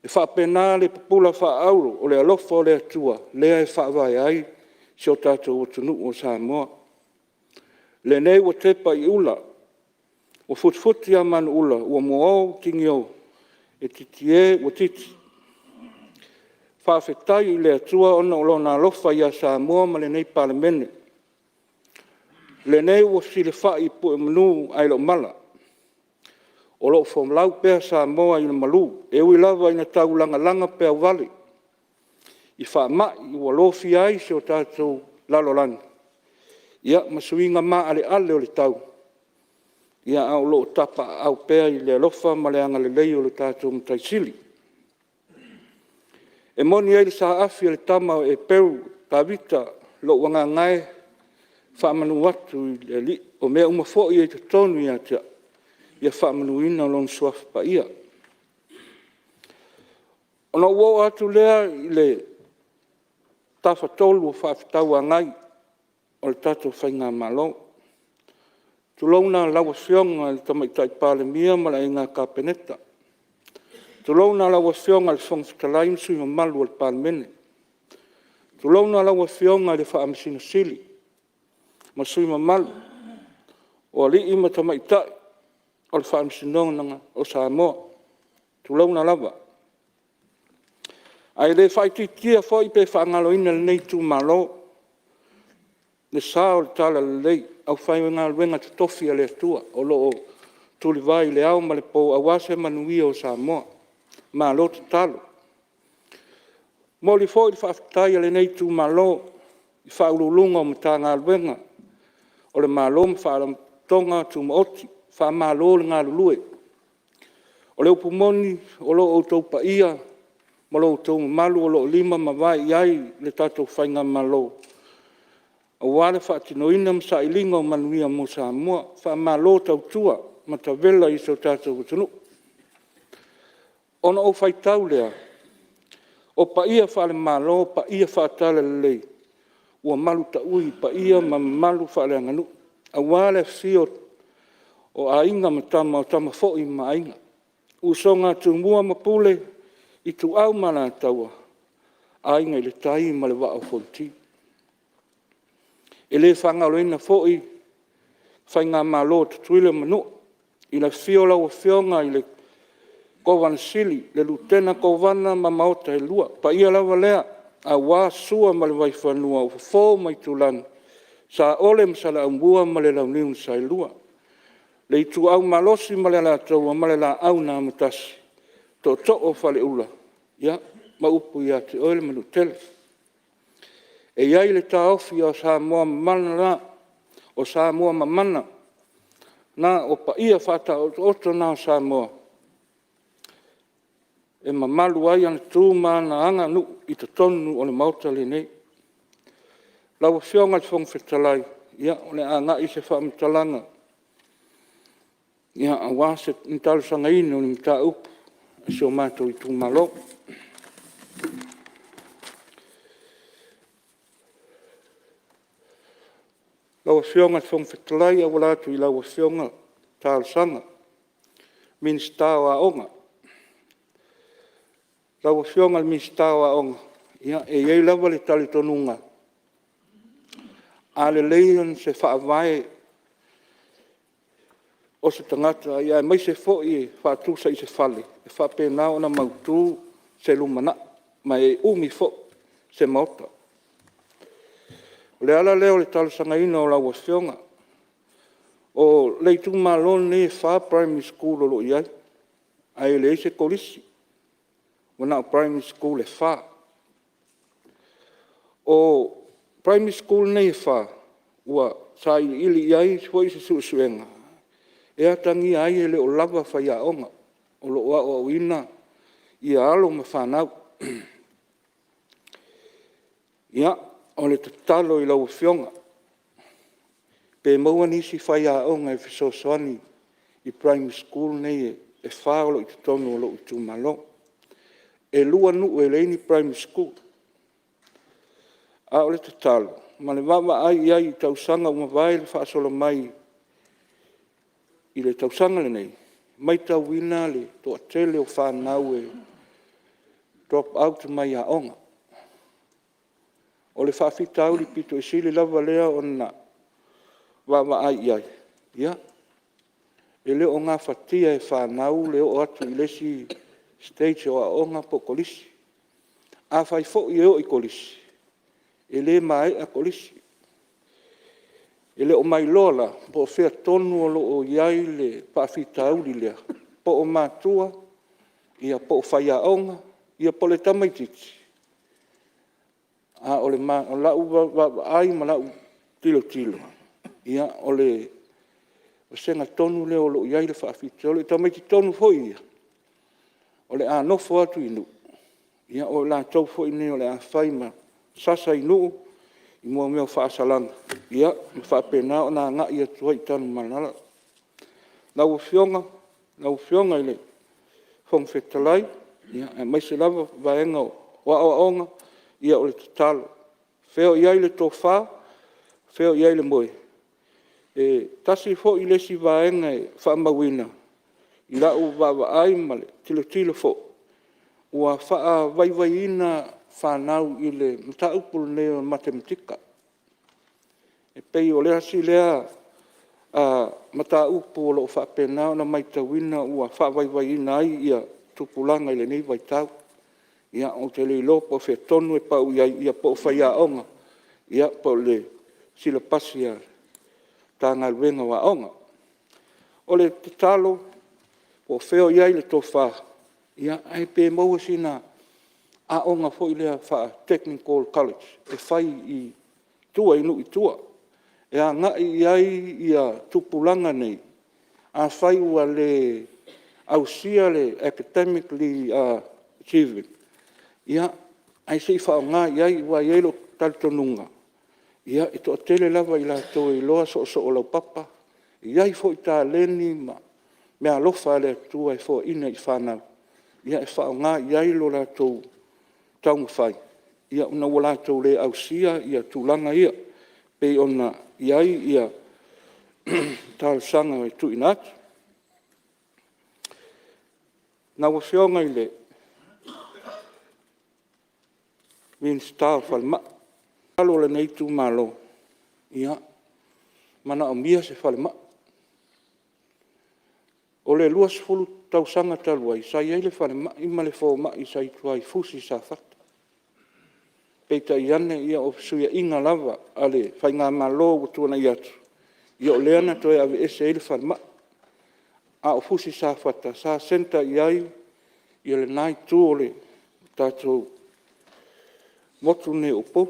E whapena le pula Faaaloalo o le alofa o le atua. Lea e whaavai ai se o tātou o tunu o Samoa. Le nei ua tepa i ula. O futfuti a manu ula. Ua moao tingi au. E titie ua titi. Whaafetai i le atua ona o lona alofa i a Samoa ma le nei Palemene. Le nei ua sile whai pu e manu ai lo mala. O lo fom lau pea Samoa i le malu. E ui lava ina tau langa pea wale. I wha mai ua lofi ai se o tātou Lalo lani. Ia masuinga maa ale o le tau. Ia au lo tapa au pea i le alofa ma le anga le lei o le tātou mtaisili. E moni e le sa afi le tama e peru tawita lo wanga ngai whaamanu watu i le li. O mea umafo i e te tonu i atia. Ia whaamanu ina o lon suaf pa ia. Ona uo atu lea i le tafa tolu o whaafitau a ngai o le tātou whainga malo. Tulauna lawa whionga le tamaitai Palemene ma la inga kapeneta. Tulauna lawa whionga le fonga Fetalai sui malu o le Palemene. Tulauna lawa whionga le whaamisina sili ma sui malu o li ima tamaitai o le whaamisinonga o Samoa. Tulauna lawa. Ai le whaititia fwoi pe whaangaloina le nei Itumalo. Le sao le tala le lei. Au whai ngā luenga te tofi a le atua, o loo tuli vai le au ma le pou awase manuia o Samoa, ma lo te talo. Mo li fo i whaftai a le nei Itumalo, i whaululunga o mta ngā luenga, o le malo ma whaalamtonga tu maoti, wha malo le ngā lulue. O le upumoni, o loo tau pa ia, mo loo tau malu, o loo lima ma vai iai le tatou whainga malo. O wale whaatinoina msa ilinga o manuia mo Samoa, wha malo tau tua, ma ta vela i so tātou utunu. Ona o whaitau lea, o pa ia whale malo, pa ia whaatale lei, ua malu ta ui, pa ia ma malu whale anganu. A wale fio o a inga ma tama o tama fo i ma inga. Usonga tu mua ma pule, i tu au mana taua, a inga i le tai ma le wa o fonti. E le whangaloina fōi, whainga malo te tuile manu, i la fiola o whionga i le kovana sili, le lutena kovana ma maota e lua. Pa ia lava lea, a wā sua ma le waifanua o fō mai tūlani. Sa ole msala umbua ma le launiu sa e lua. Le itu au malosi ma le la taua ma le la au na matasi. To o fale ula. Ia, ma upu ia te oile ma lutele. E iai le ta ofi o sa mua mamana la, o sa mua mamana. Na o pa ia fata o na sa mua. E mamalu ai ana tūma na anga nu i te tonu o le mauta le nei. Lau Afioga te fonga Fetalai, ia o le anga i se whaamitalanga. Ia a wase ntalo sanga ino ni mta upu, e se o mātou Itumalo. Lau Afioga te fonga Fetalai, a wala atu i lau Afioga talo sanga. Minsta o a onga. Lau Afioga le minsta o a onga. Ia e iei lava le tali tonunga. Ale leian se whaavae o se tangata, ia mai se fo i whaatusa i se whale, e whapena o na mautu se lumana, ma e umi fo se maota. Le ala leo le talusanga ina o lau Afioga, o le Itumalo ne wha primary school o lo iai, ai le se kolisi, wana o primary school e wha. O primary school nei wha, ua sa ili iai foi se suenga. E atangi ai ele o lava whai a onga, o lo oa o ina, i alo ma whanau. Ia, o le tatalo i lau Afioga. Pe maua nisi whai a onga e fisosoani i primary school nei e whaolo i te tonu o lo Itumalo. E lua nu e leini primary school. A o le tatalo, ma le wawa ai ai tausanga uma vai le whaasola mai i le tausanga le nei. Mai tau wina le toa tele o whanau e drop out mai a onga. O le whaafitau li pito e sili lava lea o na wawa ai ai. Ia, e leo o ngā whatia e whanau leo o atu i lesi stage o a onga po kolisi. A whai fo i eo i kolisi. E le mai a kolisi. E le o mai lola, po o whea tonu o lo o iai le paafita auri lea. Po o mātua, ia po o whaia onga, ia po le tamaititi. A o le ma, o lau ai ma lau tilo tilo. Ia o le, o senga tonu le o lo iai le paafita, o le tamaiti tonu foi ia. O le a nofo atu inu. Ia o la tau foi ne o le a whaima. Sasa inu i mua mea whaasalanga. Ia, whaapena o nā ngā ia tua i tanu manala. Lau Afioga i le fonga Fetalai, ia, e mai se lava vaenga o aonga, ia o le tatalo. Wheo iai le tō whā, wheo iai le moe. E tasi fo i lesi vaenga e whaamawina, i lau wawa ai male, tilo fo. Ua wha vaivaina whanau i le mta upulu neo matematika. E pei o lea si lea mata upu o lo whapena na mai tawina ua wha vaivaina ai ia tupulanga i le nei vaitau. Ia o te le lopo whea tonu e pau ia po whaia onga. Ia po le sila pasia tā ngā luenga wa onga. O le te talo o wheo iai le tō wha. Ia ai pe maua sina a onga fo i lea wha technical college. E whai i tua inu i tua. E a ngā iai ia tupulanga nei. A whai ua le ausia le academically achieving. Ia ai sei wha o ngā iai ua ielo talitonunga. Ia i toa tele lava i la tō i loa so o lau papa. Iai fo i tā leni ma mea lofa le tua e fo ina i whanau. Ia e wha o ngā iai lo la tō taunga whai. Ia una wala tō le ausia ia tūlanga ia. Pei ona iai ia tāle sanga e tu inati. Nā Afioga i le minsta o whalema. Lalo le nei Itumalo. Ia, mana o mia se whalema. O le 2 tausanga taluai, sa iai le whare mai ma le fō mai sa i tuai fusi sa whata. Peita i ane ia o suia inga lava, ale whai ngā malo o tuana i atu. Ia o leana toi ave ese ele whare mai. A o fusi sa whata, sa senta i ai, ia le nai tū o le tātou motu ne o po.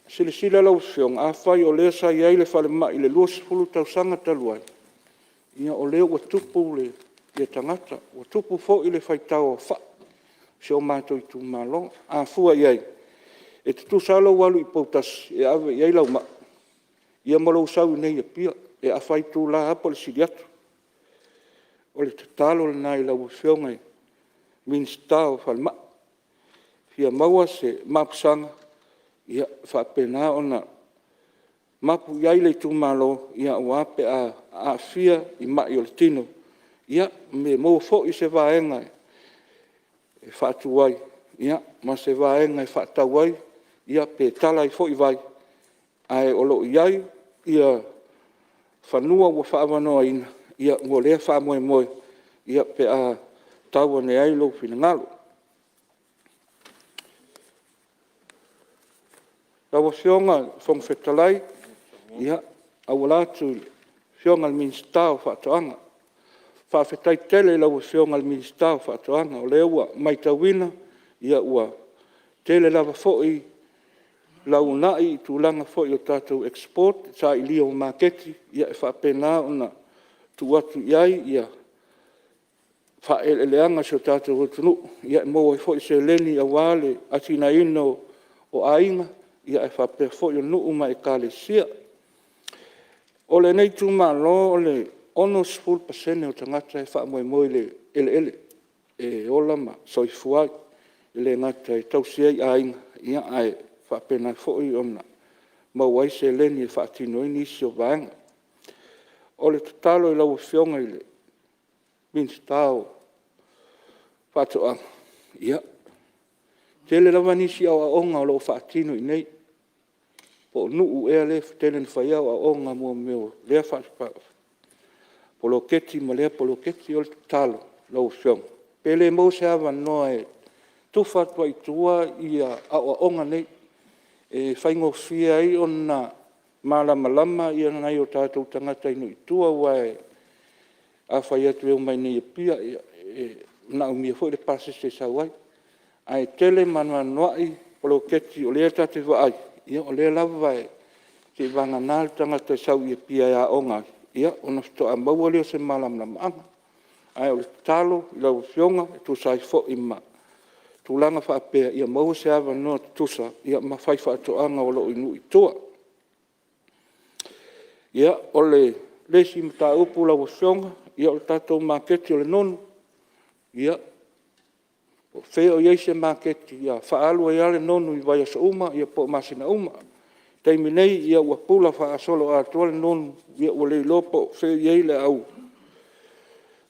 Sila lau whiong, a whai o lea sa iai le whare mai, le luas pulu tausanga taluai. Ia o leo wa tupu le tangata, wa tupu fo i le whai tau o wha. Se o mātou Itumalo, a fua iai. E tutu salo walu i poutas, e ave iai lau ma. Ia malo usau nei e pia, e a whai tū la apa le siri atu. O le tatalo le nai lau whionga e, minsta o whare mai. Fia maua se mapusanga, ia whapena ona mapu iai le Itumalo, ia ua ape a fia i mai o le tino. Ia me mou fo i se vaenga e whaatuai. Ia ma se vaenga e whaatauai, ia Fetalai fo i vai. Ai olo iai, ia whanua ua whaamanoa ina, ia ngolea whaamoe moe, ia pe a taua ne ailo Fina'i. Lawa whionga whong Fetalai, ia awalatu whionga al minsta o whaatoanga. Whaafetai tele lawa whionga al minsta o whaatoanga, o leua mai tawina, ia ua tele lava fo'i lau nai i tūlanga fo'i o tātou export, sa i lia o maketi, ia e whaapena ona tuatu iai, ia whaeleleanga si o tātou rutunu, ia e moa i fo'i se leni a wale atina ino o ainga, ia e whapea fo'i o nuu mai e kālesia. O le nei Itumalo, o le almost 4% o tangata e whaamoe moe le ele, e ola ma soifuai, le ngata e tausiai ainga, ia ai whapena fo'i ona mauai se leni e whaatinoi nisi o vaenga. O le tatalo i lau whionga i le minstao whaatoanga, ia. Tele lawa nisi au aonga o lau whaatino i nei. Po nuu ea le tele ni whai au aonga mua meo lea whaatipao. Poloketi ma lea poloketi o le tatalo lau whionga. Pele mo se awa noa e tufa tua i tua i a aonga nei. E whaingo fia ai o na malama i ana i o tātou tangata ino i tua wae a whai atu eo mai nei e pia na umia fo i le pase se sa wai. Ai tele manua noai poloketi o lea tate waai. Ia o lea lava e te vanga nal tangata sau i e pia e aonga. Ia o na fito a maua leo se malama anga. Ai o le talo i lau whionga e tu sai fo i ma. Tūlanga whaapea ia mau se awa noa tusa ia ma whai whaatoanga o lo inu i toa. Ia o le lesi mta upu lau whionga, ia o le tātou maketi o le nonu. Ia o wheo iei se maketi ia whaalua ia le nonu i vai asa uma, ia po masina uma. Teimi nei ia ua pula Faaasolo atua le nonu, ia ua lei lopo wheo iei le au.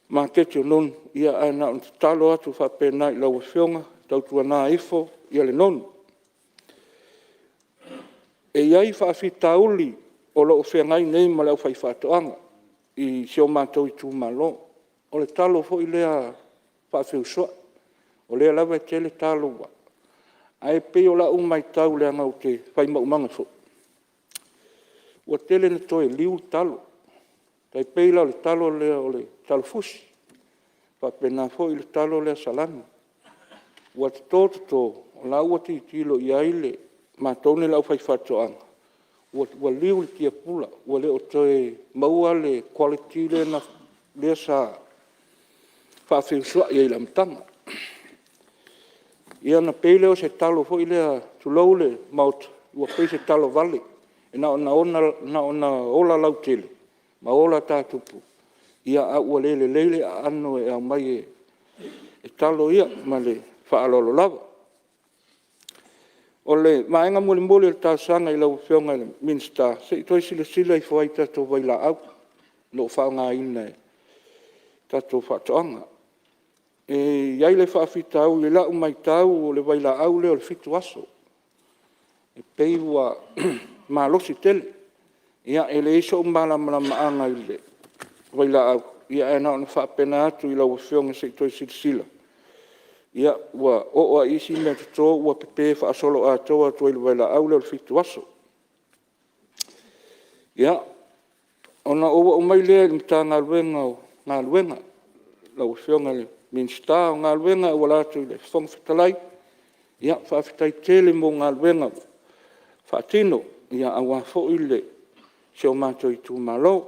Maketi o nonu, ia ana o talo atu whapena i lau whionga, tautua nā ifo, ia le nonu. E iai whaafitauli o loo whengai nei ma leo whai whaatoanga i seo mātou Itumalo. O le talo fo i lea whaafeusua. O lea lawa e tele talo wa. Ai pe o la umai tau lea ngau te whai maumanga fo. Ua tele na toe liu talo. Tai pe la o le talo lea o le talo fusi. Whapena fo i le talo lea salami. Ua te tō, o la ua te tilo i aile, ma tōne lau whai whatoanga. Ua liu li tia pula, ua le o toe maua le quality le na lea sa whawhiusua i aila mtanga. Ia na peile o se talo fo i lea tulou le maut, ua pei se talo vale, e na ona ola lau tele, ma ola tātupu. Ia a ua leile a ano e au mai e talo ia, ma le Faaaloalo lava. O le maenga mole le tāsanga i lau whionga le minsta, se i toi sila i whai tātou vai la au, no whaonga ina e tātou whaatoanga. E iai le whaafitau, le lau mai tau o le vai la au le o le fitu aso. E peiwa malosi tele, ia e le iso malama anga i le vai la au. ia e na ona whaapena atu I lau whionga se toi silasila. Ia ua o isi mea tuto ua pepe whaasolo a toa tua ilu waila au leo fitu aso. Ia, ona o mai lea I mta ngā luenga, lau whionga le minsta o ngā luenga ua lātu le whonga Fetalai. Ia, whaafitai tele mo ngā luenga whaatino, ia awa fo ile seo mātou Itumalo.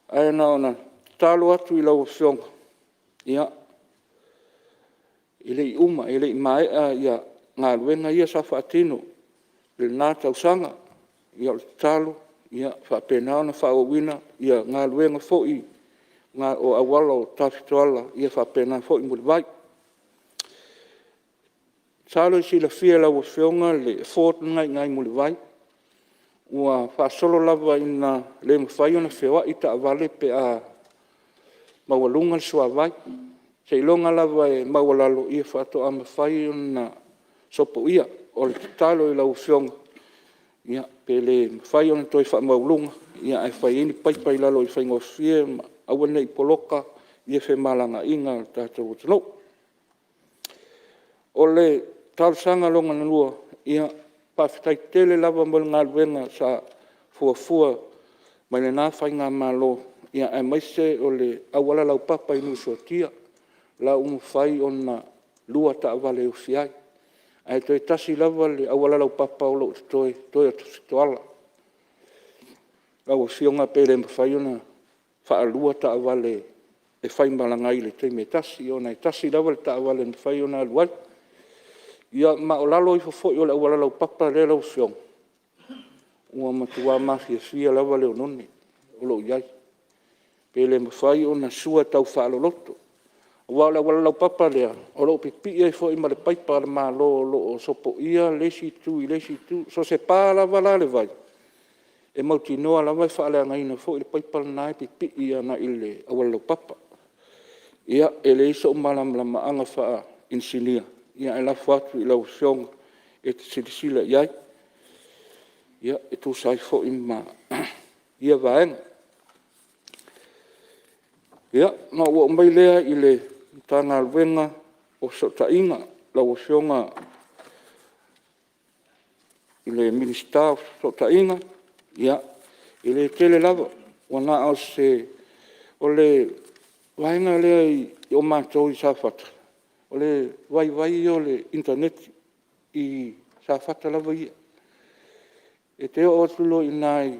Aena ona talo atu I lau whionga. Ia, ile I uma, ile I maea ia ngā luenga ia sa whaatino. Le nā tausanga, ia o talo, ia whaapena ona whaawina, ia ngā luenga fo I ngā o awala o tawhitoala, ia whaapena fo I muri vai. Talo I sila fia lau whionga le ngai muri vai. Ua whaasolo lava ina le mwhai ona whiwa I ta avale pe a mawalunga sua vai. Se ilonga lava e mawalalo ia whaato a mwhai ona sopo ia o le talo I lau whionga. Ia pe le mwhai ona toi wha mawalunga. Ia ai whai ini paipai lalo I whaingo fia awane I poloka ia whe malanga inga tātou utano. O le tausanga longa na lua ia pawhitai tele lava mo ngā luenga sa fuafua mai le nā whai ngā malo ia e maise o le awala lau papa I nusotia la whai o na lua ta avale ufiai. Ai toi tasi lava le awala lau papa o lo toi atu fitoala. Lau whionga pere mwhai o na whaalua ta avale e whai malangai le te me tasi o na e tasi lava le ta avale mwhai o na aluai. Ia ma o lalo I fofoi o le awala lau papa le lau whionga. Ua matua mafia fia lava le onone o lo iai. Pele mwhai o na sua tau faaloloto. Ua le awala lau papa lea o lo pipi e fo I ma le paipa le malo lo o sopo ia lesi tu so se pā lava la le vai. E mauti noa lava I whaale angaina fo I le paipa le nai pipi ia na I le awala lau papa. Ia e le iso malam lama anga wha insinia. Ia e lafu atu I lau whionga e te silisila iai. Ia e tu sai fo I ma ia vaenga. Ia, na ua mai lea I le tāna luenga o sotainga lau whionga I le minista o sotainga. Ia, I le tele lava. Wana au se o le vaenga lea I o mātou I sāwhata. O le vai o le internet I sāwhata lava ia. E te o tulo I nai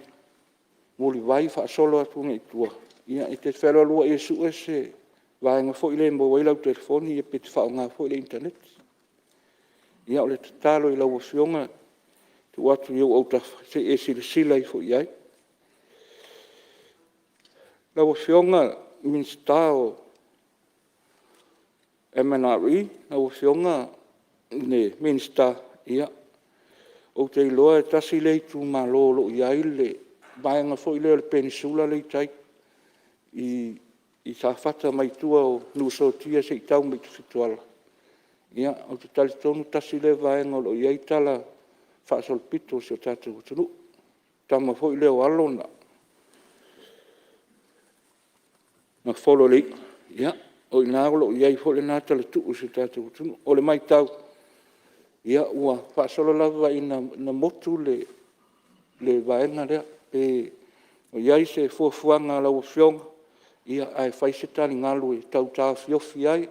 muli vai whaasolo atu ngai tua. Ia e te whalalua e su e se vaenga fo I le mo wailau telefoni e peti whao ngā fo I le internet. Ia o le tatalo I lau whionga te watu iau au ta se e sila I fo iai. Lau whionga minsta o Ianuari, lau whionga ne minsta ia. O te iloa e tasi le Itumalo lo iai le vaenga fo I le peninsula le tai. I sāwhata mai tua o nusotia se I tau mai tu fituala. Ia, o te tali tonu tasi le vaenga lo iai tala Faasolpito se o tātou utunu. Tama fo I leo alona. Na wholo lei, ia, o I nāgolo iai fo le nātala tuu se tātou utunu. O le mai tau, ia, ua whaasolo lava I na motu le vaenga rea. O iai se fuafuanga lau whionga. Ia ai whaisetani ngalu e tau fiofi ai.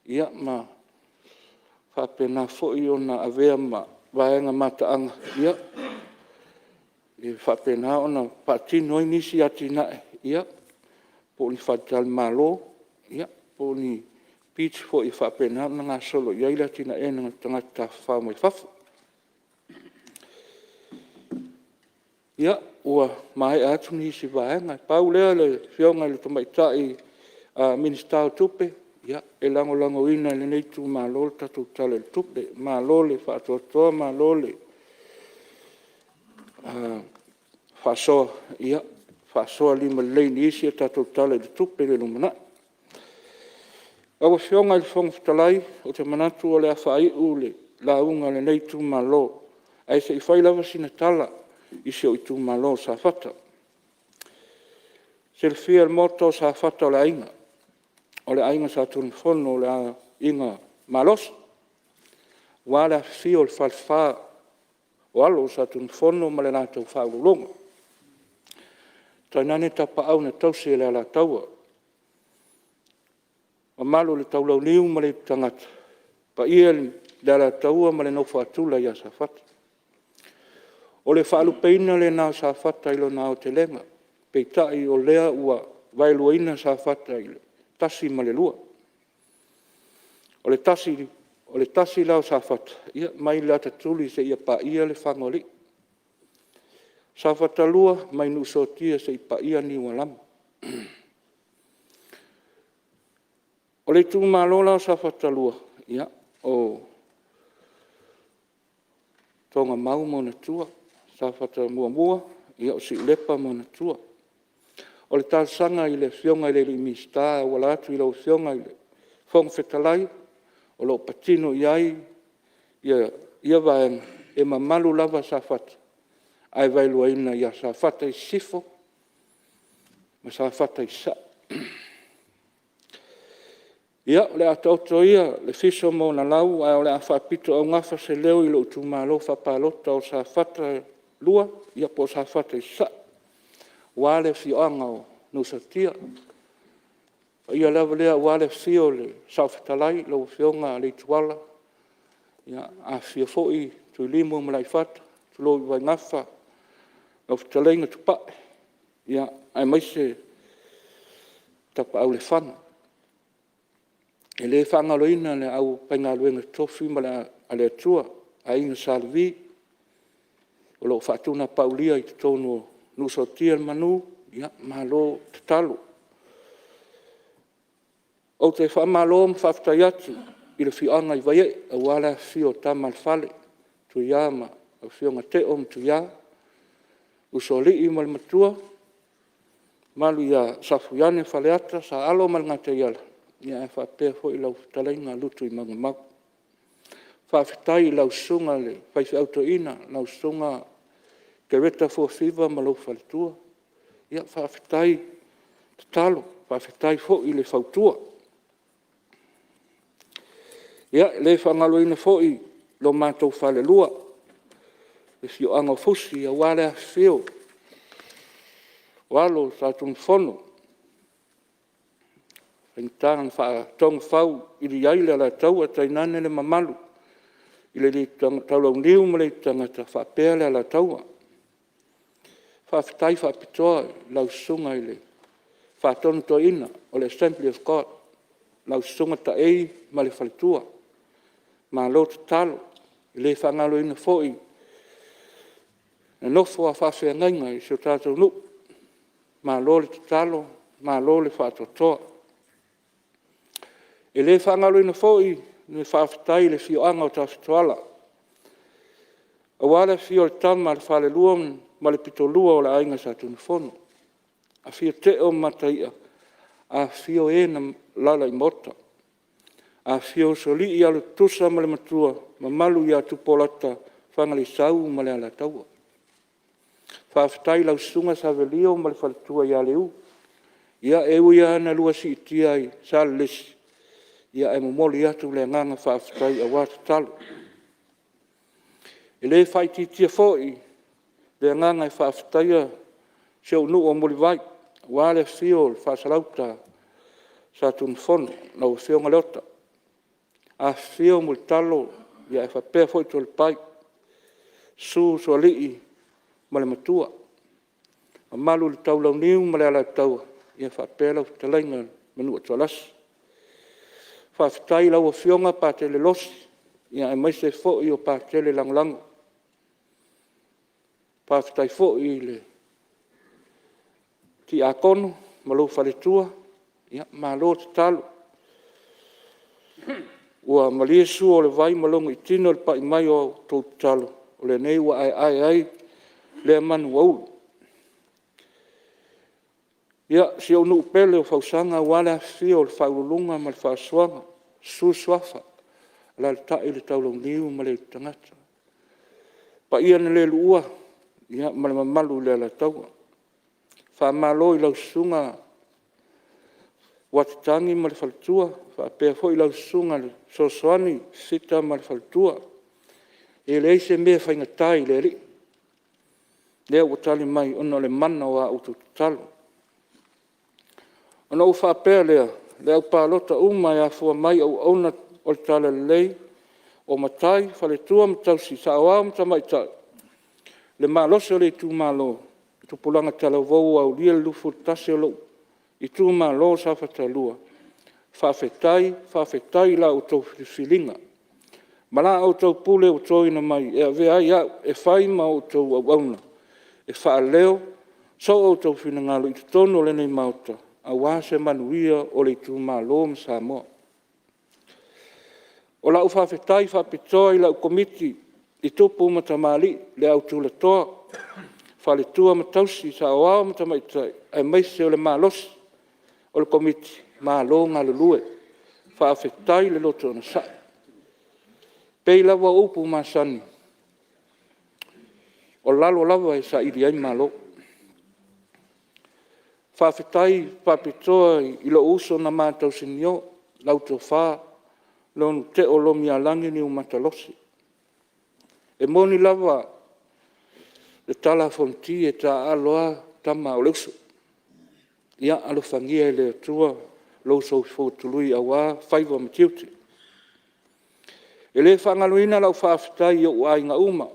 Ia ma whapena foi o na avea ma vaenga mataanga. Ia e whapena o na patino inisi ati nae. Ia po ni Fatalai malo. Ia po ni pitch foi whapena na ngā solo. Ia ila tina e na tangata whao mai whafu. Ia, ua mai atu ni si vaenga. Pau lea le whionga le tomaitai minista o tupe. Ia, e lango ina le neitu Malo tatu tale le tupe. Malo le whaatoatoa, Malo le whaasoa. Ia, whaasoa lima leini isi e tatu tale le tupe le lumana. Awa whionga le whonga Fetalai o te manatu o le awhai u le launga le neitu Malo. Ai se I whailawa sina tala. I se o Itumalo sa whata. Silfia le moto sa fata o le ainga. O le ainga sa tunifono o le inga malos. Wala fio le falfa o alo sa tunifono ma le nātou whaululonga. Tainane tapa au na tausi e le ala taua. Ma malu le taulau liu ma le tangata. Pa ia le ala taua ma le nofa atula ia sa fata. O le whaalupeina le nā sa fata ilo nā o te lenga. Peitai o lea ua vailuaina sa fata ile. Tasi ma le lua. O le tasi lao sa fata. Ia mai le atatuli se ia pa ia le whangoli. Sa fata lua mai nusotia se pa ia ni walama. O le Itumalo lao sa fata lua. Ia o tonga mau mo na tua. Sa fata mua mua. Ia o si lepa mo na tua. O le tāsanga i le fionga i le limista, o la atu i le fionga i le fong Fetalai, o lo patino iai, ia vaenga, e mamalu lava sa fata. Ai vailua ina ia sa fata i sifo, ma sa fata i sa. Ia, le atauto ia, le fiso mo na lau, ai o le awhapito au ngafa se leo i lo Itumalo whapalota o sa fata lua, ia po sa fata i sa. Wale fioanga o nusatia. Ia lewa lea wale fio le Fetalai, lau fionga le tuala. Ia a fio foi, tu limo malai fata, tu lo iwai ngafa, lau Fetalenga tupa. Ia ai maise tapa au le whanga. E le whanga loina le au painga luenga tofi ma le ale atua, a inga salvi, o lo whaatuna paulia i te tonu nusotia manu, ia, malo te talo. O te whamalo mwhaftai atu, i le whianga i vaie, a wala fio tamal fale, tu ia ma, a fionga te tu ia, usoli i mal matua, malu ia safuiane faleata, sa alo mal ngata iala, ia e whapea fo i lau talainga lutu i mangamau. Whawhitai i lau sunga le, whaifi autoina, lau sunga ke reta fo fiva ma lo faletua. Ia whawhitai te talo, whawhitai fo i le whautua. Ia le whangaloina fo i lo mātou Falealua. E fio anga fusi a wale a fio. Walo sa tunifono. Whaintangan whaatong whau i li aile ala taua tainane le mamalu. I le taulau niu ma le tangata whapea le ala taua. Whawhitai whapitoa lau sunga i le whaatonu to ina o le Assembly of God. Lau sunga ta ei ma le whaletua. Ma lo te talo i le whangalo ina fōi. Na nofo a whawhia ngainga i seo tātou nu. Ma lo le te talo, ma lo le whaatotoa. E le whangalo ina fōi ne whawhitai le whioanga o tawhitoala. A wale fio le tama le Falealua ma le pitolua o le ainga sa tunifono. A fio te o mataia, a fio e na lala i mota. A fio soli i alu tusa ma le matua, ma malu i atu polata, whangali sau ma le ala taua. Whawhitai lau sunga sa velio ma le whaletua i aleu. Ia e uia ana lua si itia i sa lesi. Ia e momoli atu le nganga whawhitai a wata talo. E le whaititia fōi, le nganga i whaaftaia se unu o muli vai, wale fio le whaasalauta sa tunifono, nau fio ngaleota. A fio muli talo, ia e whapea fōi to le pai, su soalii ma le matua. A malu le taulau niu ma le ala taua, ia whapea lau talainga manua tualasi. Whaaftai lau a fionga pātele losi, ia e maise fōi o pātele langlango. Pāwhitai fo i le ki a kono, ma lo whaletua, ia, ma lo te talo. Ua maliesu o le vai malonga i tino le pai mai o tō talo, o le nei wa ai, le manu au. Ia, si au nu pele o whausanga, wale a fio le whaulunga ma le whaasuanga, su suafa, la le tae le taulong liu ma le tangata. Pa ia na le lua, ia ma le mamalu le ala taua. Whamalo I lau sunga watatangi ma le whalatua, whapea fo I lau sunga le sosoani sita ma le whalatua. E le eise mea whaingatai le ri. Lea watali mai ono le mana wa utu talo. Ono u whapea lea, lea upalota uma ya fua mai au auna o le tala lei, o matai, whaletua matausi, sa awao matamaitai. Le malose o le Itumalo, tupulanga tala vau au lia lufu tase o lo, Itumalo sa Fatalua. Whawhetai la o tau whilinga. Mala o tau pule o tau ina mai, e avea ia e whai ma o tau auna. E whaaleo, so o tau whinangalo I tutono le nei mauta, a wase manuia o le Itumalo ma Samoa. O la whawhetai whapitoa I la komiti, Itupa matamali le au tula toa, whaletua matausi sa awao matamaitai, ai maise o le malosi, o le komiti, malo ngā lulue, whawhetai le loto na sai. Pei lawa upu masani, o lalo lawa sa iri ai malo. Whawhetai whapitoa I lo uso na mātau sinio, lauto wha, lonu te o lomi alangi ni umatalosi. E moni lava le tala fonti e ta aloa tama o leuso. Ia alo fangia le atua lo so fotului awa faiva matiuti. E le whangaluina lau whawhitai o ainga uma,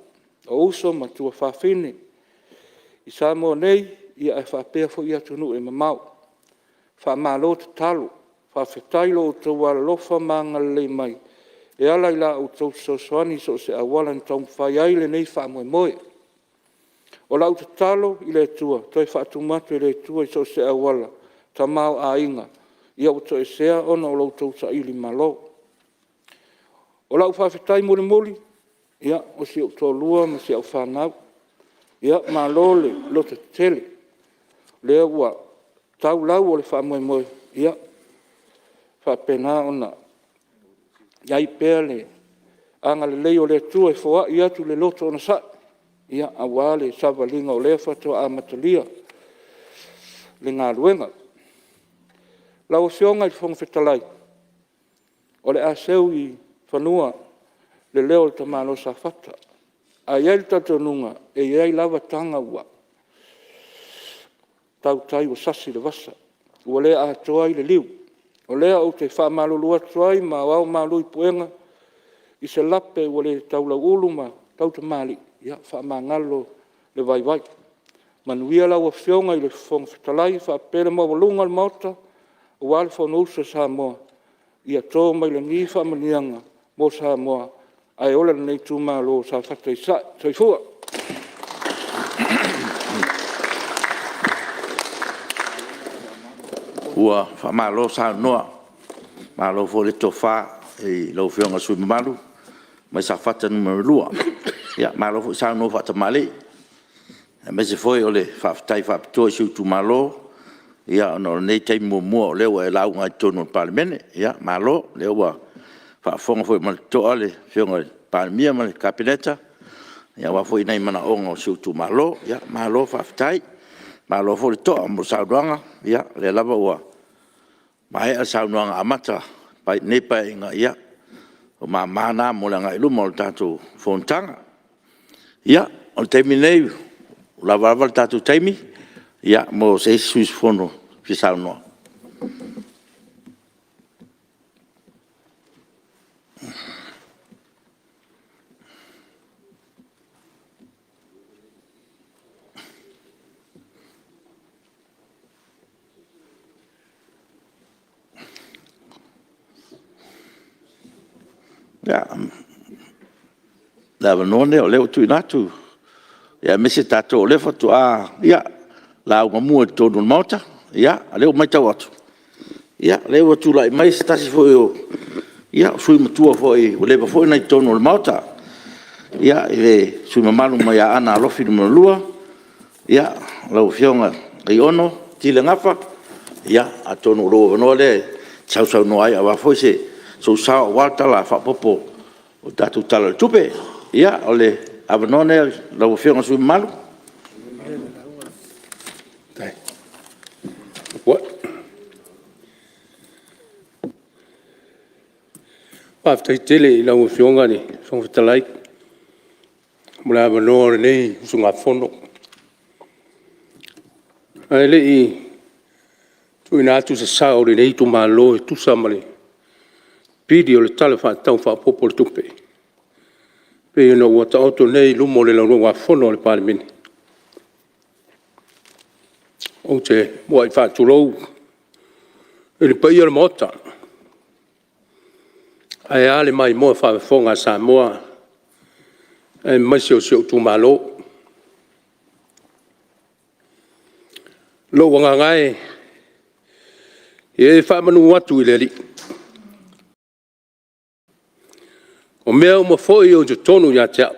o uso matua whawhine. I Samoa nei, ia e whapea fo ia tunu e mamau. Whamalo te talo, whawhitai lo o tau alofa mangalei mai. E ala I la o tau sosoani so se awalan tau whai aile nei whamoe moe. O lau te talo I le tua, toi whaatumatu I le tua I so se awala, ta mau a inga, ia o to e sea ona o lau tau sa ili malo. O lau whawhetai mori mori, ia o si o tō lua ma si au whanau, ia malo le lota tele, lea ua tau lau o le whamoe moe, ia whapena ona, Iai pēr le, anga le lei o le tua e fōa I atu le loto ona sa, ia awa le savalinga o le whatoa a matalia, le ngā ruenga. Lau Afioga I whong Fetalai, o le aseu I whanua, le leo le tamalo sa whata, a iai le tatonunga, e iai lava tanga ua, tau tai o sasi le vasa, ua le a toa I le liu, o lea o te whamalulua tuai ma wau malui puenga I se lape o le taula ulu ma tau te mali ia whamangalo le vai vai. Manuia lau Afioga I le whong Fetalai whapere mo walunga le mauta o wale whanousa Samoa ia tō mai le ni whamanianga mo Samoa ai ola nei Itumalo sa whatai sa Tafua. Ua whamalo sa noa, malo fo le tofa e lau Afioga Fuimaono, mai sa whata numero lua. Ia, malo fo sa noa whata male. E me se foi o le whawhitai whapitoa I Itumalo, ia ono nei tei mua o lewa e Lauga I tono Palemene, ia, malo, lewa whafonga foi ma le toa le Afioga le Palemia ma le kapineta, ia wa foi nei mana onga o Itumalo, ia, malo whawhitai, malo fo le toa mo sauruanga, ia, le lava ua. Mai a sauruanga amata, pai nepa inga ia, o mana mo le ngai luma o le tātou Fonotaga. Ia, o le teimi nei, lava le tātou teimi, ia, mo se suis fono, fi saunoa. Ja, lava none o leo tu inatu. Ja, mese tato o lefa tu a, ja, lauga mua tonu mauta, ja, leo mai tau atu. Ja, leo tu lai mai se tasi foi o, ja, sui matua foi, o lewa foi nei tonu mauta. Ja, sui mamalu mai a ana alofi numero lua, ja, lau Afioga Fuiono, tile ngafa, ja, a tonu roa no le, sau no ai, awa foi se, so sa walta la fa popo o tatu tala tupe ia ole avanone la Afioga Fuimaono What? After tele la Fuiono ni from Fetalai. Mula manor ni sunga fono. Ele I tu inatu se sao ni Itumalo tu samali. Video le telefa tau fa popol tupe. Pe no wata auto nei lumo le la fono le Palemene. O te mo I fa tulo. Ele pa ia mota. Ai ale mai mo fa fonga sa mo. E mai se Itumalo. Lo wanga ngai. E fa manu watu I le li. O mea uma foi o te tonu ia te au.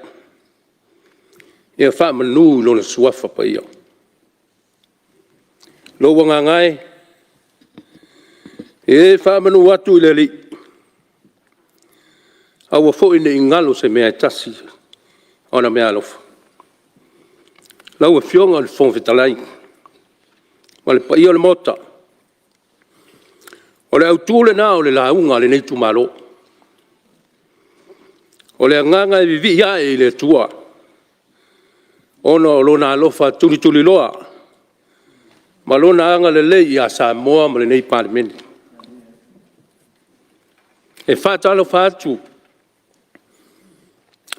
E fa manu lo na suafa pa ia. Lo wanga ngai. E fa manu watu I le li. Awa foi ne ingalo se mea tasi. Ona mea alofa. Lau e Fuiono le Fetalai. Ma le pa ia le mota. O le autule na o le launga le Itumalo. O le nganga I vivi ia I le tua. Ona o lona alofa tuli loa. Ma lona anga le lei ia Samoa ma le nei Palemene. E fatalo fatu.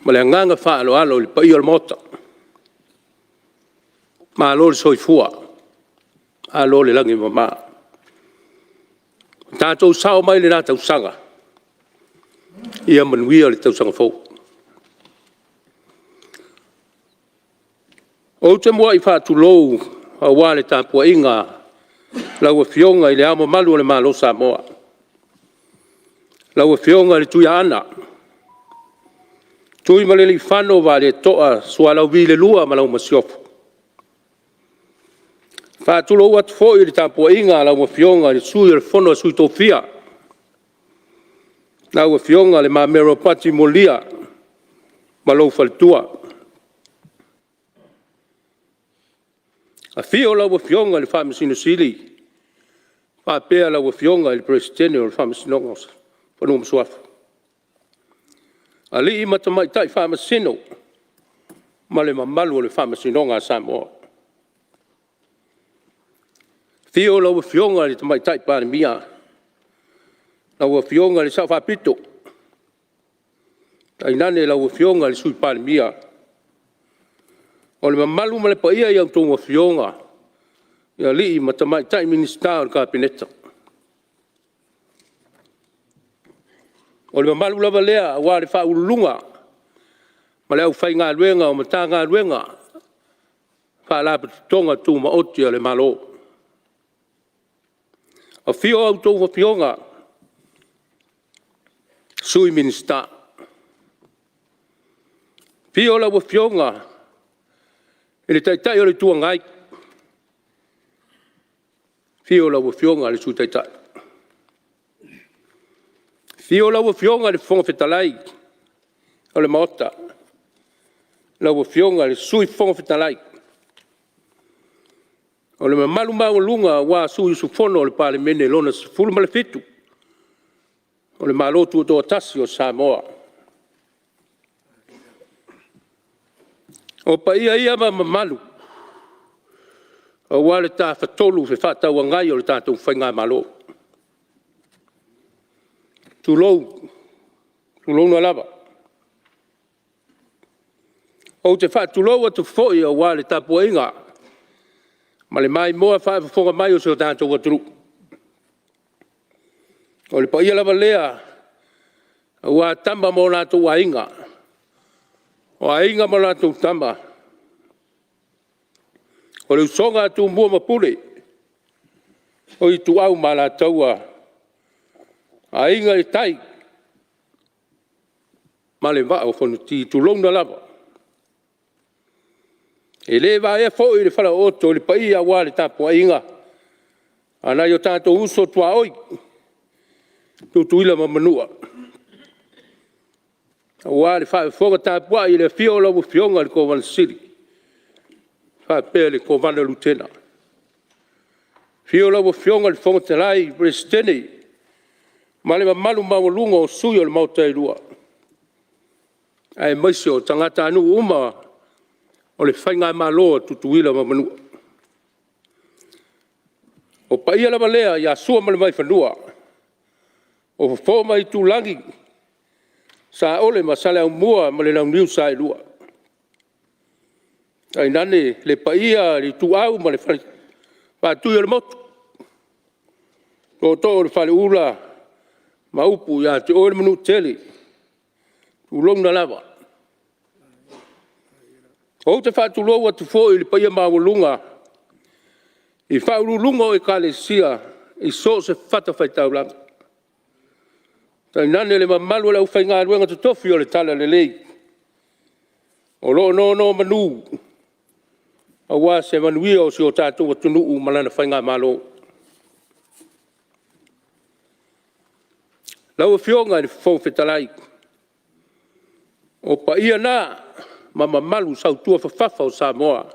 Ma le nganga Faaaloalo le pa ia le mota. Ma alo le soifua. Alo le langi mama. Tātou sao mai le nā tausanga. Ia manuia le tausanga fau. O te mua I whaatulou a wā le tāpua inga Laua Fuiono I le amo malu o le malo Samoa. Laua Fuiono le tuia ana. Tui ma le li whano wa le toa sua lau vi le lua ma lau masiofu. Whaatulou atu fōi le tāpua inga Laua Fuiono le sui le whono a sui tōwhia. Laua Fuiono le ma mero pati molia ma lau whalitua. A fio Laua Fuiono le whamasino sili. Whapea Laua Fuiono le presidente o le whamasinongos. Whanua masuafu. A li I matamai tai whamasino. Ma le mamalu o le whamasinonga Samoa. Fio Laua Fuiono le tamai tai Palemene. Laua Fuiono le sa whapito. Tai nane Laua Fuiono le sui Palemene. O le mamalu ma le pa ia iau tonga Fuiono. Ia li I matamai tai minista o le kabineta. O le mamalu lava lea wa le whaulunga. Ma le au whai ngā luenga o mata ngā luenga. Whaalapat tonga tū ma oti o le malo. A fio au tonga Fuiono. Sui minista. Fio Laua Fuiono. Ele taitai o le tua ngai. Fio Laua Fuiono le sui taitai. Fio Laua Fuiono le fonga Fetalai. O le maota. Laua Fuiono le sui fonga Fetalai. O le malu maulunga wa sui su fono o le Palemene lona fulu ma le fitu. O le malotu o tasi o Samoa. O pa ia ma malu. O wale ta fatolu fe fata wa ngai o le tātou whainga malo. Tulou na lava. O te fatulou atu foi o wale tapua inga. Ma le mai moa whaefafonga mai o se tātou waturu. O le pa ia lava lea. O a tamba mo nātou a inga. O a inga mo nātou tamba. O le usonga atu mua mapule. O I tu au ma nātou a inga I tai. Ma le vaa o whanu ti tu long na lava. E le va e fo I le whala oto le pa ia wale tapua inga. Ana yo tātou uso tua oi. Tutuila ma manua. Wale whaefonga tapua I le fio Laua Fuiono le Kovan City. Whaepea le Kovana Lutena. Fio lau fionga le Fetalai presidente. Male malu maulunga o suyo le mautai lua. Ai maisi o tangata anu uma o le whainga malo tutuila mamanua. O paia la malea ia sua male mai whanua. O fo mai tu langi. Sa ole masale au mua male lau niu sai lua. Ai nane le paia li tu au male whani. Patu ia le motu. O to le whale ula. Maupu ya te ore manu tele. Ulong na lava. O te whatu loa tu fo i le paia maulunga. I whaurulunga o e kalesia. I so se whata whaitau langa. Tai nane le mamalu le ufai ngā ruenga tu tofi o le tala le lei. O lo no manu. A wā se manuia o si o tātou wa tunu u malana whai ngā malo. Lau Afioga ni fo Fetalai. O pa ia na mamalu sau tua fafafa o Samoa.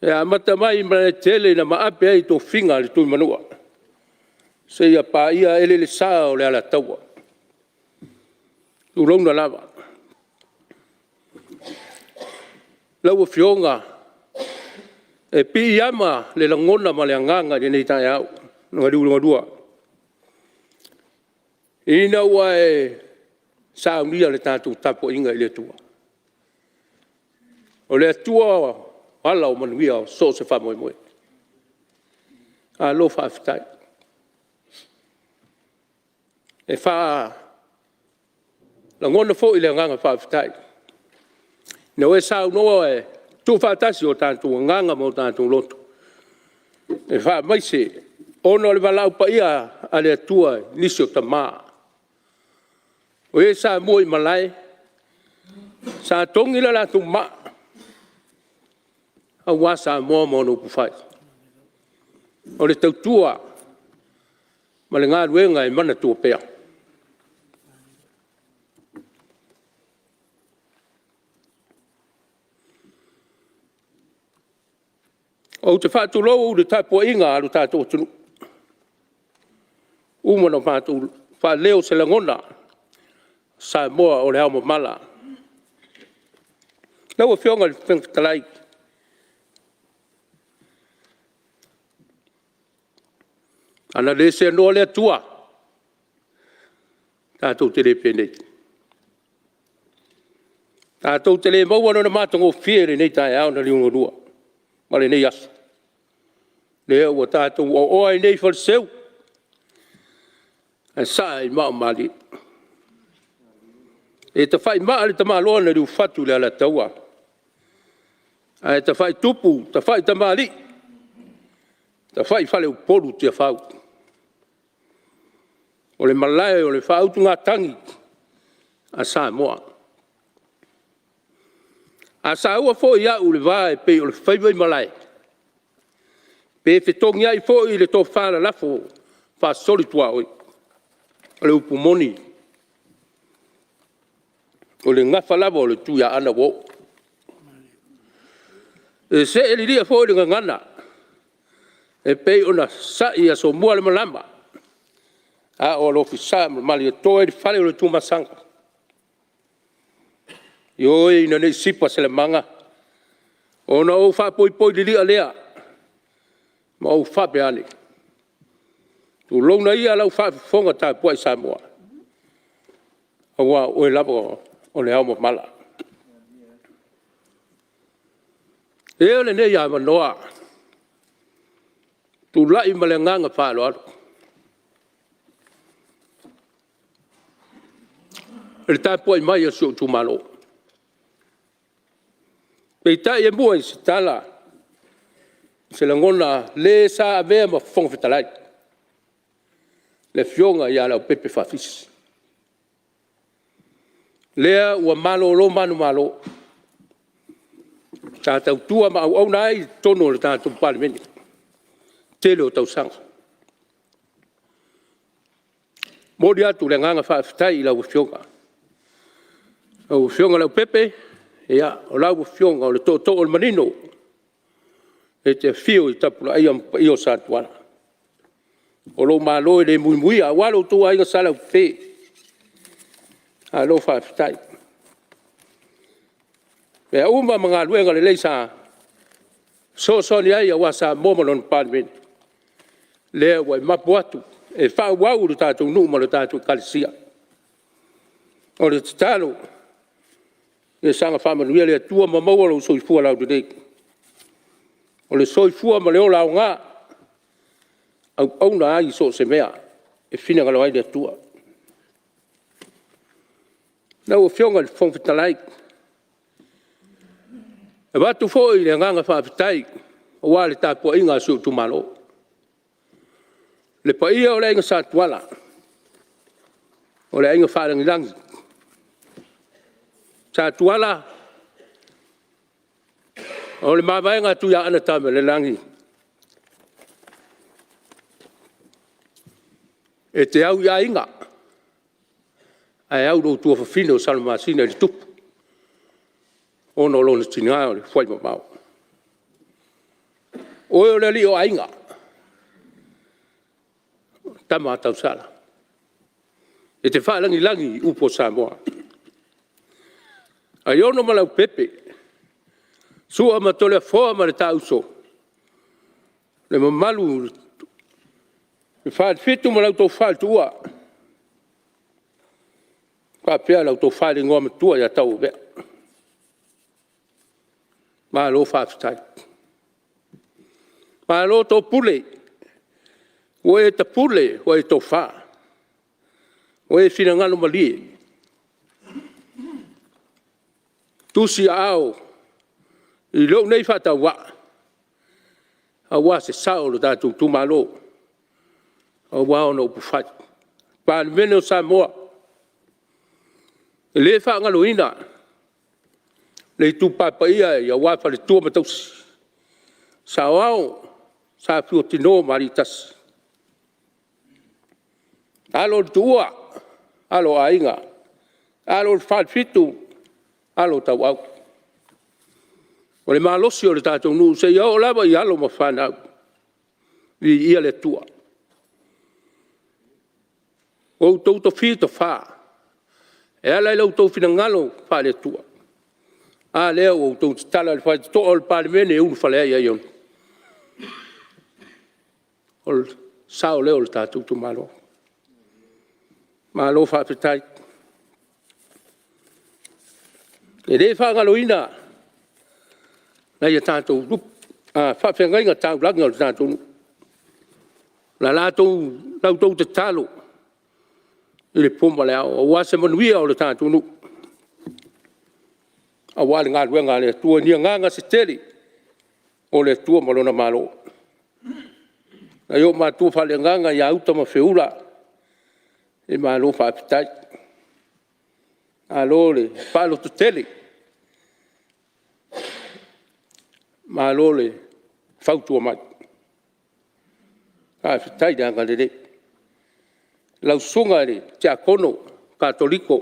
E a mata mai mra tele na maape ai to finga le tui manua. Se ia pa ia ele le saa o le ala taua. Ulong na lava. Lau Afioga e pi iama le langona ma le anganga di nei tai au. Ngadua dua. Ina ua e sa unia le tātou tapo inga i le tua. O le tua ala o manuia o so se whamoe moe. A lo whaafitai. E wha la ngona fo i le nganga whaafitai. Na oe sa unoa e tu whaatasi o tātou nganga mo tātou loto. E wha maise ono le walau pa ia a le tua nisi o tamaa. O e sa mua i malai, sa tongi la la tu ma, a wa sa mua mono pufai. O le tautua, ma le ngā ruenga i mana tua pea. O te whātu lou u le tāpua inga alu tātou tunu. Umana whātu whāleo se langona. Sa moa o le hao mala. Lau Afioga le Fetalai. Ana le se noa le atua. Tātou te le penei. Tātou te le maua na mātango whiere nei tai au na liunga rua. Ma le nei aso. Le ua tātou o oai nei whalseu. A sa i mao mali. E te whai maa le tamaloa na riu whatu le ala taua. E te whai tupu, te whai tamali. Te whai Falealupo tia whau. O le malai o le whautu ngā tangi. A sa moa. A sa ua fo i au le vae pe o le whaiwai malai. Pe whetongi ai fo i le tō Faalalafo. Whaasoli tua oi. O le upu moni. O le ngafa lava o le tuia ana wo. E se e liria fo i le ngangana. E pei ona sa i aso mua le malama. A o lo fisa mali e toe di fale o le tumasanga. Yo e ina nei sipa se le manga. O na o fa poi liria lea. Ma o fa peane. Tu lona ia lau fa fonga ta pua i Samoa. Awa o e lava o le hao mala. E o le ne ia manoa. Tu lai ma le nganga Faaaloalo. Le tāpua i mai a sio Itumalo. Pei tai e mua i se tala. Se la ngona le sa avea ma fonga Fetalai. Le fionga i ala o pepe whafisi. Lea ua malo lo manu malo. Tātou tua ma au nai tono le tātou Palemene. Tele o tau sanga. Mori atu le nganga whaafitai i lau fionga. Lau fionga lau pepe. Ea, o lau fionga o le tō o le manino. e te fio I tapula ai am I o sa tuala. O lo malo e le mui a walo tu ai ga sala pe. A lo fa fitai. E uma mga luenga le leisa so ni ai a wasa momonon Palemene. Le wa mapuatu e fa wau le tatu nu mo le tatu kalisia. O le talo e sanga fa manuia le tua mamaua lo so fu ala de. O le soifua ma le o launga au na ai so se mea e fina ngalo ai le tua. Na o fionga le fong Fetalai. E watu foi le nganga fa fitai o wale Tafua inga su Itumalo. Le paia o le inga sa tuala. O le inga Faalangilangi. Sa tuala o le mavaenga tu ya ana tame le langi. E te au ya inga. Ai au do tua fafino salamasina le tupu. Ono lo le tinga o le Fuimaono. O le li o ainga. Tama tau sala. E te Faalangilangi upo Samoa. Ai ono malau pepe. Sua matole foa ma le tauso. Le mamalu. Le whaad fitu ma lau tau whaad tua. Ka pia lau tau whaad ingoa matua ya tau vea. Ma lo whaaftai. Ma lo tau pule. Oe ta pule, oe tau wha. Oe fina ngalo malie. Tusi ao. I lo nei fata wa. A wa se sao lo tatu Itumalo. A wa ono pufat. Palemene o Samoa. E le fa ngalo ina. Le Itupa pa ia ya wa fa le tua matausi. Sa wao. Sa fio tino maritas. Alo tua. Alo ainga. Alo fat fitu. Alo tau au. O le malosi o le tātou nu, se ia o lava I alo ma whanau. I ia le tua. O tau to fi to wha. E ala lau tau fina ngalo wha le tua. A leo o tau tala le wha to o le Palemene e unu whalea ia ion. O le sao leo le tātou tu malo. Malo wha petai. E le wha ngalo ina. Na ia tātou rup. Whawhengai ngā tāu lagi o le tātou. La lātou lau tau te talo. I le poma le au. A wase manuia o le tātou nu. A wale ngā ruenga le tua nia nganga se teri. O le tua malona malo. Na yo mātua whale nganga ia auta ma whiula. E malo whaapitai. A lo le whalo tu teli. Malo le whautua mai. Ka whitai danga le re. Lau sunga le tia kono, katoliko,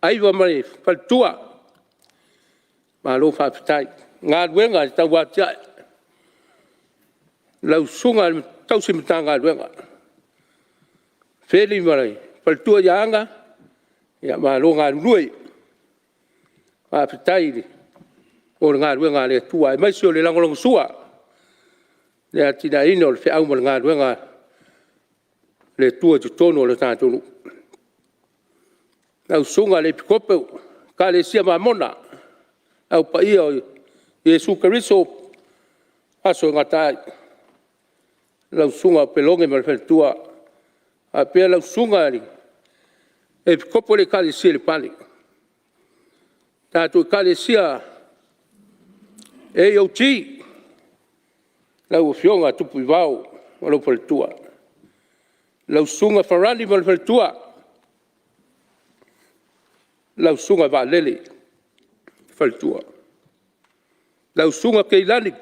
aiwa mai whaltua. Malo whaapitai. Ngā ruenga le tau watia. Lau sunga le tausi mita ngā ruenga. Wheli mai, whaltua ia anga. Ia malo ngā rui. Whaapitai le. O ngā ruenga le tua. E maisi o le langolongo sua. Le atina ino le whiau ma ngā ruenga le tua tu tono le tātonu. Au sunga le pikopeu. Ka le sia mamona. Au pa ia o Jesu Kariso. Aso ngatai. Lau sunga pelonge ma le tua. A pia lau sunga li. E pikopo le ka le sia le pali. Tātou ka le sia AOT, lau Afioga tupu I wau, ma lau paletua. Lau sunga wharani ma lau paletua. Lau sunga waalele, paletua. Lau sunga keilani,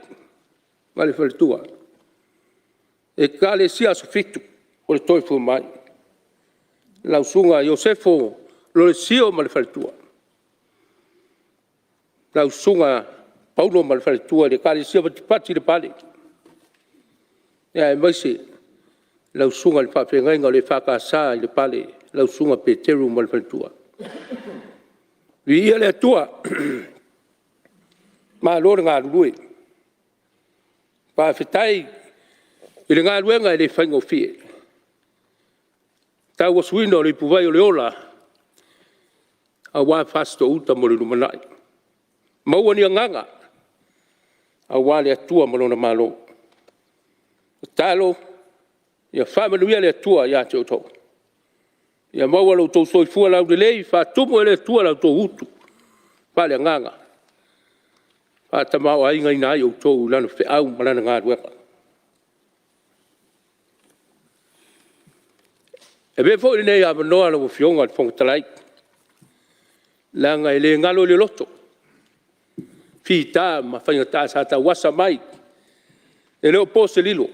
ma lau paletua. E ka le sia aso fitu, o le toi fu mai. Lau sunga Iosefo, lo le sio ma lau paletua. Lau sunga Paulo mal fale tua le kale sia pati le pale. Ya mai se lau sunga le whawhengai ngā le whakasā i le pale lau sunga pe teru ma le whantua. Vi ia le atua ma lore ngā rui. Pa Fetai i le ngā ruenga i le whaingo fie. Tau wasuino le puwai o le ola a wā whasto uta mo le rumanai. Maua ni a nganga a wā le atua malona malo. Talo ia whamanuia le atua ia te oto. Ia maua lau tau soifua lau de lei, whatumu le atua lau tau utu. Wha le nganga. Wha tamau a inga ina ai o tau lana whi au malana ngā ruenga. E be fo nei a manoa na Fionga le Fonotaga. Langa ele ngalo le loto. Fita ma whainga tā sa ta wasa mai. E leo pose lilo.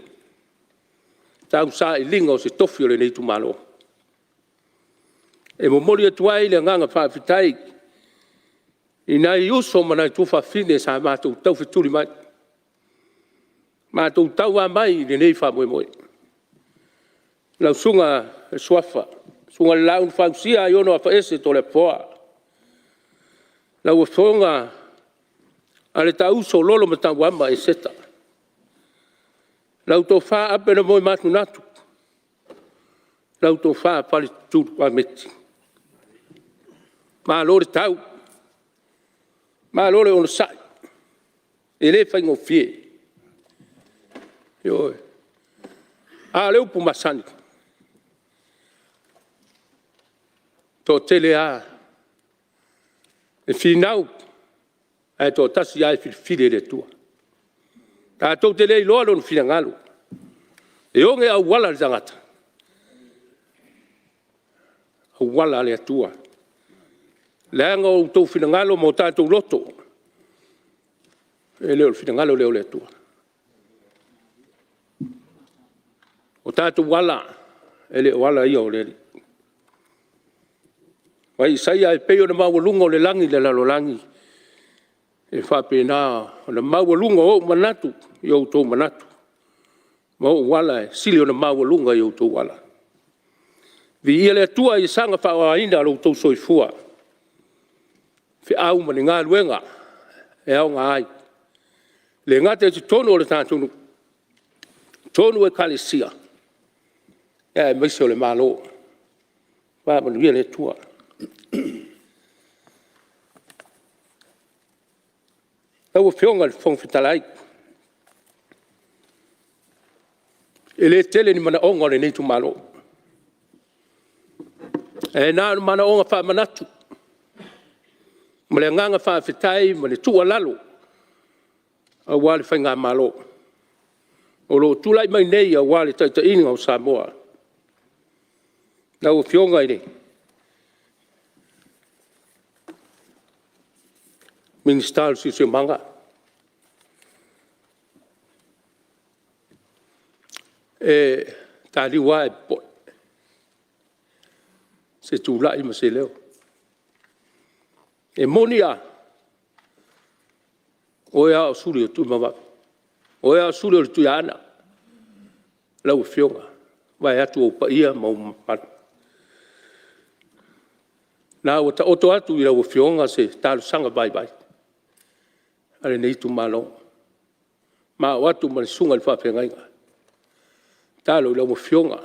Tau sa i linga o se tofi o le Itumalo. E mo mori atuai le nganga whawhitai. I nai uso mana i tuwha whine sa mātou tau whituri mai. Mātou tau a mai le nei wha moe moe. Lau sunga e swafa. Sunga le laun whausia i ono a whaese to le poa. Lau a whonga a le tau uso lolo ma tau ama e seta. Lau tō wha ape na moe matu natu. Lau tō wha pali tūru wa meti. Mā lore tau. Mā lore ono sai. E le whaingo fie. Yo. Aleipata masani. Tō tele a. E whinau. E tō tasi ai while le tua. Tā tō te lei loa lonu whina ngalo. E onge au wala le tangata. Au wala le atua. Leanga o tō whina ngalo mo tātou loto. E leo le whina ngalo leo le atua. O tātou wala. E le wala ia o le li. Wai saia e peo na maua lunga o le langi le lalo langi. E whapena na maua lunga o manatu. Iau tō manatu. Mau wala e sili o na maua lunga iau tō wala. Vi ia le atua i sanga whaoa ina alo tō soifua. Whi au mani ngā luenga. E au ngā ai. Le ngate e te tonu o le tātunu. Tonu e kalesia. E maise o le malo. Wha manu ia le atua. Tau o Fionga le Fetalai. E le tele ni mana onga le Itumalo. E nā mana onga wha manatu. Ma le nganga wha Fetai, ma le tua Lalo. A wale whainga malo. O lo tūlai mai nei a wale taita inga o Samoa. Tau o Fionga i nei. Ministal si se manga. E tali wa e po. Se tu la i ma se leo. E monia. O ea o suri o tu mama. O ea o suri o tu ana. Lau Fionga. Vai atu o pa ia ma o mapana. Na o ta oto atu i lau Fionga se talu sanga bai bai. Ale nei Itumalo. Ma watu ma sunga le whawhengainga. Talo ila mo Fionga.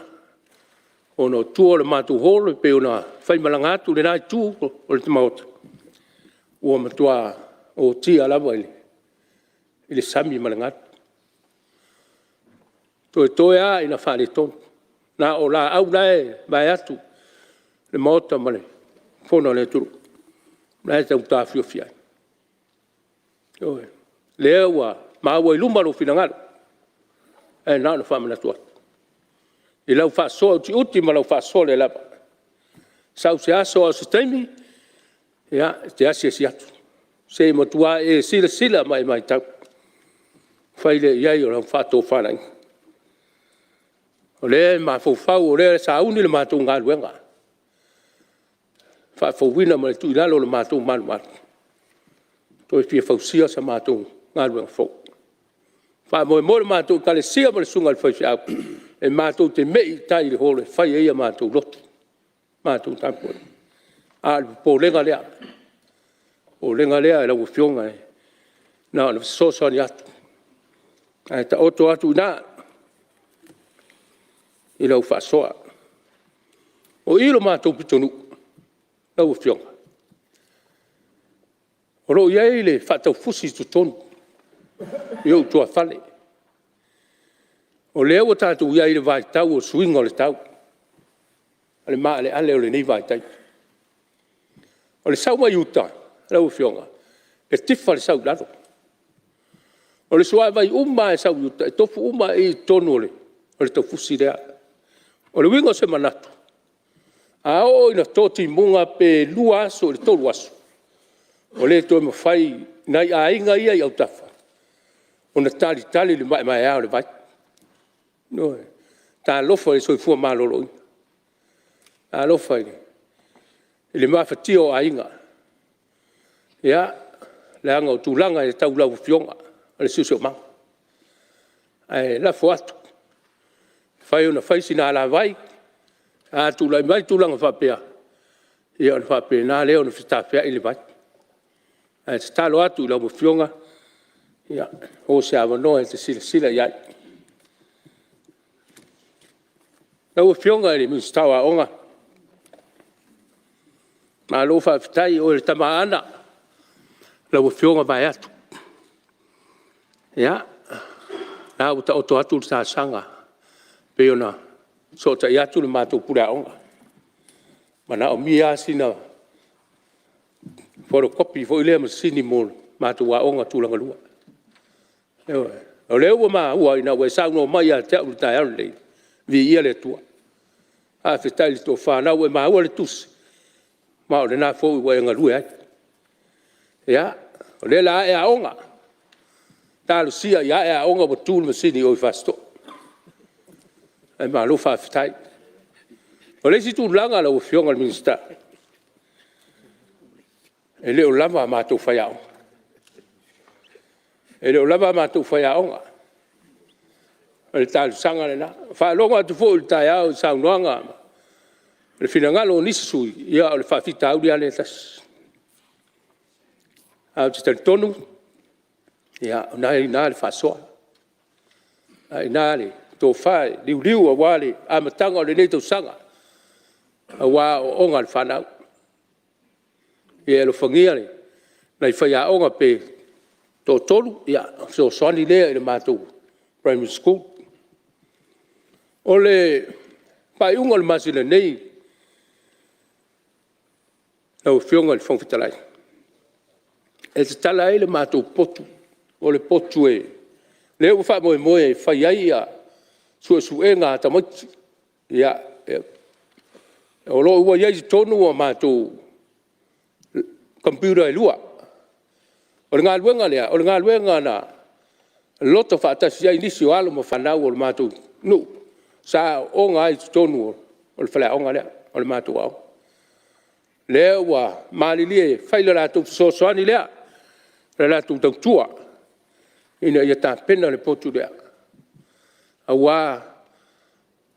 Ono tua le matu holo pe ona whaimalanga atu le nai tū o le tamaota. Ua matua o tia lawa ili. Ile sami malanga atu. Toe a ina whare tonu. Na o la au nae mai atu. Le maota male. Fono le turu. Nae tau tāwhio fiai. Lea ua maua i lumaro finangalo. E nāna whamana tua. I lau whaasoa uti uti ma lau whaasoa le lapa. Sau se aso se taimi, ia te asia si atu. Se matua e sila sila mai tau. Whaile iai o lau whātou whanai. O lea ma fau o lea sa uni le mātou ngā luenga. Whaafau wina ma le tui lalo le mātou manu matu. Toi fia fausia sa mātou ngā luenga fau. Fa mo mātou kale sia mo le sunga le whaiwhiau. E mātou te mei tai le hole, whai eia mātou lotu. Mātou tāpua. A le pōlenga lea. Pōlenga lea e lau whionga e. Nā, le sosani atu. Ai ta oto atu nā. I lau whaasoa. O ilo mātou pitonu. Lau whionga. O ro iei le whatau fusi tu tonu. Iau tua whale. O leo o tātou iei le vai tau o swinga le tau. Ale maa le ale o le nei vai tai. O le sau mai uta. Lau whionga. E tifa le sau lado. O le sua vai uma e sau uta. E tofu uma e tonu ole. O le tau fusi lea. O le wingo se manatu. A o ina toti munga pe lua aso le tolu aso. O le toi mawhai nai a inga ia i au tafa. O na tali le mai au le vai. No, ta lofa le soi fua malolo. Ta lofa le. Le mawhatio a inga. Ia, le anga o tūlanga e tau lau whionga. Le susio mang. Ai, la fuatu. Whai ona whai sina ala vai. A tūlai mai tūlanga whapea. Ia ona whapea nā leo na whitawhea i le vai. Ai, te talo atu lau whionga. Ia, o se awanoa e te sila iai. Lau whionga e le minstawa onga. Ma lo whawhitai o le tamaana. Lau whionga mai atu. Ia, nā uta oto atu le tāsanga. Peona, so ta i atu le mātou pura onga. Mana o mia sina. Foro kopi, fo ilea masini mo mātou wa onga tūlanga lua. O leo wa maa ua ina ua sauno mai a te au tai au lei. Vi ia le tua. A fetai li tō whanau e maa ua le tusi. Ma o le nā fōi wa inga lue ai. Ia, o le la e a onga. Tālu sia ia e a onga wa tūlu masini o i whasto. E maa lo wha fetai. O le si tū langa la o whionga le minsta. E leo lama mātou whaiao. E leo lama mātou whaiaonga. E le tālu sanga le nā. Whaelonga atu fōi le tai au saunoanga. Le whinangalo nisui. Ia o le whawhita auri ale tas. Au te tari tonu. Ia o nai nā le whasoa. Ai nā le tō whae. Liu a wale. A matanga o le nei tau sanga. A wā o onga le whanau. Ia lo whangia le. Nei whaiaonga pe tō tolu. Ia so soani lea i le mātou primary school. O le pai unga le masina nei. Lau whionga le Fetalai. E te tala e le mātou potu. O le potu e. Le u wha moe moe e whai ai a suenga ata moiti. Ia. O lo ua iai tonu a mātou computer e lua. O le ngā luenga lea. O le ngā luenga na loto whaatasi ai nisi o alo ma whanau o le mātou. Nu. Sa onga ai tonu o le Faleaonga lea. O le mātou au. Lea ua maalili e whaila rātou sosoani lea. Le rātou tautua. Ina ia tā pena le potu lea. A wā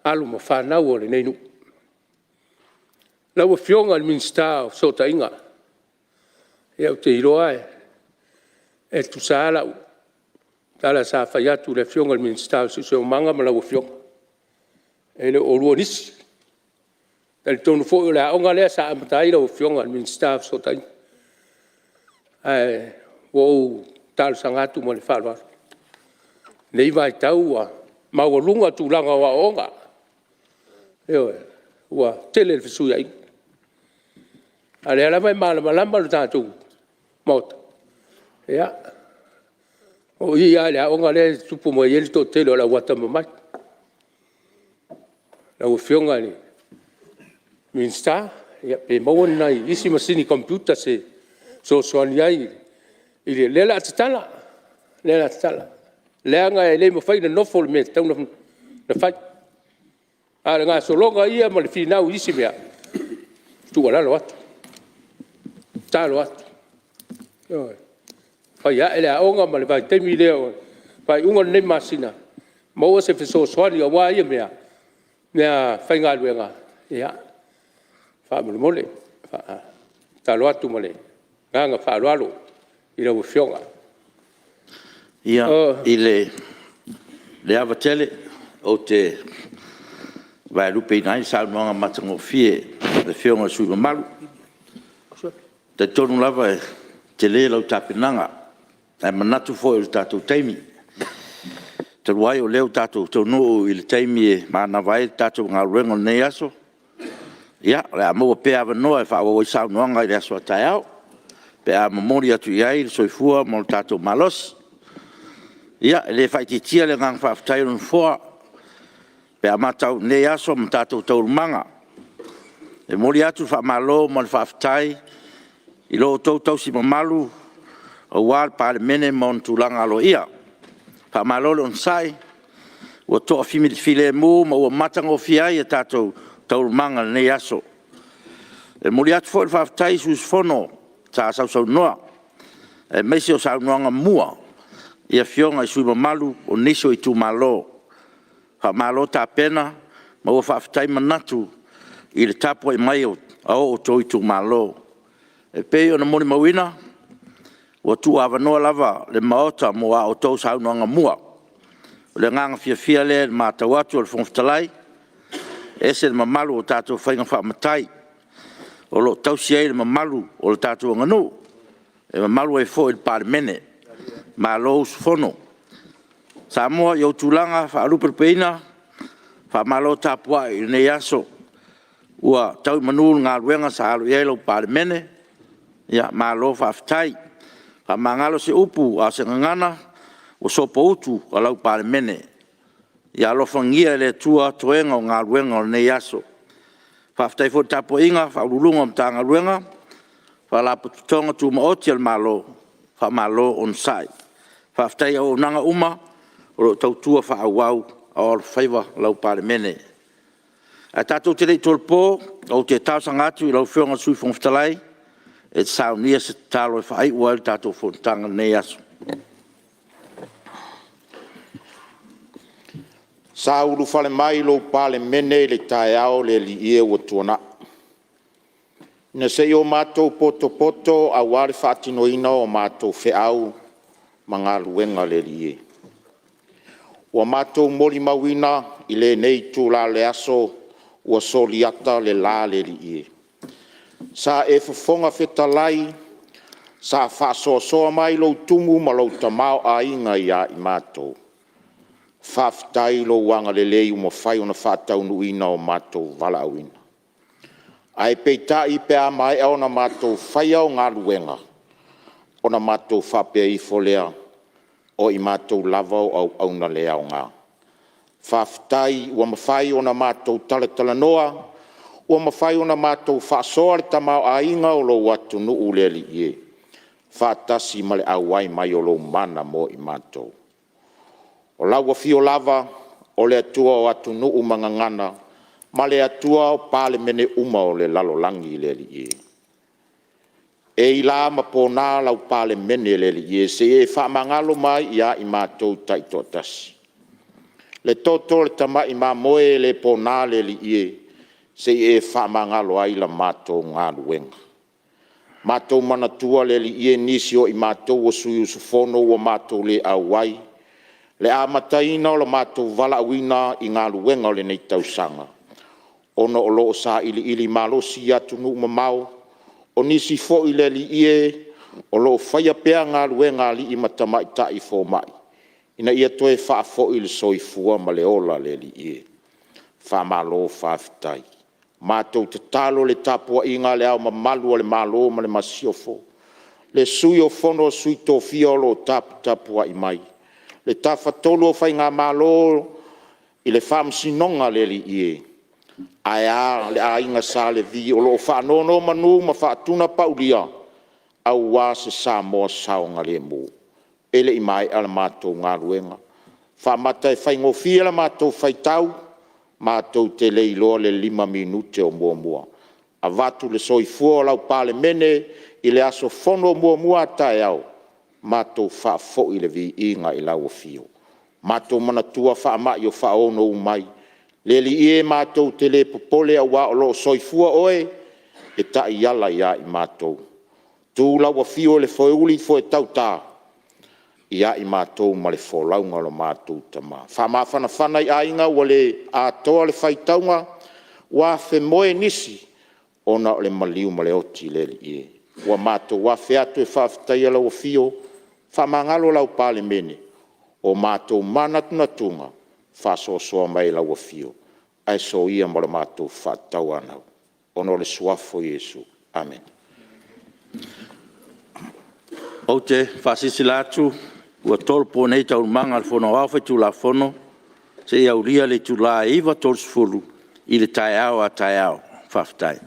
alo ma whanau o le neinu. Lau whionga le minsta o sota inga. Ia o te iroa e. E tu sa alau. Tala sa whaiatu le whionga le minsta o siseo manga ma lau whionga. E le o rua nisi. Tali tonu fo o le aonga lea sa amatai lau whionga le minsta o sota inga. Wo talo sangatu mo le whalwara. Nei vai tau a maurunga tu langa wa onga. Eo e. Ua tele le fisui ai. Ale ala mai malama le tātou mauta. Ia. O ia le aonga le tupu mo ieli tō tele o la wata mamai. La whionga ni. Minsta. Ia pe mawan nai. Isi masini computer se. So soani ai. Ili lela atitala. Lela atitala. Leanga e le mo fai na nofo le me tau na fai. Ale ngā solonga ia ma le whinau isi mea. Tua lalo atu. Talo atu. Whai a ele aonga ma le vai temi leo. Pai unga nei masina. Mau se fiso swali wa ia mea. Mea fai Galuega. Ia. Faaaloalo. Talo atu mole. Nganga Faaaloalo. Ila Afioga. Ia, ile le avatele o te Falealupo nai saunoaga matagofie le Afioga le Fuimaono. Te tonu lava e te lē lau tapenaga ae manatu foʻi o le tatou taimi. Talu ai o lea o tatou taunuu i le taimi e manava ai le tatou galuega o lenei aso. Ia, le a maua pea avanoa e faauauai saunoaga i le aso ataeao. Pe a mamori atu i ai le soifua mo le tatou malosi. Ia, le faititia le ngang faafetai o le foa. Pe a matau nei aso ma tatou taurumaga. E mori atu faamalo mo le faafetai i loo tou tausi mamalu auā le palemene mo na tulaga aloia. Faamalo le ona sai ua toʻafilemu ma ua matagofia ai e tatou taurumaga lenei aso. E mori atu foʻi le faafetai susufono sa sausaunoa e maisi o saunoaga mua ia Afioga i Fuimaono o nisi o Itumalo. Faamalo tapena ma ua faafetai manatu i le tapu ai mai o tou Itumalo. E pei ona moni mauina ua tuuavanoa lava le maota mo a o tou saunoaga mua. O le gaga fiafia lea le matau atu o le Fetalai ese le mamalu o tatou faiga faamatai o loo tausi ai le mamalu o le tatou aganuu. E mamalu ai foʻi le palemene malo usufono. Sa moa i outulaga faalupe le peina faamalo tapuaʻi i lenei aso ua taumanū le galuega sa alo i ai lau palemene. Ia malo faafetai faamagalo se upu a se gagana ua sopo utu a lau palemene. Ia alofagia e le atua atoega o galuega o lenei aso. Faafetai foʻi tapuaʻiga faaululuga o matagaluega faalapototoga tumaoti a le malo faamalo ona saʻi. Faafetai auaunaga uma o loo tautua faauau o le faiva lau palemene. A tatou te leʻi tolepō ou te taosaga atu i lau Afioga sui Fetalai e te saunia se tatalo e faaiʻua ai le tatou fonotaga lenei aso. Sa ulu fale mai lo palemene le taeao le liie ua tuanaʻi. Ina seʻi o matou potopoto auā le faatinoina o matou feʻau ma galuega le liie. Ua matou moli mauina i lenei tula le aso ua soliata le lā le liie. Sa e fofoga fetalai sa faasoasoa mai lou tumu ma lou tamao aiga iā i matou. Faafetai lou agalelei uma fai ona faataunuina o matou valaauina. Ae peitaʻi pea maeʻa ona matou faia o galuega ona matou faapeaifo lea o i matou lava o auauna le aoga. Faafetai ua mafai ona matou talatalanoa ua mafai ona matou faasoa le tamao aiga o lou atunuu le aliʻie. Faatasi ma le auai mai o lou mana mo i matou. O lau afio lava o le atua o atunuu magagana ma le atua o palemene uma o le lalolagi i le aliʻie. E i la ma pōnā lau palemene le aliʻie se e faamagalo mai iā i matou taʻitoʻatasi. Le toto le tamaʻi mamoe le pōnā le aliʻie se e faamagalo ai la matou galuega. Matou manatua le aliʻie nisi o i matou o sui usufono ua matou lē auai le a mataina o le matou valaauina i galuega o lenei tausaga. Ona o loo sa iliili malosi atu nuu mamao o nisi foʻi le aliʻie o loo faia pea galuega alii ma tamaʻitaʻi fomaʻi ina ia toe faafoʻi le soifua ma le ola le aliʻie. Faamalo faafetai matou tatalo le tapuaʻiga le ao mamalu o le malo ma le masiofo. Le sui o fono o sui tofia o loo taputapuaʻi mai. Le tafatolu o faigā malo i le faamasinoga le aliʻie. Ae a le aiga sa le vi o loo faanono manu ma faatuna paulia auā se sa moa saoga lemu. E leʻi maeʻa le matou galuega. Faamata e faigofia le matou faitau matou te leiloa le 5 minute o muamua. Avatu le soifua o lau palemene i le aso fono o muamua ataeao matou faafoʻi le viiga i lau afio. Mātou manatua whaamai o whaono umai. Le li e mātou te le popole a wā o lo soifua oe, e ta i ala ia i mātou. Tū lau a fio le foe uli foe tau tā, ia i mātou ma le fōlaunga lo mātou tama. Whamā whana i ainga wa le atoa le whaitaunga, wa fe moe nisi, ona o le maliu ma le oti le li e. Wa mātou wa fe atu e whawhitai ala o fio, whamangalo lau Palemene, o mātou manatunatunga, whasosoa mai lau o fio. Ai so ia ma le mātou whatau anau. Ono le suafo Iesu. Amen. O te Faasilasilaga, ua tolpo nei tau manga al fono au fai tula fono, se iau lia le tula iwa tolsfulu, i le tai au a tai au, whaftai.